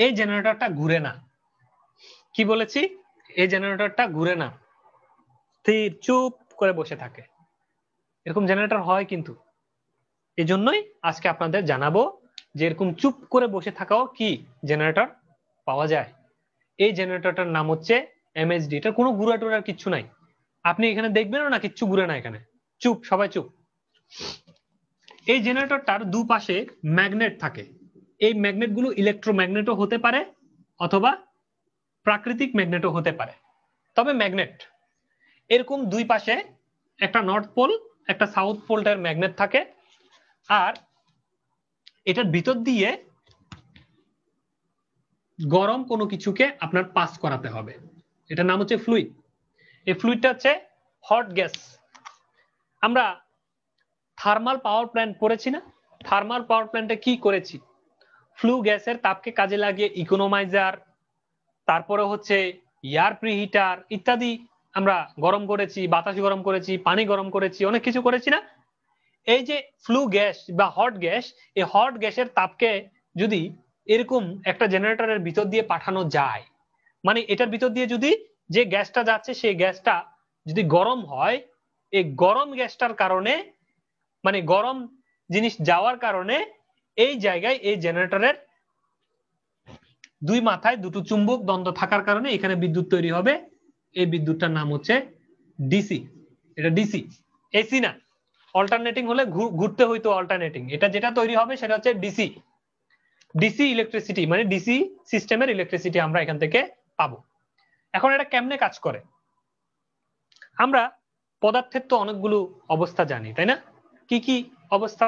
এই জেনারেটরটা ঘুরে না। কি বলেছি? এই জেনারেটরটা ঘুরে না, স্থির চুপ করে বসে থাকে। এরকম জেনারেটর হয় কিন্তু, এই জন্যই আজকে আপনাদের জানাবো যে এরকম চুপ করে বসে থাকাও কি জেনারেটর পাওয়া যায়। এই জেনারেটরটার নাম হচ্ছে এমএইচডি। এটা কোনো ঘুরা টুরার কিচ্ছু নাই, আপনি এখানে দেখবেনও না, কিচ্ছু ঘুরে না এখানে, চুপ, সবাই চুপ। এই জেনারেটরটার দুপাশে ম্যাগনেট থাকে। এই ম্যাগনেট গুলো ইলেকট্রোম্যাগনেটও হতে পারে অথবা প্রাকৃতিক ম্যাগনেটও হতে পারে, তবে ম্যাগনেট। এরকম দুই পাশে একটা নর্থ পোল একটা সাউথ পোলটার ম্যাগনেট থাকে, আর এটার ভিতর দিয়ে গরম কোনো কিছুকে আপনার পাস করাতে হবে। এটার নাম হচ্ছে ফ্লুইড। এই ফ্লুইডটা হচ্ছে হট গ্যাস। আমরা থার্মাল পাওয়ার প্ল্যান্ট পড়েছি না? থার্মাল পাওয়ার প্ল্যান্টে কি করেছি? ফ্লু গ্যাসের তাপকে কাজে লাগিয়ে ইকোনোমাইজার, তারপরে হচ্ছে এয়ার প্রিহিটার ইত্যাদি আমরা গরম করেছি, বাতাস গরম করেছি, পানি গরম করেছি, অনেক কিছু করেছি না? এই যে ফ্লু গ্যাস বা হট গ্যাস, এই হট গ্যাসের তাপকে যদি এরকম একটা জেনারেটরের ভিতর দিয়ে পাঠানো যায়, মানে এটার ভিতর দিয়ে যদি যে গ্যাসটা যাচ্ছে সেই গ্যাসটা যদি গরম হয়, এই গরম গ্যাসটার কারণে, মানে গরম জিনিস যাওয়ার কারণে এই জায়গায় এই জেনারেটরের দুই মাথায় দুটো চুম্বক দ্বন্দ্ব থাকার কারণে এখানে বিদ্যুৎ তৈরি হবে। এই বিদ্যুৎটার নাম হচ্ছে ডিসি। এটা ডিসি, এসি না। অল্টারনেটিং হলে ঘুরতে হইতো অল্টারনেটিং, এটা যেটা তৈরি হবে সেটা হচ্ছে ডিসি। ডিসি ইলেকট্রিসিটি মানে ডিসি সিস্টেমের ইলেকট্রিসিটি আমরা এখান থেকে পাবো। এখন এটা কেমনে কাজ করে? আমরা পদার্থের তো অনেকগুলো অবস্থা জানি, তাই না? কি কি অবস্থা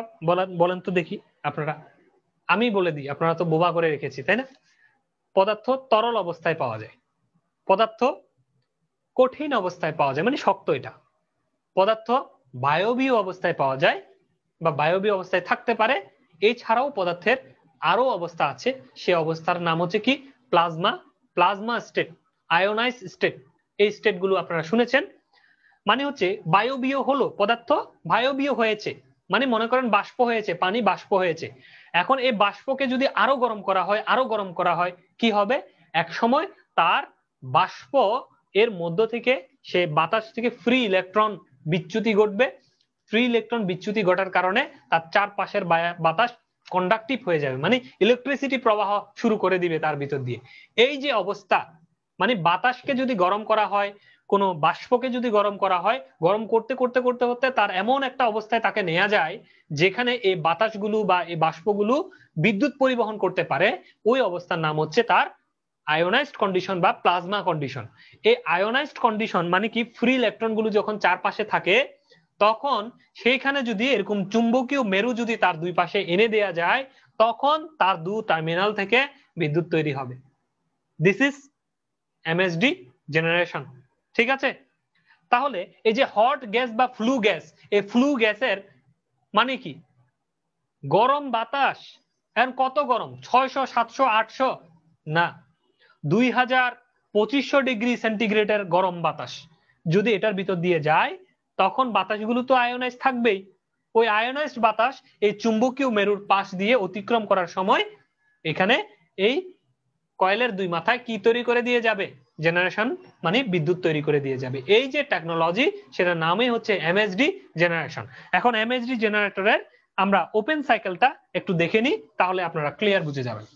বলেন তো দেখি আপনারা। আমি বলে দিই, আপনারা তো বোবা করে রেখেছি, তাই না? পদার্থ তরল অবস্থায় পাওয়া যায়, পদার্থ কঠিন অবস্থায় পাওয়া যায় মানে শক্ত, এটা পদার্থ বায়বীয় অবস্থায় পাওয়া যায় বা বায়বীয় অবস্থায় থাকতে পারে। এছাড়াও পদার্থের আরো অবস্থা আছে, সে অবস্থার নাম হচ্ছে কি plasma, plasma state, ionise state. এই স্টেট গুলো আপনারা শুনেছেন। মানে হচ্ছে বায়বীয় হলো পদার্থ, বায়বীয় হয়েছে মানে মনে করেন বাষ্প হয়েছে, পানি বাষ্প হয়েছে। এখন এই বাষ্পকে যদি আরো গরম করা হয়, আরো গরম করা হয়, কি হবে? এক সময় তার বাষ্প এর মধ্য থেকে সে বাতাস থেকে ফ্রি ইলেকট্রন বিচ্যুতি ঘটবে। ফ্রি ইলেকট্রন বিচ্যুতি ঘটার কারণে তার চারপাশের বাতাস কন্ডাক্টিভ হয়ে যাবে, মানে ইলেকট্রিসিটি প্রবাহ শুরু করে দিবে তার ভিতর দিয়ে। এই যে অবস্থা, মানে বাতাসকে যদি গরম করা হয়, কোন বাষ্পকে যদি গরম করা হয়, গরম করতে করতে করতে করতে তার এমন একটা অবস্থায় তাকে নেওয়া যায় যেখানে এই বাতাসগুলো বা এই বাষ্পগুলো বিদ্যুৎ পরিবহন করতে পারে। ওই অবস্থার নাম হচ্ছে তার আয়োনাইজড কন্ডিশন বা প্লাজমা কন্ডিশন। এই আয়োনাইজড কন্ডিশন মানে কি, ফ্রি ইলেকট্রন গুলো যখন চারপাশে থাকে তখন সেইখানে যদি এরকম চুম্বকীয় মেরু যদি তার দুই পাশে এনে দেয়া যায়, তখন তার দু টার্মিনাল থেকে বিদ্যুৎ তৈরি হবে। This is MSD generation. ঠিক আছে? তাহলে এই যে হট গ্যাস বা ফ্লু গ্যাস, এই ফ্লু গ্যাসের মানে কি? গরম বাতাস। এখন কত গরম? 600, 700, 800 না, 2000, 2500 ডিগ্রি সেন্টিগ্রেডের গরম বাতাস যদি এটার ভিতর দিয়ে যায়, তখন বাতাসগুলো তো আয়োনাইজ থাকবেই। ওই আয়োনাইজড বাতাস এই চুম্বকীয় মেরুর পাশ দিয়ে অতিক্রম করার সময় এখানে এই কয়েলের দুই মাথায় কি তৈরি করে দিয়ে যাবে? জেনারেশন মানে বিদ্যুৎ তৈরি করে দিয়ে যাবে। এই যে টেকনোলজি, সেটার নামই হচ্ছে এমএসডি জেনারেশন। এখন এমএসডি জেনারেটরের আমরা ওপেন সাইকেলটা একটু দেখে নিই, তাহলে আপনারা ক্লিয়ার বুঝে যাবেন।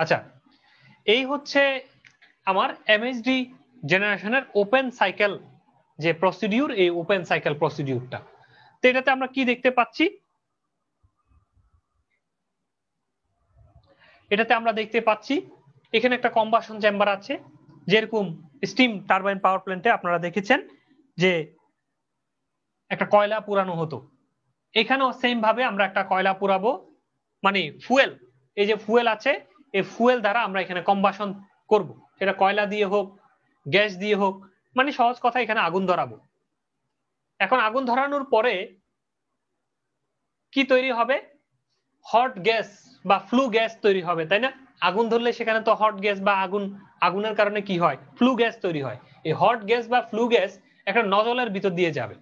আচ্ছা, এই হচ্ছে আমার এমএসডি জেনারেশনের ওপেন সাইকেল যে প্রসিডিউর, এই ওপেন সাইকেল প্রসিডিউরটা। তো এটাতে আমরা কি দেখতে পাচ্ছি, এটাতে আমরা দেখতে পাচ্ছি এখানে একটা কম্বাসন চেম্বার আছে, যেরকম স্টিম টারবাইন পাওয়ার প্ল্যান্টে আপনারা দেখেছেন যে একটা কয়লা পুরানো হতো, এখানেও সেম ভাবে আমরা একটা কয়লা পুরাবো, মানে ফুয়েল, এই যে ফুয়েল আছে এই ফুয়েল দ্বারা আমরা এখানে কম্বাসন করব, সেটা কয়লা দিয়ে হোক গ্যাস দিয়ে হোক, মানে সহজ কথা এখানে আগুন ধরাবো। এখন আগুন ধরানোর পরে কি তৈরি হবে, হট গ্যাস বা ফ্লু গ্যাস তৈরি হবে, তাই না? আগুন ধরলে সেখানে তো হট গ্যাস বা আগুনের কারণে কি হয়, ফ্লু গ্যাস তৈরি হয়। এই হট গ্যাস বা ফ্লু গ্যাস একটা নজলের ভিতর দিয়ে যাবে।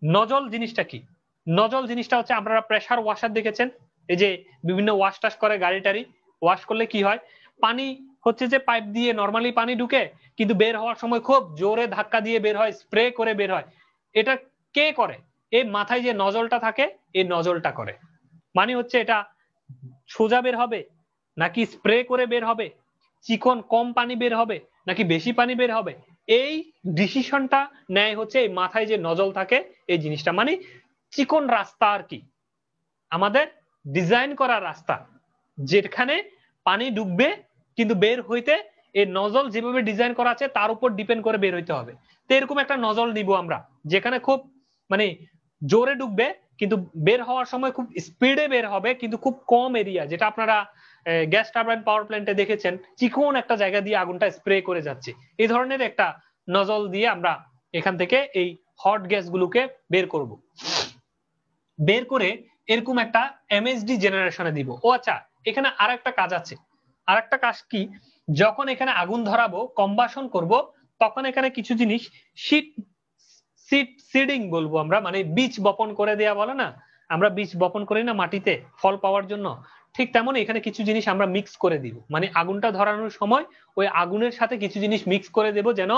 নজল জিনিসটা কি, নজল জিনিসটা হচ্ছে আপনারা প্রেসার ওয়াশার দেখেছেন, এই যে বিভিন্ন ওয়াশ টাশ করে গাড়ি টাড়ি, ওয়াশ করলে কি হয়, পানি হচ্ছে যে পাইপ দিয়ে নর্মালি পানি ঢুকে, কিন্তু বের হওয়ার সময় খুব জোরে ধাক্কা দিয়ে বের হয়, স্প্রে করে বের হয়। এটা কে করে, এই মাথায় যে নজলটা থাকে এই নজলটা করে। মানে হচ্ছে এটা সোজা বের হবে নাকি স্প্রে করে বের হবে, চিকন কম পানি বের হবে নাকি বেশি পানি বের হবে, এই ডিসিশনটা নেয় হচ্ছে এই মাথায় যে নজল থাকে এই জিনিসটা। মানে চিকন রাস্তা আর কি, আমাদের ডিজাইন করা রাস্তা যেখানে পানি ডুববে কিন্তু বের হইতে এই নজল যেভাবে ডিজাইন করা আছে তার উপর ডিপেন্ড করে বের হইতে হবে। তো এরকম একটা নজল নিব আমরা, যেখানে খুব মানে জোরে ডুববে কিন্তু বের হওয়ার সময় খুব স্পিডে বের হবে, কিন্তু খুব কম এরিয়া, যেটা আপনারা গ্যাস টারবাইন পাওয়ার প্ল্যান্টে দেখেছেন চিকন একটা জায়গা দিয়ে আগুনটা স্প্রে করে যাচ্ছে। এই ধরনের একটা নজল দিয়ে আমরা এখান থেকে এই হট গ্যাস গুলোকে বের করব, বের করে এরকম একটা এমএসডি জেনারেশনে দিব। ও আচ্ছা, এখানে আর একটা কাজ আছে, আর একটা কাজ কি, যখন এখানে আগুন ধরাবো কম্বাসন করব, তখন এখানে কিছু জিনিস শীত সিডিং বলবো আমরা, মানে বীজ বপন করে দেয়া বলে না, আমরা বীজ বপন করি না মাটিতে ফল পাওয়ার জন্য, ঠিক তেমন এখানে কিছু জিনিস আমরা মিক্স করে দিব। মানে আগুনটা ধরানোর সময় ওই আগুনের সাথে কিছু জিনিস মিক্স করে দেব, যেন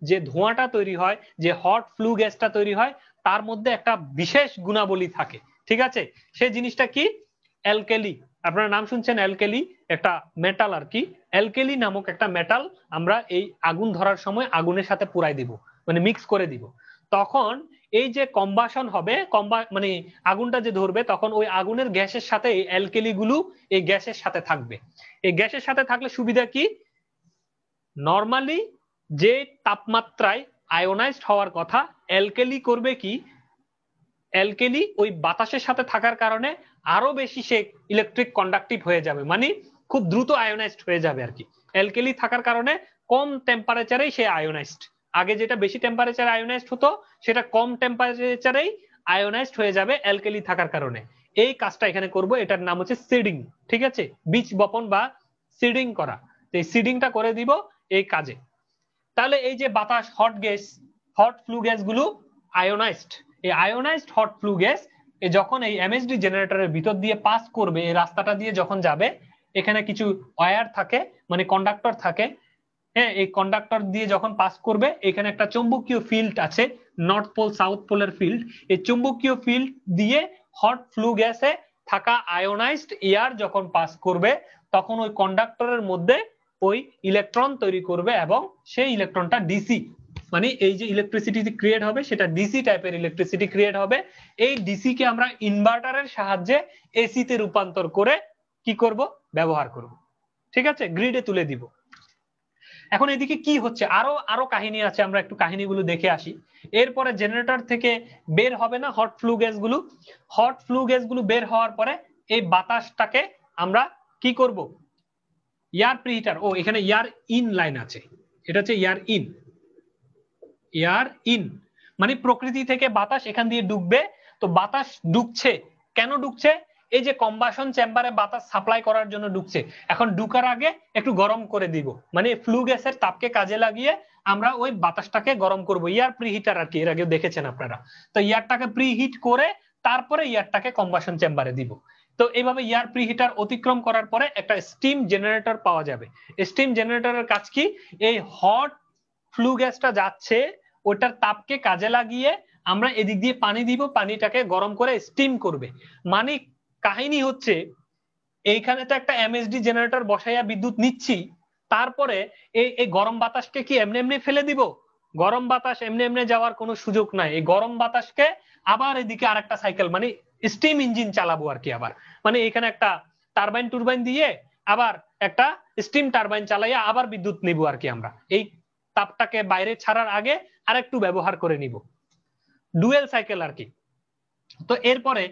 যে ধোঁয়াটা তৈরি হয়, যে হট ফ্লু গ্যাসটা তৈরি হয়, তার মধ্যে একটা বিশেষ গুণাবলী থাকে। ঠিক আছে, সেই জিনিসটা কি, অ্যালকেলি। আপনারা নাম শুনছেন অ্যালকেলি, একটা মেটাল আর কি, অ্যালকেলি নামক একটা মেটাল আমরা এই আগুন ধরার সময় আগুনের সাথে পুরাই দিব, মানে মিক্স করে দিব। তখন এই যে কম্বাসন হবে, মানে আগুনটা যে ধরবে, তখন ওই আগুনের গ্যাসের সাথে এই অ্যালকেলি গুলো এই গ্যাসের সাথে থাকবে। এই গ্যাসের সাথে থাকলে সুবিধা কি, নরমালি যে তাপমাত্রায় আয়োনাইজড হওয়ার কথা, অ্যালকেলি করবে কি, অ্যালকেলি ওই বাতাসের সাথে থাকার কারণে আরো বেশি সে ইলেকট্রিক কন্ডাক্টিভ হয়ে যাবে, মানে খুব দ্রুত আয়োনাইজড হয়ে যাবে আর কি। অ্যালকেলি থাকার কারণে কম টেম্পারেচারেই সে আয়োনাইজড, আগে যেটা বেশি টেম্পারেচার আয়োনাইজড হতো সেটা কম টেম্পারেচারেই আয়োনাইজড হয়ে যাবে অ্যালকেলি থাকার কারণে। এই কাজটা এখানে করব, এটার নাম হচ্ছে সিডিং। ঠিক আছে, বীজ বপন বা সিডিং করা, এই সিডিংটা করে দিব এই কাজে। তাহলে এই যে বাতাস hot gas, hot flue gas গুলো আয়োনাইজড, এই আয়োনাইজড হট ফ্লু গ্যাস যখন এই এমএসডি জেনারেটরের ভিতর দিয়ে পাস করবে, এই রাস্তাটা দিয়ে যখন যাবে, এখানে কিছু ওয়্যার থাকে, মানে কন্ডাক্টর থাকে, হ্যাঁ, এই কন্ডাক্টর দিয়ে যখন পাস করবে এখানে একটা চৌম্বকীয় ফিল্ড আছে, নর্থ পোল সাউথ পোলের ফিল্ড, এই চৌম্বকীয় ফিল্ড দিয়ে হট ফ্লু গ্যাসে থাকা আয়োনাইজড এয়ার যখন পাস করবে, তখন ওই কন্ডাক্টরের মধ্যে ওই ইলেকট্রন তৈরি করবে, এবং সেই ইলেকট্রনটা ডিসি, মানে এই যে ইলেকট্রিসিটি ক্রিয়েট হবে সেটা ডিসি টাইপের ইলেকট্রিসিটি ক্রিয়েট হবে। এই ডিসি কে আমরা ইনভার্টারের সাহায্যে এসি তে রূপান্তর করে কি করব, ব্যবহার করব। ঠিক আছে, গ্রিডে তুলে দিব। এখন এদিকে কি হচ্ছে, আরো আরো কাহিনী আছে, আমরা একটু কাহিনীগুলো দেখে আসি। এরপরে জেনারেটর থেকে বের হবে না হট ফ্লু গ্যাস গুলো, হট ফ্লু গ্যাস গুলো বের হওয়ার পরে এই বাতাসটাকে আমরা কি করব, এয়ার প্রিহিটার, ও এখানে এয়ার ইন লাইন আছে, এটা হচ্ছে এয়ার ইন, এয়ার ইন মানে প্রকৃতি থেকে বাতাস এখান দিয়ে ঢুকবে। তো বাতাস ঢুকছে, কেন ঢুকছে, এই যে কম্বাসন চেম্বারে বাতাস সাপ্লাই করার জন্য ঢুকছে। এখন ঢুকার আগে একটু গরম করে দিব, মানে ফ্লু গ্যাসের তাপকে কাজে লাগিয়ে আমরা ওই বাতাসটাকে গরম করব, ইয়ার প্রিহিটার আর কি, এর আগে দেখেছেন আপনারা। তো ইয়ারটাকে প্রিহিট করে তারপরে ইয়ারটাকে কম্বাসন চেম্বারে দিব। তো এইভাবে এয়ার প্রিহিটার অতিক্রম করার পরে একটা স্টিম জেনারেটর পাওয়া যাবে। স্টিম জেনারেটরের কাজ কি, এই হট ফ্লু গ্যাসটা যাচ্ছে ওটার তাপকে কাজে লাগিয়ে আমরা এদিক দিয়ে পানি দিব, পানিটাকে গরম করে স্টিম করবে। মানে কাহিনী হচ্ছে এইখানে তো একটা এমএসডি জেনারেটর বসাইয়া বিদ্যুৎ নিচ্ছি, তারপরে এই গরম বাতাসকে কি এমনি এমনি ফেলে দিব? গরম বাতাস এমনি এমনি যাওয়ার কোনো সুযোগ নাই। এই গরম বাতাসকে আবার এদিকে আরেকটা সাইকেল মানে স্টিম ইঞ্জিন চালাবো আর কি, আবার মানে এখানে একটা টারবাইন টুরবাইন দিয়ে আবার একটা স্টিম টারবাইন চালাইয়া আবার বিদ্যুৎ নিব আর কি। আমরা এই তাপটাকে বাইরে ছাড়ার আগে আরেকটু ব্যবহার করে নিব, ডুয়েল সাইকেল আর কি। তো এরপরে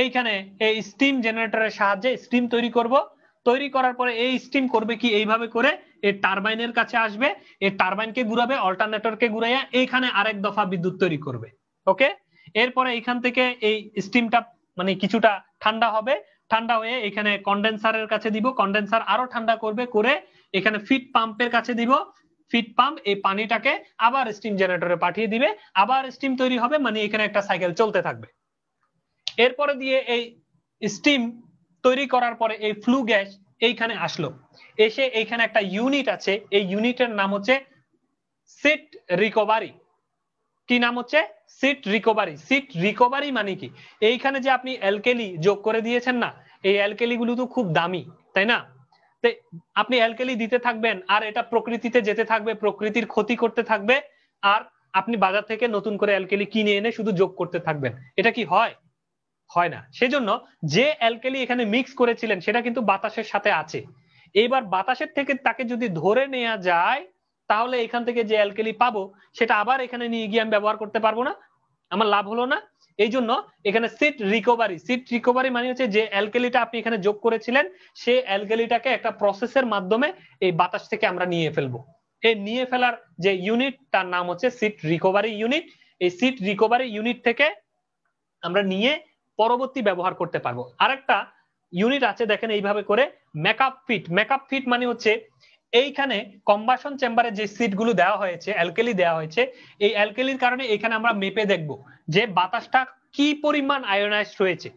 এইখানে এই স্টিম জেনারেটরের সাহায্যে স্টিম তৈরি করব। তৈরি করার পরে এই স্টিম করবে কি, এইভাবে করে এই টারবাইনের কাছে আসবে, এই টারবাইনকে ঘুরাবে, অল্টারনেটরকে ঘুরাইয়া এইখানে আরেক দফা বিদ্যুৎ তৈরি করবে। ওকে, এরপরে এইখান থেকে এই স্টিমটা মানে কিছুটা ঠান্ডা হবে, ঠান্ডা হয়ে এখানে কন্ডেন্সারের কাছে দিব, কন্ডেন্সার আরো ঠান্ডা করবে, করে এখানে ফিড পাম্পের কাছে দিব, ফিড পাম্প এই পানিটাকে আবার স্টিম জেনারেটরে পাঠিয়ে দিবে, আবার স্টিম তৈরি হবে, মানে এখানে একটা সাইকেল চলতে থাকবে। এরপরে দিয়ে এই স্টিম তৈরি করার পরে এই ফ্লু গ্যাস এইখানে আসলো, এসে এইখানে একটা ইউনিট আছে, এই ইউনিটের নাম হচ্ছে সিট রিকভারি। কি নাম হচ্ছে? Seat recovery. সিট রিকভারি মানে কি, এইখানে যে আপনি অ্যালকেলি যোগ করে দিয়েছেন না, এই অ্যালকেলি গুলো তো খুব দামি, তাই না? আপনি অ্যালকেলি দিতে থাকবেন আর এটা প্রকৃতিতে যেতে থাকবে, প্রকৃতির ক্ষতি করতে থাকবে, আর আপনি বাজার থেকে নতুন করে অ্যালকেলি কিনে এনে শুধু যোগ করতে থাকবেন। এটা কি হয়? হয় না। সেজন্য যে অ্যালকেলি এখানে মিক্স করেছিলেন সেটা কিন্তু বাতাসের সাথে আছে। এইবার বাতাসের থেকে তাকে যদি ধরে নেওয়া যায়, তাহলে এখান থেকে যে অ্যালকেলি পাবো সেটা আবার এখানে নিয়ে গিয়ে আমি ব্যবহার করতে পারবো না, আমার লাভ হলো না। এই জন্য এখানে সিট রিকভারি। সিট রিকভারি মানে হচ্ছে যে অ্যালকেলিটা আপনি এখানে যোগ করেছিলেন, সেই অ্যালকেলিটাকে একটা প্রসেসের মাধ্যমে এই বাতাস থেকে আমরা নিয়ে ফেলবো। এই নিয়ে ফেলার যে ইউনিট, তার নাম হচ্ছে সিট রিকভারি ইউনিট। এই সিট রিকভারি ইউনিট থেকে আমরা নিয়ে পরবর্তী ব্যবহার করতে পারবো। আরেকটা ইউনিট আছে দেখেন এইভাবে করে, মেকআপ ফিট। মেকআপ ফিট মানে হচ্ছে এইখানে কম্বাসন চেম্বারে যে সিট গুলো দেওয়া হয়েছে, অ্যালকেলি দেওয়া হয়েছে, এই অ্যালকেলির কারণে এখানে আমরা মেপে দেখব যে বাতাসটা কি পরিমাণ আয়োনাইজড হয়েছে।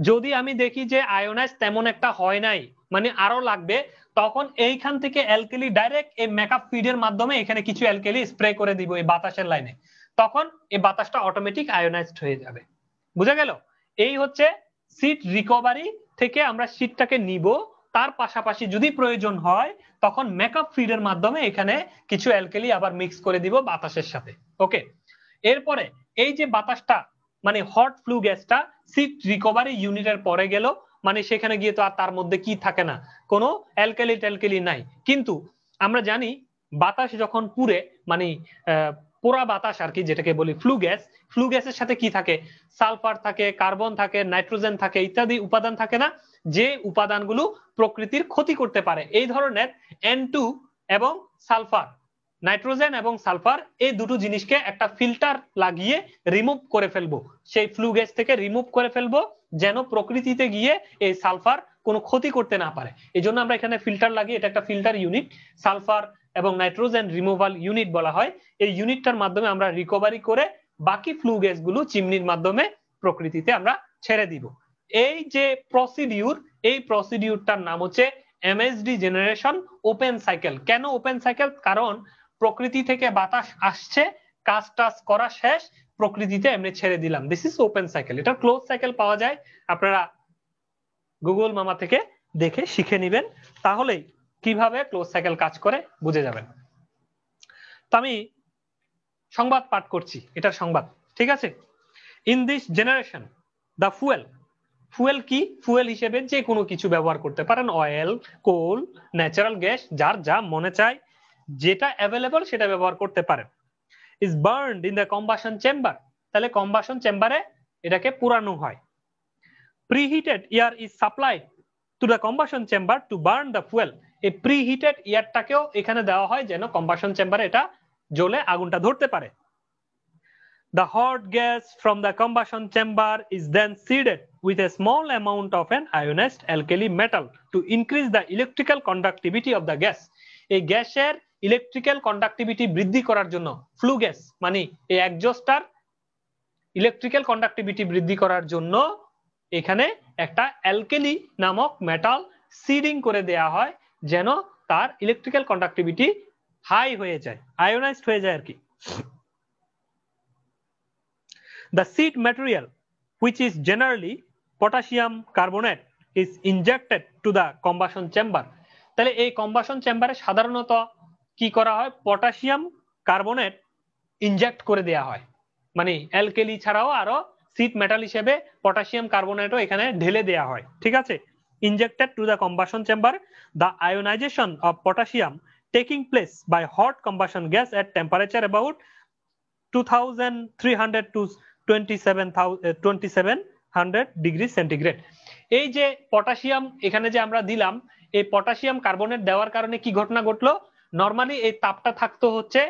যদি আমি দেখি যে আয়োনাইজ তেমন একটা হয় নাই, মানে আরো লাগবে, তখন এইখান থেকে অ্যালকেলি ডাইরেক্ট এই মেকআপ ফিডের মাধ্যমে এখানে কিছু অ্যালকেলি স্প্রে করে দিব এই বাতাসের লাইনে, তখন এই বাতাসটা অটোমেটিক আয়োনাইজড হয়ে যাবে। বুঝা গেল? এই হচ্ছে সিট রিকভারি থেকে আমরা সিটটাকে নিব, তার পাশাপাশি যদি প্রয়োজন হয় তখন মেকআপ ফিডের মাধ্যমে এখানে কিছু অ্যালকেলি আবার মিক্স করে দিব বাতাসের সাথে। ওকে, এরপরে এই যে বাতাসটা মানে হট ফ্লু গ্যাসটা সিট রিকভারি ইউনিটের পরে গেল, মানে সেখানে গিয়ে তো আর তার মধ্যে কি থাকে না, কোনো অ্যালকেলি ট্যালকেলি নাই। কিন্তু আমরা জানি বাতাস যখন পুড়ে মানে পোড়া বাতাস আর কি, যেটাকে বলি ফ্লু গ্যাস, ফ্লু গ্যাসের সাথে কি থাকে? সালফার থাকে, কার্বন থাকে, নাইট্রোজেন থাকে, ইত্যাদি উপাদান থাকে না, যে উপাদানগুলো প্রকৃতির ক্ষতি করতে পারে। এই ধরনের N2 এবং সালফার, নাইট্রোজেন এবং সালফার, এই দুটো জিনিসকে একটা ফিল্টার লাগিয়ে রিমুভ করে ফেলবো, সেই ফ্লু গ্যাস থেকে রিমুভ করে ফেলবো, যেন প্রকৃতিতে গিয়ে এই সালফার কোনো ক্ষতি করতে না পারে। এই জন্য আমরা এখানে ফিল্টার লাগিয়ে, এটা একটা ফিল্টার ইউনিট, সালফার এবং নাইট্রোজেন রিমুভাল ইউনিট বলা হয়। এই ইউনিটটার মাধ্যমে আমরা রিকভারি করে বাকি ফ্লু গ্যাসগুলো চিমনির মাধ্যমে প্রকৃতিতে আমরা ছেড়ে দিব। এই যে প্রসিডিউর, এই প্রসিডিউরটার নাম হচ্ছে এমএসডি জেনারেশন ওপেন সাইকেল। কেন ওপেন সাইকেল? কারণ প্রকৃতি থেকে বাতাস আসছে, কাজ টাজ করা শেষ, প্রকৃতিতে এমনি ছেড়ে দিলাম, দিস ইজ ওপেন সাইকেল। এটা ক্লোজ সাইকেল পাওয়া যায়, আপনারা গুগল মামা থেকে দেখে শিখে নেবেন, তাহলেই কিভাবে ক্লোজ সাইকেল কাজ করে বুঝে যাবেন। তো আমি সংবাদ পাঠ করছি, এটার সংবাদ, ঠিক আছে? In this generation the fuel, fuel কি? ফুয়েল হিসেবে যে কোনো কিছু ব্যবহার করতে পারেন, অয়েল, কোল, ন্যাচারাল গ্যাস, যার যা মনে চায় যেটা অ্যাভেলেবল সেটা ব্যবহার করতে পারেন। Is burned in the combustion chamber, তাহলে কম্বাশন চেম্বারে এটাকে পুরানো হয়। Preheated air is supplied two the combustion chamber to burn the fuel, এই প্রিহিটেড এয়ারটাকেও এখানে দেওয়া হয় যেন কম্বাশন চেম্বারে এটা জ্বলে আগুনটা ধরতে পারে। The hot gas from the combustion chamber is then seeded with a small amount of an ionized alkali metal to increase the electrical conductivity of the gas. এই গ্যাসের ইলেকট্রিক্যাল কন্ডাক্টিভিটি বৃদ্ধি করার জন্য ফ্লু গ্যাস মানে এই এক্সজস্টার electrical conductivity বৃদ্ধি করার জন্য এখানে একটা অ্যালকেলি নামক মেটাল সিডিং করে দেয়া হয়, যেন তার ইলেকট্রিক্যাল কন্ডাক্টিভিটি হাই হয়ে যায়, আয়োনাইজড হয়ে যায় আর কি। The seed material, which is generally potassium carbonate, is injected to the combustion chamber. তাহলে এই কম্বাশন চেম্বারে সাধারণত কি করা হয়, পটাশিয়াম কার্বনেট ইনজেক্ট করে দেয়া হয়, মানে অ্যালকেলি ছাড়াও আরো সিট মেটাল হিসেবে পটাশিয়াম কার্বনেটও এখানে ঢেলে দেয়া হয়, ঠিক আছে। Injected to the combustion chamber, the ionisation of potassium taking place by hot combustion gas at temperature about 2300 to 2700 degree centigrade. এই যে পটাশিয়াম এখানে যে আমরা দিলাম, এই পটাশিয়াম কার্বনেট দেওয়ার কারণে কি ঘটনা ঘটলো, নরমালি এই তাপটা থাকতো হচ্ছে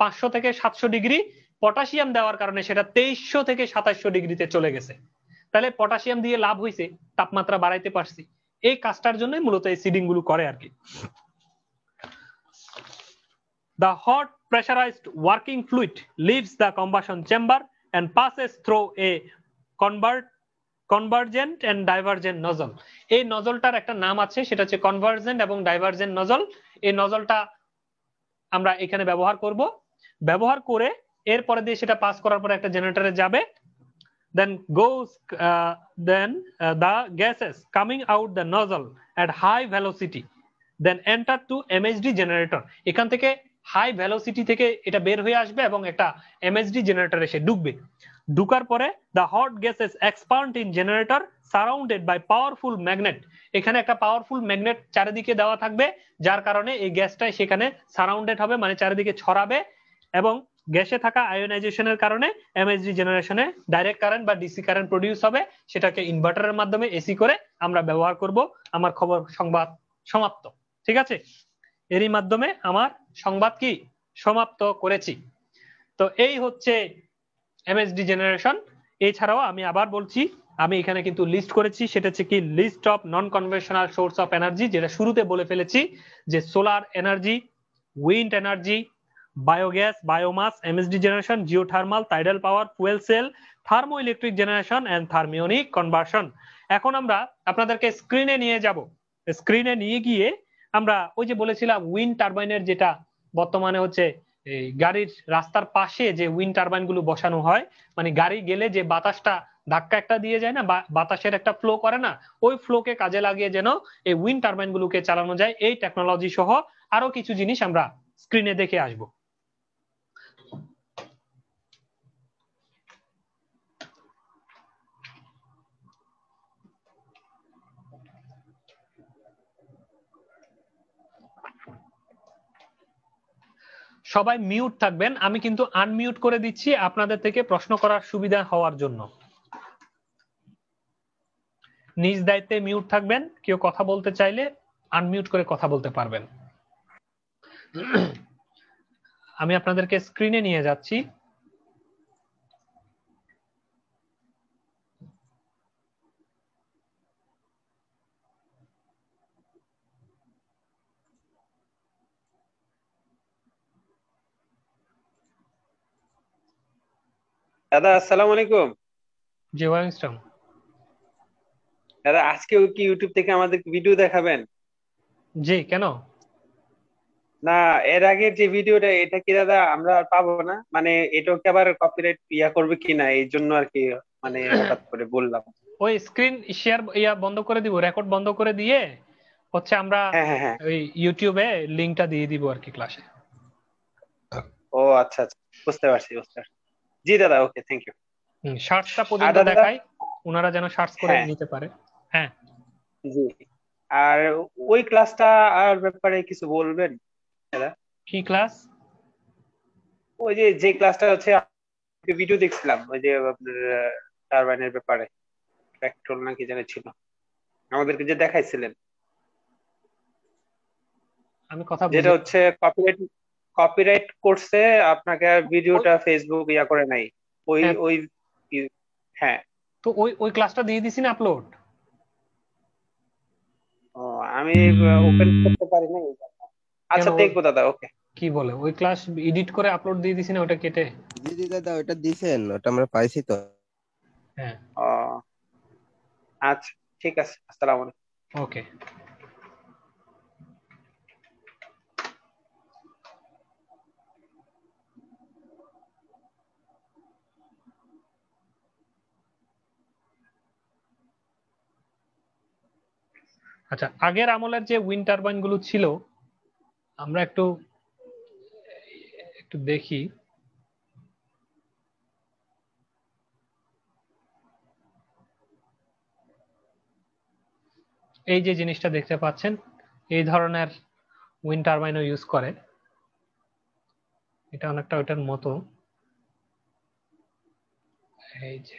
500 থেকে 700 ডিগ্রি, পটাশিয়াম দেওয়ার কারণে সেটা 2300 থেকে 2700 ডিগ্রিতে চলে গেছে। তাহলে পটাশিয়াম দিয়ে লাভ হয়েছে, তাপমাত্রা বাড়াইতে পারছি। এই কাজটার জন্য মূলত এই সিডিং গুলো করে আর কি। The hot pressurized working fluid leaves the combustion chamber and passes through a convergent and divergent nozzle. এই নজলটার একটা নাম আছে, সেটা হচ্ছে কনভার্জেন্ট এবং ডাইভার্জেন্ট নজল। এই নজলটা আমরা এখানে ব্যবহার করব, ব্যবহার করে এরপরে দিয়ে সেটা পাস করার পরে একটা জেনারেটরে যাবে, then the gases coming out the nozzle at high velocity then enter to MHD generator. এখান থেকে হাই ভেলোসিটি থেকে এটা বের হয়ে আসবে এবং একটা MHD জেনারেটরে এসে ঢুকবে। ঢুকার পরে the hot gases expand in generator surrounded by powerful magnet. এখানে একটা পাওয়ারফুল ম্যাগনেট চারিদিকে দেওয়া থাকবে, যার কারণে এই গ্যাসটা সেখানে সারাউন্ডেড হবে, মানে চারিদিকে ছড়াবে, এবং গ্যাসে থাকা আয়োনাইজেশনের কারণে MHD জেনারেশনে ডাইরেক্ট কারেন্ট বা ডিসি কারেন্ট প্রডিউস হবে, সেটাকে ইনভার্টারের মাধ্যমে এসি করে আমরা ব্যবহার করব। আমার খবর সংবাদ সমাপ্ত, ঠিক আছে। এরই মাধ্যমে আমার সংবাদ কি সমাপ্ত করেছি। তো এই হচ্ছে MHD জেনারেশন। এছাড়াও আমি আবার বলছি, আমি এখানে কিন্তু লিস্ট করেছি, সেটা হচ্ছে কি list of non conventional source of energy, যেটা শুরুতে বলে ফেলেছি যে solar energy, wind energy, biogas, biomass, MHD generation, geothermal, tidal power, fuel cell, thermo electric generation and thermionic conversion. এখন আমরা আপনাদেরকে স্ক্রিনে নিয়ে যাব। স্ক্রিনে নিয়ে গিয়ে আমরা ওই যে বলেছিলাম উইন্ড টারবাইনের, যেটা বর্তমানে হচ্ছে এই গাড়ির রাস্তার পাশে যে উইন্ড টারবাইন গুলো বসানো হয়, মানে গাড়ি গেলে যে বাতাসটা ধাক্কা একটা দিয়ে যায় না, বাতাসের একটা ফ্লো করে না, ওই ফ্লোকে কাজে লাগিয়ে যেন এই উইন্ড টারবাইন গুলোকে চালানো যায়, এই টেকনোলজি সহ আরো কিছু জিনিস আমরা স্ক্রিনে দেখে আসব। সবাই মিউট থাকবেন, আমি কিন্তু আনমিউট করে দিচ্ছি আপনাদের থেকে প্রশ্ন করার সুবিধা হওয়ার জন্য। নিজ দায়িত্বে মিউট থাকবেন, কেউ কথা বলতে চাইলে আনমিউট করে কথা বলতে পারবেন। আমি আপনাদেরকে স্ক্রিনে নিয়ে যাচ্ছি। দাদা আসসালামু আলাইকুম। জি ওয়ালাইকুম আসসালাম। দাদা আজকেও কি ইউটিউব থেকে আমাদের ভিডিও দেখাবেন? জি কেন? না, এর আগের যে ভিডিওটা এটা কি দাদা আমরা আর পাবো না? মানে এটাও কি আবার কপিরাইট করবে কিনা, এই জন্য আর কি, মানে হঠাৎ করে বললাম। ওই স্ক্রিন শেয়ার বন্ধ করে দিব, রেকর্ড বন্ধ করে দিয়ে হচ্ছে আমরা হ্যাঁ হ্যাঁ হ্যাঁ। ওই ইউটিউবে লিংকটা দিয়ে দিব আর কি ক্লাসে। ও আচ্ছা আচ্ছা, বুঝতে পারছি বুঝতে পারছি। জি দাদা, ওকে, থ্যাংক ইউ। শার্টসটা আর পর্যন্ত দাদা, দেখাই, ওনারা যেন শার্টস করে হ্যাঁ, নিতে পারে। হ্যাঁ জি। আর ওই ক্লাসটা আর ব্যাপারে কিছু বলবেন দাদা? কি ক্লাস? ওই যে যে ক্লাসটা হচ্ছে ভিডিও দেখছিলাম, ওই যে আপনার টারবাইনের ব্যাপারে, পেট্রোল নাকি জানি ছিল, আমাদেরকে যে দেখাইছিলেন, আমি কথা যেটা বুঝি। হচ্ছে কপিরাইট কপিরাইট করছে আপনাকে, আর ভিডিওটা ফেসবুক করে নাই। ওই হ্যাঁ, ওই হ্যাঁ। তো ওই ওই ক্লাসটা দিয়ে দিছি না আপলোড। ও, আমি ওপেন করতে পারি না এই জন্য। কেন আচ্ছা, দেখবো দাদা, ওকে। কি বলে ওই ক্লাস এডিট করে আপলোড দিয়ে দিছি না ওটা কেটে? জি জি দাদা, ওটা দিছেন, ওটা আমরা পাইছি তো। হ্যাঁ ও আচ্ছা, ঠিক আছে, আসসালামু আলাইকুম। ওকে। আচ্ছা, আগের আমলের যে উইন্ড টারবাইন গুলো ছিল আমরা একটু একটু দেখি। এই যে জিনিসটা দেখতে পাচ্ছেন, এই ধরনের উইন্ড টারবাইনও ইউজ করে। এটা অনেকটা ওইটার মতো। এই যে,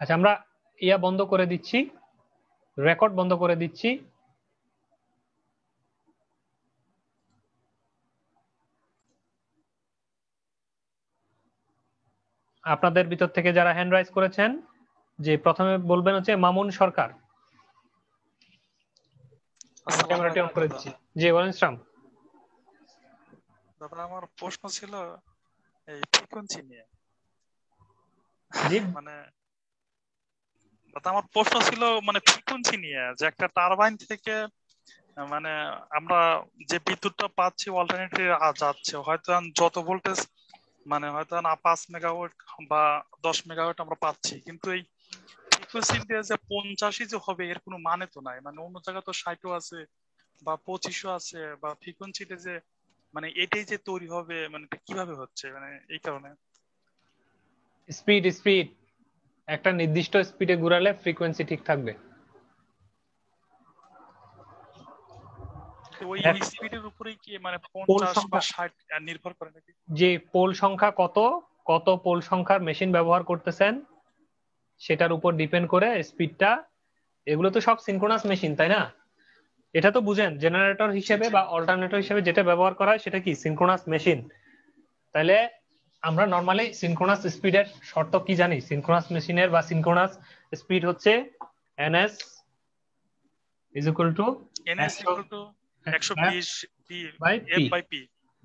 আচ্ছা আমরা ইয়া বন্ধ করে দিচ্ছি, রেকর্ড বন্ধ করে দিচ্ছি। আপনাদের ভিতর থেকে যারা হ্যান্ড রাইজ করেছেন, যে প্রথমে বলবেন হচ্ছে মামুন সরকার। ক্যামেরাটি অন করে দিচ্ছি। জি বলেন ইসলাম। দাদা আমার প্রশ্ন ছিল এই ফ্রিকোয়েন্সি নিয়ে। জি মানে দাদা আমার প্রশ্ন ছিল মানে ফ্রিকোয়েন্সি নিয়ে, যে একটা টারবাইন থেকে মানে আমরা যে বিদ্যুৎটা পাচ্ছি অল্টারনেটলি যাচ্ছে, হয়তো যত ভোল্টেজ মানে হয়তো 5 মেগাওয়াট বা 10 মেগাওয়াট আমরা পাচ্ছি, কিন্তু এই ফ্রিকোয়েন্সি যে 85 যে হবে এর কোনো মানে তো নাই। মানে অন্য জায়গায় তো 60ও আছে বা 25ও আছে, বা ফ্রিকোয়েন্সিটা যে মানে এটাই যে তৈরি হবে মানে এটা কিভাবে হচ্ছে, মানে এই কারণে স্পিড একটা নির্দিষ্ট স্পিডে ঘুরালে ফ্রিকোয়েন্সি ঠিক থাকবে। ওই স্পিডের উপরেই কি মানে পোল 50 বা সংখ্যা, 60 নির্ভর করে নাকি? যে পোল সংখ্যা কত কত পোল সংখ্যার মেশিন ব্যবহার করতেছেন সেটার উপর ডিপেন্ড করে স্পিডটা। এগুলো তো সব সিনক্রোনাস মেশিন, তাই না? এটা তো বুঝেন, জেনারেটর হিসেবে বা অল্টারনেটর হিসেবে যেটা ব্যবহার করা হয় সেটা কি সিনক্রোনাস মেশিন। তাহলে আমরা নরমালি সিনক্রোনাস স্পিডের শর্ত কি জানি? সিনক্রোনাস মেশিনের বা সিনক্রোনাস স্পিড হচ্ছে ns is equal to ns equal to 120 p by f P. by p।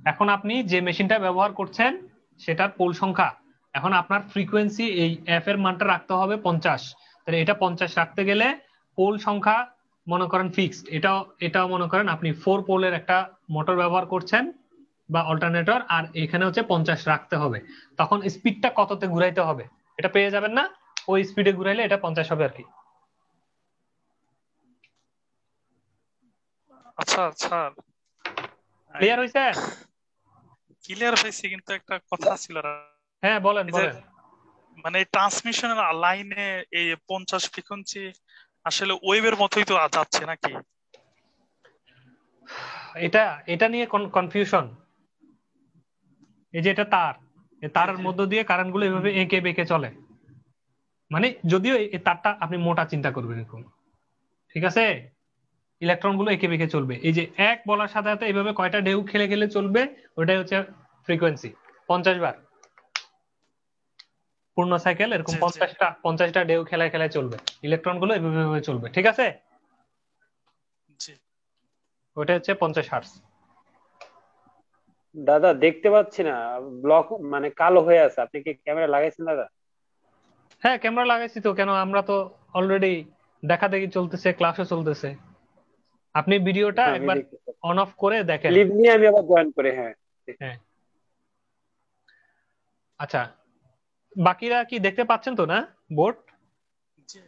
এখন আপনি যে মেশিনটা ব্যবহার করছেন সেটার পোল সংখ্যা, এখন আপনার ফ্রিকোয়েন্সি এই এফ এর মানটা রাখতে হবে 50। তাহলে এটা 50 রাখতে গেলে পোল সংখ্যা মনে করেন ফিক্সড। এটাও মনে করেন আপনি 4 পোলের একটা মোটর ব্যবহার করছেন বা অল্টারনেটর, আর এখানে হচ্ছে 50 রাখতে হবে। তখন স্পিডটা কততে ঘুরাইতে হবে এটা পেয়ে যাবেন না? ওই স্পিডে ঘুরাইলে এটা 50 হবে আর কি। আচ্ছা আচ্ছা, ক্লিয়ার হইছে? ক্লিয়ার হয়েছে, কিন্তু একটা কথা ছিল। হ্যাঁ বলেন এই যে বলেন। মানে ট্রান্সমিশনের লাইনে এই 50 ফ্রিকোয়েন্সি আসলে ওয়েভের মতোই তো যাচ্ছে নাকি? এটা এটা নিয়ে কনফিউশন। এই যে এটা তার, এই তারের মধ্য দিয়ে কারেন্ট গুলো এভাবে এঁকে বেঁকে চলে। মানে যদিও এই তারটা আপনি মোটা চিন্তা করবেন এরকম, ঠিক আছে? ইলেকট্রন গুলো এঁকে বেঁকে চলবে। এই যে এক বলার সাথে সাথে এইভাবে কয়টা ঢেউ খেলে খেলে চলবে, ওটাই হচ্ছে ফ্রিকোয়েন্সি। 50 বার পূর্ণ সাইকেল এরকম জি জি 50টা ঢেউ খেলায় খেলায় চলবে, ইলেকট্রন গুলো এভাবে এভাবে চলবে, ঠিক আছে? জি। ওটা হচ্ছে 50 হার্টজ। দাদা দেখতে পাচ্ছি না, ব্লক মানে কালো হয়ে আছে। আপনি কি ক্যামেরা লাগাইছেন দাদা? হ্যাঁ ক্যামেরা লাগাইছি তো, কেন? আমরা তো অলরেডি দেখা দেখি চলতেছে, ক্লাসও চলতেছে। আপনি ভিডিওটা হ্যাঁ, আমি একবার দেখতে পাচ্ছি। অন অফ করে দেখেন। লিভ নিয়ে আমি আবার জয়েন করে, হ্যাঁ। হ্যাঁ আচ্ছা, বাকিরা কি দেখতে পাচ্ছেন তো না বোর্ড? জি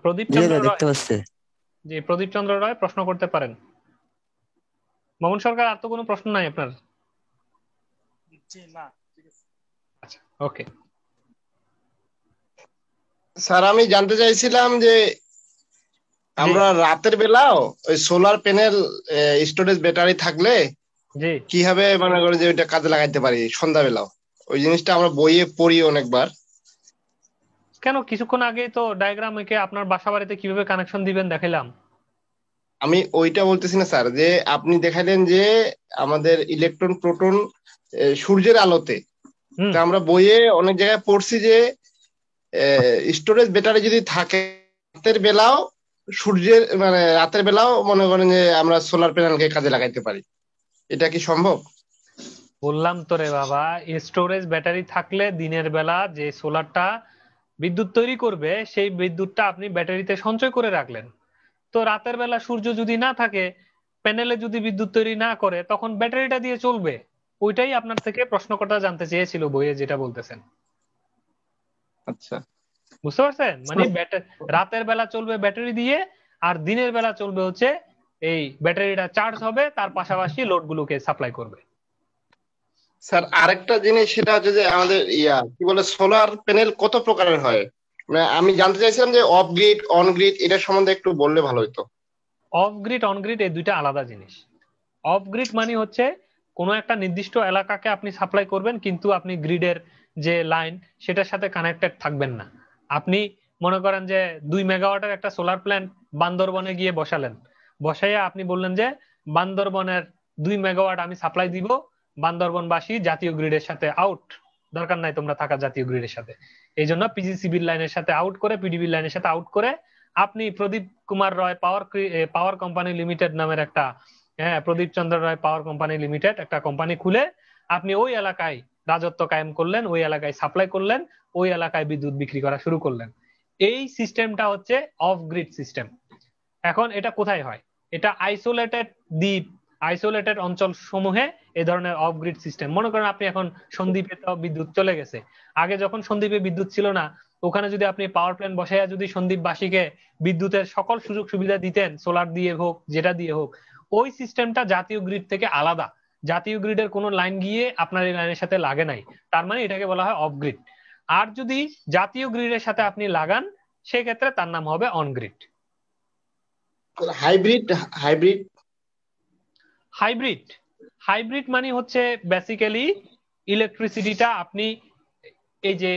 প্রদীপ জি চন্দ্র দাদা রয়। দেখতে পাচ্ছি। জি প্রদীপ চন্দ্র রয় প্রশ্ন করতে পারেন। মামুন সরকার আর তো কোনো প্রশ্ন নাই আপনার? জি না, ঠিক আছে। আচ্ছা ওকে। স্যার আমি জানতে চাইছিলাম যে জি আমরা রাতের বেলাও ওই সোলার প্যানেল স্টোরেজ ব্যাটারি থাকলে জি কিভাবে মনে করেন যে ওইটা কাজে লাগাইতে পারি সন্ধ্যা বেলাও? ওই জিনিসটা আমরা বইয়ে পড়ি অনেকবার। কেন, কিছুক্ষণ আগেই তো ডায়াগ্রাম এঁকে আপনার বাসা বাড়িতে কিভাবে কানেকশন দিবেন দেখাইলাম। আমি ওইটা বলতেছি না স্যার, যে আপনি দেখাইলেন যে আমাদের ইলেকট্রন প্রোটন সূর্যের আলোতে। হুম তা আমরা বইয়ে অনেক জায়গায় পড়ছি যে স্টোরেজ ব্যাটারি যদি থাকে রাতের বেলাও, সূর্যের মানে রাতের বেলাও মনে করেন যে আমরা সোলার প্যানেলকে কাজে লাগাইতে পারি। এটা কি সম্ভব? বললাম তো রে বাবা, স্টোরেজ ব্যাটারি থাকলে দিনের বেলা যে সোলারটা বিদ্যুৎ তৈরি করবে সেই বিদ্যুৎটা আপনি ব্যাটারিতে সঞ্চয় করে রাখলেন। তো রাতের বেলা সূর্য যদি না থাকে, প্যানেলে যদি বিদ্যুৎ তৈরি না করে, তখন ব্যাটারিটা দিয়ে চলবে। ওইটাই আপনার থেকে প্রশ্নকর্তা জানতে চেয়েছিল বইয়ে যেটা বলতেছেন। আচ্ছা বুঝতে পারছেন? মানে রাতের বেলা চলবে ব্যাটারি দিয়ে, আর দিনের বেলা চলবে হচ্ছে এই ব্যাটারিটা চার্জ হবে, তার পাশাপাশি লোড গুলোকে সাপ্লাই করবে। স্যার আরেকটা জিনিস সেটা হচ্ছে যে আমাদের কি বলে সোলার প্যানেল কত প্রকারের হয়, মানে আমি জানতে চাইছিলাম যে অফ গ্রিড অন গ্রিড এটা সম্বন্ধে একটু বললে ভালো হতো। অফ গ্রিড অন গ্রিড এই দুইটা আলাদা জিনিস। অফ গ্রিড মানে হচ্ছে কোনো একটা নির্দিষ্ট এলাকাকে আপনি সাপ্লাই করবেন, কিন্তু আপনি গ্রিডের যে লাইন সেটার সাথে কানেক্টেড থাকবেন না। আপনি মনে করেন যে 2 মেগাওয়াটের একটা সোলার প্ল্যান্ট বান্দরবনে গিয়ে বসালেন, বসাইয়া আপনি বললেন যে বান্দরবনের 2 মেগাওয়াট আমি সাপ্লাই দিব, বান্দরবনবাসী জাতীয় গ্রিডের সাথে আউট, দরকার নাই তোমরা থাকা জাতীয় গ্রিডের সাথে। এই জন্য পিজিসিবির লাইনের সাথে আউট করে, পিডিবির লাইনের সাথে আউট করে আপনি প্রদীপ কুমার রয় পাওয়ার কোম্পানি লিমিটেড নামের একটা, প্রদীপ চন্দ্র রায় পাওয়ার কোম্পানি লিমিটেড একটা কোম্পানি খুলে আপনি ওই এলাকায় রাজত্ব কায়েম করলেন, ওই এলাকায় সাপ্লাই করলেন, ওই এলাকায় বিদ্যুৎ বিক্রি করা শুরু করলেন। এই সিস্টেমটা হচ্ছে অফ গ্রিড সিস্টেম। এখন এটা কোথায় হয়? এটা আইসোলেটেড দ্বীপ, আইসোলেটেড অঞ্চল সমূহে এই ধরনের অফ গ্রিড সিস্টেম। মনে করেন আপনি এখন সন্দ্বীপে তো বিদ্যুৎ চলে গেছে, আগে যখন সন্দ্বীপে বিদ্যুৎ ছিল না, ওখানে যদি আপনি পাওয়ার প্ল্যান্ট বসাইয়া যদি সন্দ্বীপবাসীকে বিদ্যুতের সকল সুযোগ সুবিধা দিতেন, সোলার দিয়ে হোক যেটা দিয়ে হোক, ওই সিস্টেমটা জাতীয় গ্রিড থেকে আলাদা। জাতীয় গ্রিডের কোনো লাইন গিয়ে আপনার এই লাইনের সাথে লাগে নাই, তার মানে এটাকে বলা হয় অফ গ্রিড। আর যদি জাতীয় গ্রিডের সাথে আপনি লাগান, সেক্ষেত্রে তার নাম হবে on grid. Hybrid hybrid hybrid hybrid মানে হচ্ছে বেসিক্যালি ইলেকট্রিসিটিটা আপনি এই যে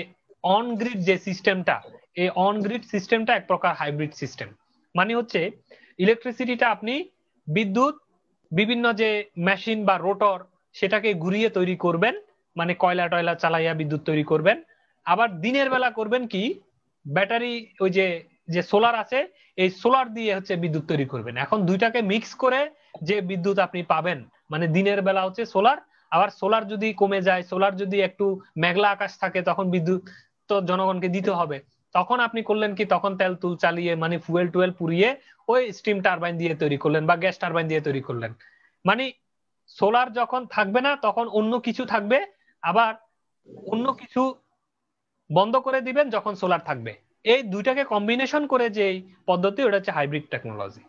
অন গ্রিড যে সিস্টেমটা, এই অন গ্রিড সিস্টেমটা এক প্রকার হাইব্রিড সিস্টেম। মানে হচ্ছে ইলেকট্রিসিটিটা আপনি বিদ্যুৎ বিভিন্ন যে মেশিন বা রোটর সেটাকে ঘুরিয়ে তৈরি করবেন, মানে কয়লা টয়লা চালাইয়া বিদ্যুৎ তৈরি করবেন। আবার দিনের বেলা করবেন কি, ব্যাটারি ওই যে যে সোলার আছে, এই সোলার দিয়ে হচ্ছে বিদ্যুৎ তৈরি করবেন। এখন দুইটাকে মিক্স করে যে বিদ্যুৎ আপনি পাবেন, মানে দিনের বেলা হচ্ছে সোলার, আবার সোলার যদি কমে যায়, সোলার যদি একটু মেঘলা আকাশ থাকে, তখন বিদ্যুৎ তো জনগণকে দিতে হবে, তখন আপনি করলেন কি, তখন তেল তুল চালিয়ে মানে ফুয়েল টুয়েল পুড়িয়ে ওই স্টিম টারবাইন দিয়ে তৈরি করলেন বা গ্যাস টারবাইন দিয়ে তৈরি করলেন। মানে সোলার যখন থাকবে না তখন অন্য কিছু থাকবে, আবার অন্য কিছু বন্ধ করে দিবেন যখন সোলার থাকবে। এই দুইটাকে কম্বিনেশন করে যে পদ্ধতি, ওটা হচ্ছে হাইব্রিড টেকনোলজি।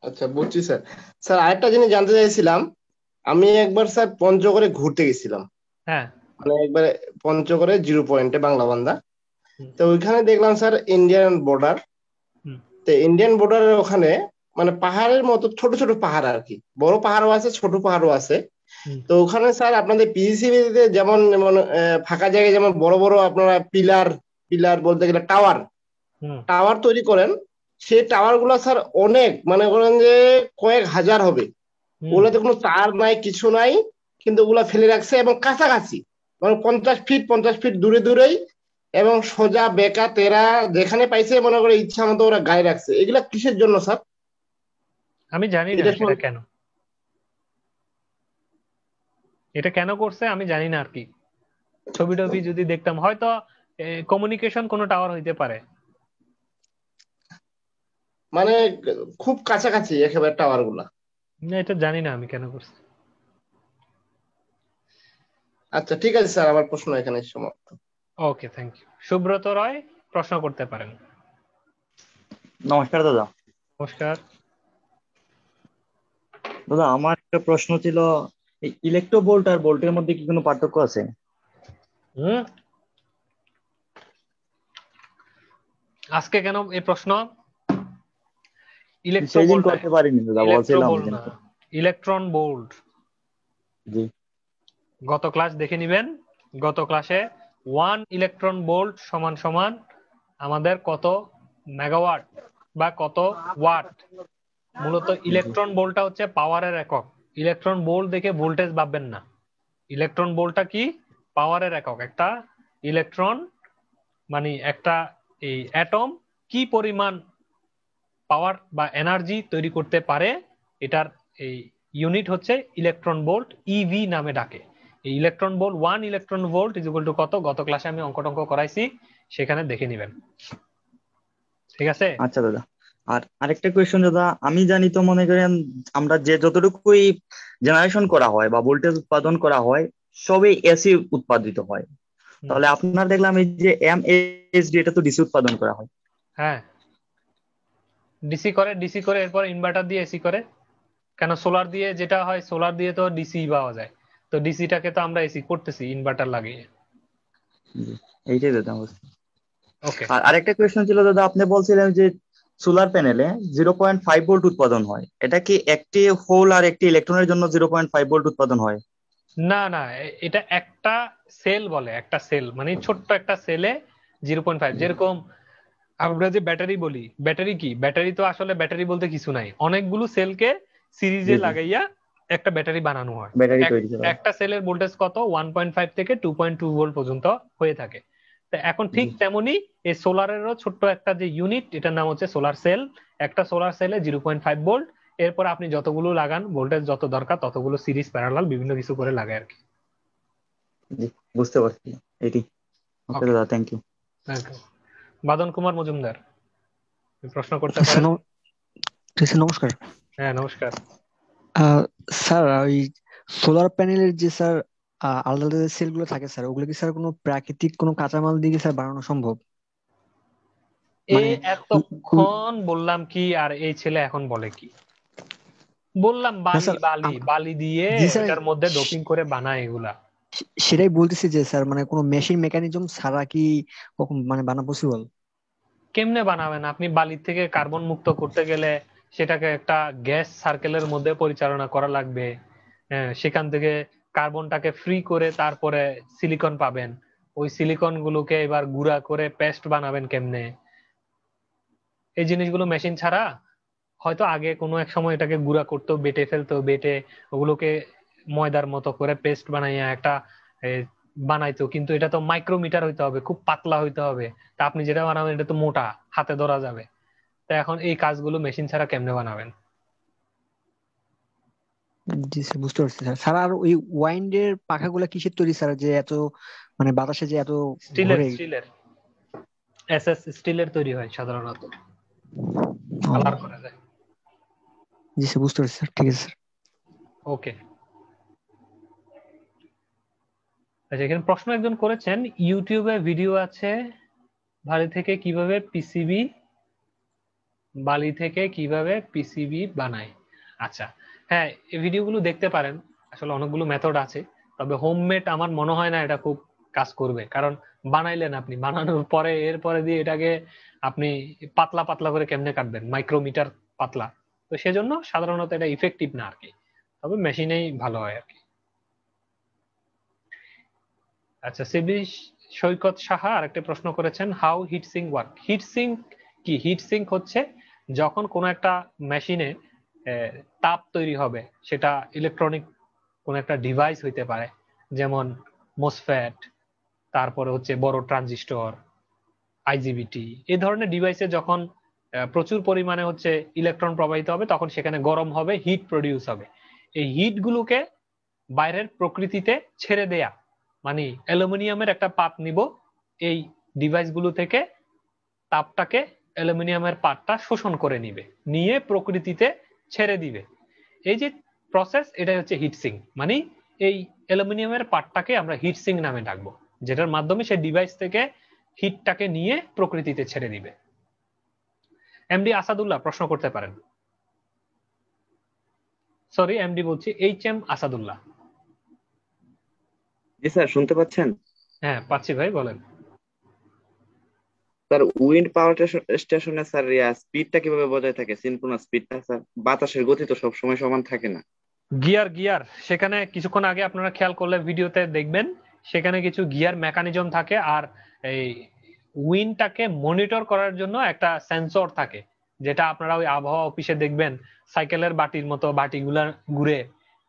আচ্ছা বুঝছি স্যার। স্যার আরেকটা জিনিস জানতে চাইছিলাম, আমি একবার স্যার পঞ্চগড়ে ঘুরতে গেছিলাম, হ্যাঁ, মানে একবারে পঞ্চগড়ে 0 পয়েন্টে বাংলাবান্ধা। তো ওইখানে দেখলাম স্যার ইন্ডিয়ান বর্ডার। তো ইন্ডিয়ান বর্ডারের ওখানে মানে পাহাড়ের মতো ছোট ছোট পাহাড় আর কি, বড় পাহাড়ও আছে ছোট পাহাড়ও আছে। তো ওখানে স্যার আপনাদের পিজিসিবিতে যেমন যেমন ফাঁকা জায়গায় যেমন বড় বড় আপনারা পিলার পিলার বলতে গেলে টাওয়ার টাওয়ার তৈরি করেন, সেই টাওয়ার গুলা স্যার অনেক মনে করেন যে কয়েক হাজার হবে, ওগুলাতে কোনো তার নাই কিছু নাই, কিন্তু ওগুলা ফেলে রাখছে এবং কাছাকাছি মানে 50 ফিট দূরে দূরেই, এবং সোজা বেকা তেরা যেখানে পাইছে মনে করে ইচ্ছা মতো ওরা গায়ে রাখছে। এগুলা কিসের জন্য স্যার? আমি জানি না এটা কেন, এটা কেন করছে আমি জানি না আর কি। ছবি টবি যদি দেখতাম, হয়তো কমিউনিকেশন কোনো টাওয়ার হইতে পারে, মানে খুব কাছাকাছি একেবারে টাওয়ার গুলা। না এটা জানি না আমি কেন করছে। আচ্ছা ঠিক আছে স্যার, আমার প্রশ্ন এখানে সমাপ্ত। ওকে, থ্যাংক ইউ। সুব্রত রয় প্রশ্ন করতে পারেন। নমস্কার দাদা। নমস্কার দাদা, আমার একটা প্রশ্ন ছিল, এই ইলেকট্রোভোল্ট আর ভোল্টের মধ্যে কি কোনো পার্থক্য আছে? আজকে কেন এই প্রশ্ন? সেদিন করতে পারিনি দাদা, বলছিলাম ইলেকট্রন ভোল্ট। জি, গত ক্লাস দেখে নিবেন। গত ক্লাসে 1 ইলেকট্রন ভোল্ট সমান সমান আমাদের কত মেগাওয়াট বা কত ওয়াট। মূলত ইলেকট্রন ভোল্টটা হচ্ছে পাওয়ারের একক। ইলেকট্রন ভোল্ট দেখে ভোল্টেজ ভাববেন না। ইলেকট্রন ভোল্টটা কি? পাওয়ারের একক। একটা ইলেকট্রন মানে একটা এই অ্যাটম কি পরিমাণ পাওয়ার বা এনার্জি তৈরি করতে পারে, এটার এই ইউনিট হচ্ছে ইলেকট্রন ভোল্ট, ইভি নামে ডাকে। এই electron volt 1 electron volt is equal to কত? গত ক্লাসে আমি অঙ্ক করাইছি, সেখানে দেখে নেবেন। ঠিক আছে? আচ্ছা দাদা। আর আরেকটা কোয়েশ্চেন দাদা, আমি জানি তো মনে করেন আমরা যে যতটুকুই জেনারেশন করা হয় বা ভোল্টেজ উৎপাদন করা হয় সবই এসি উৎপাদিত হয়। তাহলে আপনার দেখলাম এই যে এমএসডি এটা তো ডিসি উৎপাদন করা হয়। হ্যাঁ, ডিসি করে এরপর ইনভার্টার দিয়ে এসি করে। কেন সোলার দিয়ে যেটা হয়, সোলার দিয়ে তো ডিসি পাওয়া যায়, তো ডিসিটাকে তো আমরা এসি করতেছি ইনভার্টার লাগিয়ে। জি, এইটাই দাদা বুঝছি। ওকে, আর আরেকটা কোয়েশ্চেন ছিল দাদা, আপনি বলছিলেন যে সোলার প্যানেলে 0.5 ভোল্ট উৎপাদন হয়, এটা কি একটি হোল আর একটি ইলেকট্রনের জন্য 0.5 ভোল্ট উৎপাদন হয়? না না, এটা একটা সেল বলে, একটা সেল মানে ছোট্ট একটা সেলে 0.5। যেরকম আমরা যে ব্যাটারি বলি, ব্যাটারি কি, ব্যাটারি তো আসলে ব্যাটারি বলতে কিছু নাই, অনেকগুলো সেলকে সিরিজে জি জি, লাগাইয়া একটা ব্যাটারি বানানো হয়। ব্যাটারি তৈরি করা হয়। একটা সেলের ভোল্টেজ কত, 1.5 থেকে 2.2 ভোল্ট পর্যন্ত হয়ে থাকে। তো এখন ঠিক জি তেমনি এই সোলারেরও ছোট্ট একটা যে ইউনিট, এটার নাম হচ্ছে সোলার সেল। একটা সোলার সেলে 0.5 ভোল্ট, এরপর আপনি যতগুলো লাগান, ভোল্টেজ যত দরকার ততগুলো সিরিজ প্যারালাল বিভিন্ন কিছু করে লাগায় আর কি। জি, বুঝতে পারছি এটি। ওকে ওকে, দাদা, থ্যাংক ইউ। বাদন কুমার মজুমদার, প্রশ্ন করতে পারেন। নমস্কার হ্যাঁ নমস্কার। স্যার। ওই সোলার প্যানেলের যে স্যার আলাদা আলাদা সেল গুলো থাকে স্যার, ওগুলো কি স্যার কোনো প্রাকৃতিক কোনো কাঁচামাল দিয়ে কি স্যার বানানো সম্ভব? এই মানে এতক্ষণ বললাম কি, আর এই ছেলে এখন বলে কি? বললাম না বালি স্যার, বালি বালি দিয়ে জি স্যার, এটার মধ্যে ডোপিং করে বানায় এগুলা। সেটাই বলতেছি যে স্যার মানে কোনো মেশিন মেকানিজম ছাড়া কি কখন মানে বানা পসিবল? কেমনে বানাবেন আপনি? বালির থেকে কার্বন মুক্ত করতে গেলে সেটাকে একটা গ্যাস সার্কেলের মধ্যে পরিচালনা করা লাগবে। হ্যাঁ, সেখান থেকে কার্বনটাকে ফ্রি করে তারপরে সিলিকন পাবেন। ওই সিলিকন গুলোকে এবার গুঁড়া করে পেস্ট বানাবেন কেমনে? এই জিনিসগুলো মেশিন ছাড়া, হয়তো আগে কোনো এক সময় এটাকে গুঁড়া করতো, বেটে ফেলতো, বেটে ওগুলোকে ময়দার মতো করে পেস্ট বানাইয়া একটা এ, বানাইতো, কিন্তু এটা তো মাইক্রোমিটার হইতে হবে, খুব পাতলা হইতে হবে। তা আপনি যেটা বানাবেন এটা তো মোটা, হাতে ধরা যাবে। তা এখন এই কাজগুলো মেশিন ছাড়া কেমনে বানাবেন? জি স্যার, বুঝতে পারছি স্যার। স্যার আর ওই ওয়াইন্ডের পাখাগুলা কিসের তৈরি স্যার, যে এত মানে বাতাসে যে এত স্টিলের ঘোরে? স্টিলের এসএস স্টিলের তৈরি হয় সাধারণত, ও, কালার করা যায়। জি স্যার, বুঝতে পারছি স্যার, ঠিক আছে স্যার। ওকে, আচ্ছা এখানে প্রশ্ন একজন করেছেন, ইউটিউবে ভিডিও আছে বালি থেকে কিভাবে পিসিবি বানায়। আচ্ছা, হ্যাঁ এই ভিডিওগুলো দেখতে পারেন। আসলে অনেকগুলো মেথড আছে, তবে হোমমেড আমার মনে হয় না এটা খুব কাজ করবে, কারণ বানাইলেন আপনি, বানানোর পরে এরপরে দিয়ে এটাকে আপনি পাতলা পাতলা করে কেমনে কাটবেন, মাইক্রোমিটার পাতলা। তো সেজন্য সাধারণত এটা ইফেক্টিভ না আর কি, তবে মেশিনেই ভালো হয় আর কি। আচ্ছা, সিবি সৈকত সাহা আরেকটা প্রশ্ন করেছেন, হাউ হিটসিঙ্ক ওয়ার্ক। হিটসিঙ্ক কি? হিটসিঙ্ক হচ্ছে যখন কোনো একটা মেশিনে তাপ তৈরি হবে, সেটা ইলেকট্রনিক কোন একটা ডিভাইস হইতে পারে, যেমন মোসফেট, তারপরে হচ্ছে বড় ট্রানজিস্টর, আইজিবিটি, এই ধরনের ডিভাইসে যখন প্রচুর পরিমাণে হচ্ছে ইলেকট্রন প্রবাহিত হবে, তখন সেখানে গরম হবে, হিট প্রডিউস হবে। এই হিট গুলোকে বাইরের প্রকৃতিতে ছেড়ে দেয়া, মানে অ্যালুমিনিয়ামের একটা পাত নিব, এই ডিভাইস গুলো থেকে তাপটাকে অ্যালুমিনিয়ামের পাতটা শোষণ করে নিবে, নিয়ে প্রকৃতিতে ছেড়ে দিবে। এই যে প্রসেস, এটাই হচ্ছে হিটসিঙ্ক। মানে এই অ্যালুমিনিয়ামের পার্টটাকে আমরা হিটসিঙ্ক নামে ডাকবো, যেটার মাধ্যমে সেই ডিভাইস থেকে হিটটাকে নিয়ে প্রকৃতিতে ছেড়ে দিবে। এমডি আসাদুল্লাহ প্রশ্ন করতে পারেন। সরি, এমডি বলছি, এইচ এম আসাদুল্লাহ। জি স্যার, শুনতে পাচ্ছেন? হ্যাঁ পাচ্ছি ভাই, বলেন। স্যার, উইন্ড পাওয়ার স্টেশনে স্যার স্পিডটা কিভাবে বজায় থাকে, সিনক্রোনাস স্পিডটা স্যার? বাতাসের গতি তো সবসময় সমান থাকে না। গিয়ার সেখানে কিছুক্ষণ আগে আপনারা খেয়াল করলে ভিডিওতে দেখবেন, সেখানে কিছু গিয়ার মেকানিজম থাকে, আর এই উইন্ডটাকে মনিটর করার জন্য একটা সেন্সর থাকে, যেটা আপনারা ওই আবহাওয়া অফিসে দেখবেন সাইকেলের বাটির মতো বাটিগুলা ঘুরে,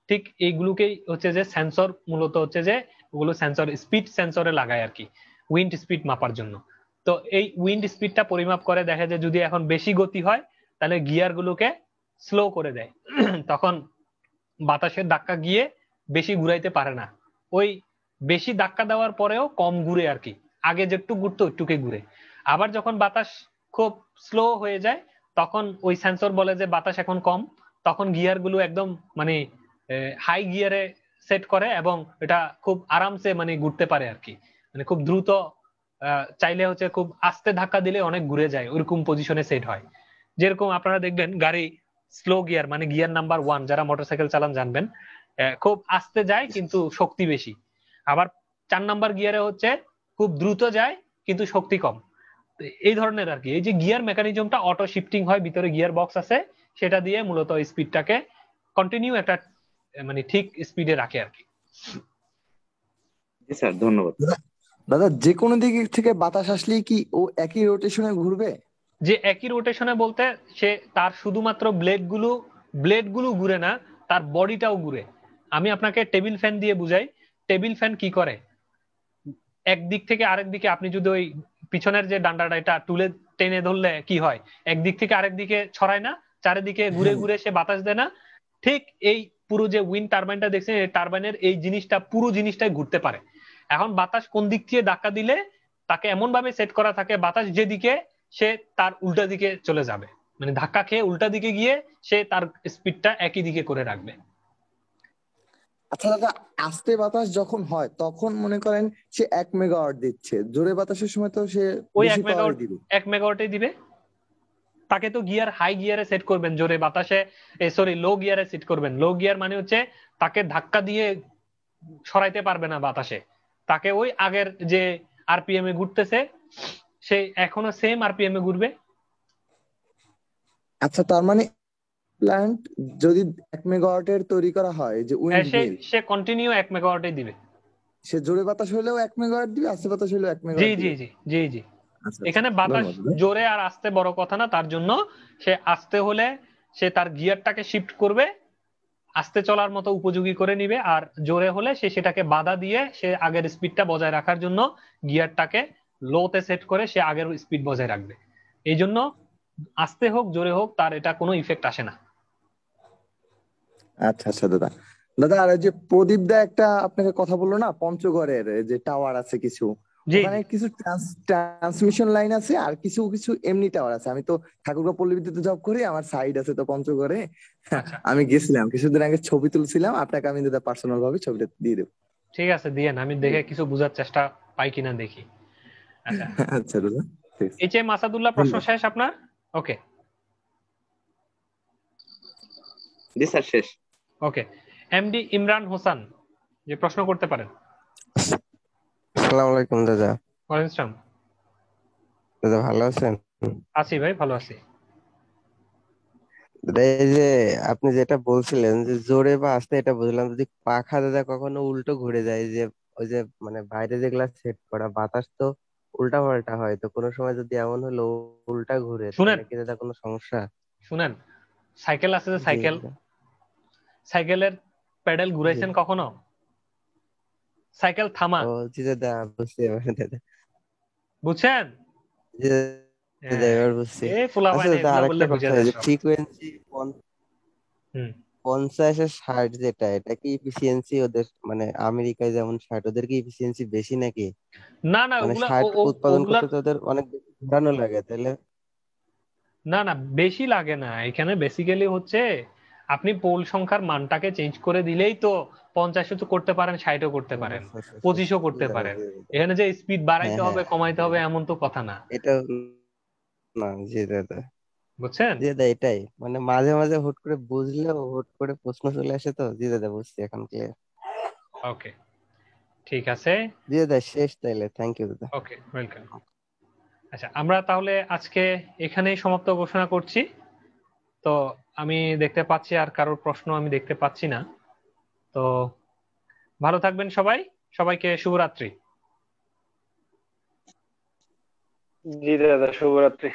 ঠিক এইগুলোকেই হচ্ছে যে সেন্সর, মূলত হচ্ছে যে ওগুলো সেন্সর, স্পিড সেন্সরে লাগায় আর কি, উইন্ড স্পিড মাপার জন্য। তো এই উইন্ড স্পিডটা পরিমাপ করে, দেখে যে যদি এখন বেশি গতি হয় তাহলে গিয়ার গুলোকে স্লো করে দেয়, তখন বাতাসের ধাক্কা গিয়ে বেশি ঘুরাইতে পারে না। ওই বেশি ধাক্কা দেওয়ার পরেও কম ঘুরে আর কি, আগে যেটুকু ঘুরতো ওইটুকুই ঘুরে। আবার যখন বাতাস খুব স্লো হয়ে যায়, তখন ওই সেন্সর বলে যে বাতাস এখন কম, তখন গিয়ার গুলো একদম মানে হাই গিয়ারে সেট করে এবং এটা খুব আরামসে মানে ঘুরতে পারে আর কি। মানে খুব দ্রুত চাইলে হচ্ছে খুব আস্তে ধাক্কা দিলে অনেক ঘুরে যায়, ওইরকম পজিশনে সেট হয়। যেরকম আপনারা দেখবেন গাড়ি স্লো গিয়ার মানে গিয়ার নাম্বার 1 যারা মোটরসাইকেল চালান জানবেন, খুব আস্তে যায় কিন্তু শক্তি বেশি। আবার 4 নাম্বার গিয়ারে হচ্ছে খুব দ্রুত যায় কিন্তু শক্তি কম। এই ধরনের আর কি, এই যে গিয়ার মেকানিজমটা অটো শিফটিং হয়, ভিতরে গিয়ার বক্স আছে, সেটা দিয়ে মূলত স্পিডটাকে কন্টিনিউ একটা মানে ঠিক স্পিডে রাখে আর কি। জি স্যার, ধন্যবাদ। দাদা যে কোনো দিক থেকে বাতাস আসলেই কি ও একই রোটেশনে ঘুরবে? যে একই রোটেশনে বলতে সে তার শুধুমাত্র ব্লেড গুলো ঘুরে না, তার বডিটাও ঘুরে। আমি আপনাকে টেবিল ফ্যান দিয়ে বুঝাই। টেবিল ফ্যান কি করে, একদিক থেকে আরেক দিকে আপনি যদি ওই পিছনের যে ডান্ডাটা এটা তুলে টেনে ধরলে কি হয়, একদিক থেকে আরেক দিকে ছড়ায় না, চারিদিকে ঘুরে ঘুরে সে বাতাস দেয় না? ঠিক এই পুরো যে উইন্ড টারবাইনটা দেখছেন, এই টারবাইনের এই জিনিসটা পুরো জিনিসটাই ঘুরতে পারে। এখন বাতাস কোন দিক থেকে ধাক্কা দিলে তাকে এমন ভাবে সেট করা থাকে, বাতাস যেদিকে সে তার উল্টা দিকে চলে যাবে, মানে ধাক্কা খেয়ে উল্টা দিকে গিয়ে সে তার স্পিডটা একই দিকে করে রাখবে। আচ্ছা দাদা, আস্তে বাতাস যখন হয় তখন মনে করেন সে 1 মেগাওয়াট দিচ্ছে, জোরে বাতাসের সময় তো সে ওই বেশি পাওয়ার দিবে। 1 মেগাওয়াটে দিবে। তাকে তো গিয়ার হাই গিয়ারে সেট করবেন, জোরে বাতাসে সরি লো গিয়ারে সেট করবেন। লো গিয়ার মানে হচ্ছে তাকে ধাক্কা দিয়ে সরাইতে পারবে না বাতাসে, তাকে ওই আগের যে আরপিএম এ ঘুরতেছে সে এখনো সেম আরপিএম এ ঘুরবে। আচ্ছা, তার মানে প্ল্যান্ট যদি 1 মেগাওয়াটের তৈরি করা হয় যে উইন্ড মিল, সে কন্টিনিউ 1 মেগাওয়াটে দিবে। সে জোরে বাতাস হলেও 1 মেগাওয়াট দিবে, আস্তে বাতাস হলেও 1 জি মেগাওয়াট জি দিবে। জি জি জি আচ্ছা এখানে বাতাস ধন্যবাদ। জোরে আর আস্তে বড় কথা না, তার জন্য সে আস্তে হলে সে তার গিয়ারটাকে শিফট করবে, আস্তে চলার মতো উপযোগী করে নিবে, আর জোরে হলে সে সেটাকে বাধা দিয়ে সে আগের স্পিডটা বজায় রাখার জন্য গিয়ারটাকে লোতে সেট করে সে আগের স্পিড বজায় রাখবে। এই জন্য আস্তে হোক জোরে হোক তার এটা কোনো ইফেক্ট আসে না। আচ্ছা আচ্ছা দাদা। দাদা আর ওই যে প্রদীপ দা একটা আপনাকে কথা বললো না, পঞ্চগড়ের যে টাওয়ার আছে কিছু, জি ওখানে কিছু ট্রান্সমিশন লাইন আছে আর কিছু কিছু এমনি টাওয়ার আছে। আমি তো ঠাকুরগাঁও পল্লী বিদ্যুতে জব করি, আমার সাইড আছে তো পঞ্চগড়ে। আচ্ছা আমি গেছিলাম কিছুদিন আগে, ছবি তুলছিলাম, আপনাকে আমি দাদা পার্সোনাল ভাবে ছবিটা দিয়ে দেবো। ঠিক আছে, দিয়েন, আমি দেখে কিছু বোঝার চেষ্টা পাই কিনা দেখি। আচ্ছা আচ্ছা দাদা, ঠিক আছে। এইচ এম আসাদুল্লাহ, প্রশ্ন শেষ আপনার? ওকে জি স্যার, শেষ। ওকে, এমডি ইমরান হোসেন যে প্রশ্ন করতে পারেন। আসসালামু আলাইকুম দাদা। ওয়ালাইকুম আসসালাম। দাদা ভালো আছেন? আছি ভাই, ভালো আছি। দাদা এই যে আপনি যেটা বলছিলেন যে জোরে বা আস্তে, এটা বুঝলাম। যদি পাখা দাদা কখনো উল্টো ঘুরে যায়, যে ওই যে মানে বাইরে যেগুলা সেট করা, বাতাস তো উল্টা পাল্টা হয়, তো কোনো সময় যদি এমন হলো উল্টা ঘুরে, শুনেন তাহলে কি দাদা কোনো সমস্যা? শুনেন, সাইকেল আছে যে জি সাইকেল, দাদা। সাইকেলের প্যাডেল জি ঘুরাইছেন কখনো? সাইকেল থামা, ও জি দাদা, বুঝতে পারছি দাদা। বুঝছেন? জি দাদা, হ্যাঁ, এবার বুঝছি। এই ফুলা আচ্ছা মানে দাদা, এগুলা বললে আরেকটা বুঝে কথা, যায় যে সব। ফ্রিকোয়েন্সি হুম 50 আর 60 যেটা, এটা কি ইফিসিয়েন্সি ওদের, মানে আমেরিকায় যেমন 60, ওদের কি ইফিসিয়েন্সি বেশি নাকি? না না, মানে ওগুলা 60 উৎপাদন ওগুলার করতে তো ওদের অনেক বেশি ঘোরানো লাগে তাহলে। না না, বেশি লাগে না। এখানে বেসিক্যালি হচ্ছে আপনি পোল সংখ্যার মানটাকে চেঞ্জ করে দিলেই তো 50 তো করতে পারেন, 60ও করতে ও পারেন, আচ্ছা আচ্ছা আচ্ছা 25ও জি করতে দাদা, পারেন। জি দাদা। এখানে যে স্পিড হ্যাঁ বাড়াইতে হ্যাঁ হবে কমাইতে জি হবে দাদা, এমন তো কথা না, এটা না জি দাদা। বুঝছেন? জি দাদা, এটাই মানে মাঝে মাঝে হুট করে বুঝলেও হুট করে প্রশ্ন চলে আসে, তো জি দাদা বুঝছি এখন ক্লিয়ার। ওকে, ঠিক আছে। জি দাদা, শেষ তাইলে, থ্যাংক ইউ দাদা। ওকে, ওয়েলকাম। আচ্ছা, আমরা তাহলে আজকে এখানেই সমাপ্ত ঘোষণা করছি। তো আমি দেখতে পাচ্ছি আর কারোর প্রশ্ন আমি দেখতে পাচ্ছি না। তো ভালো থাকবেন সবাই, সবাইকে শুভরাত্রি। জি দাদা, শুভরাত্রি।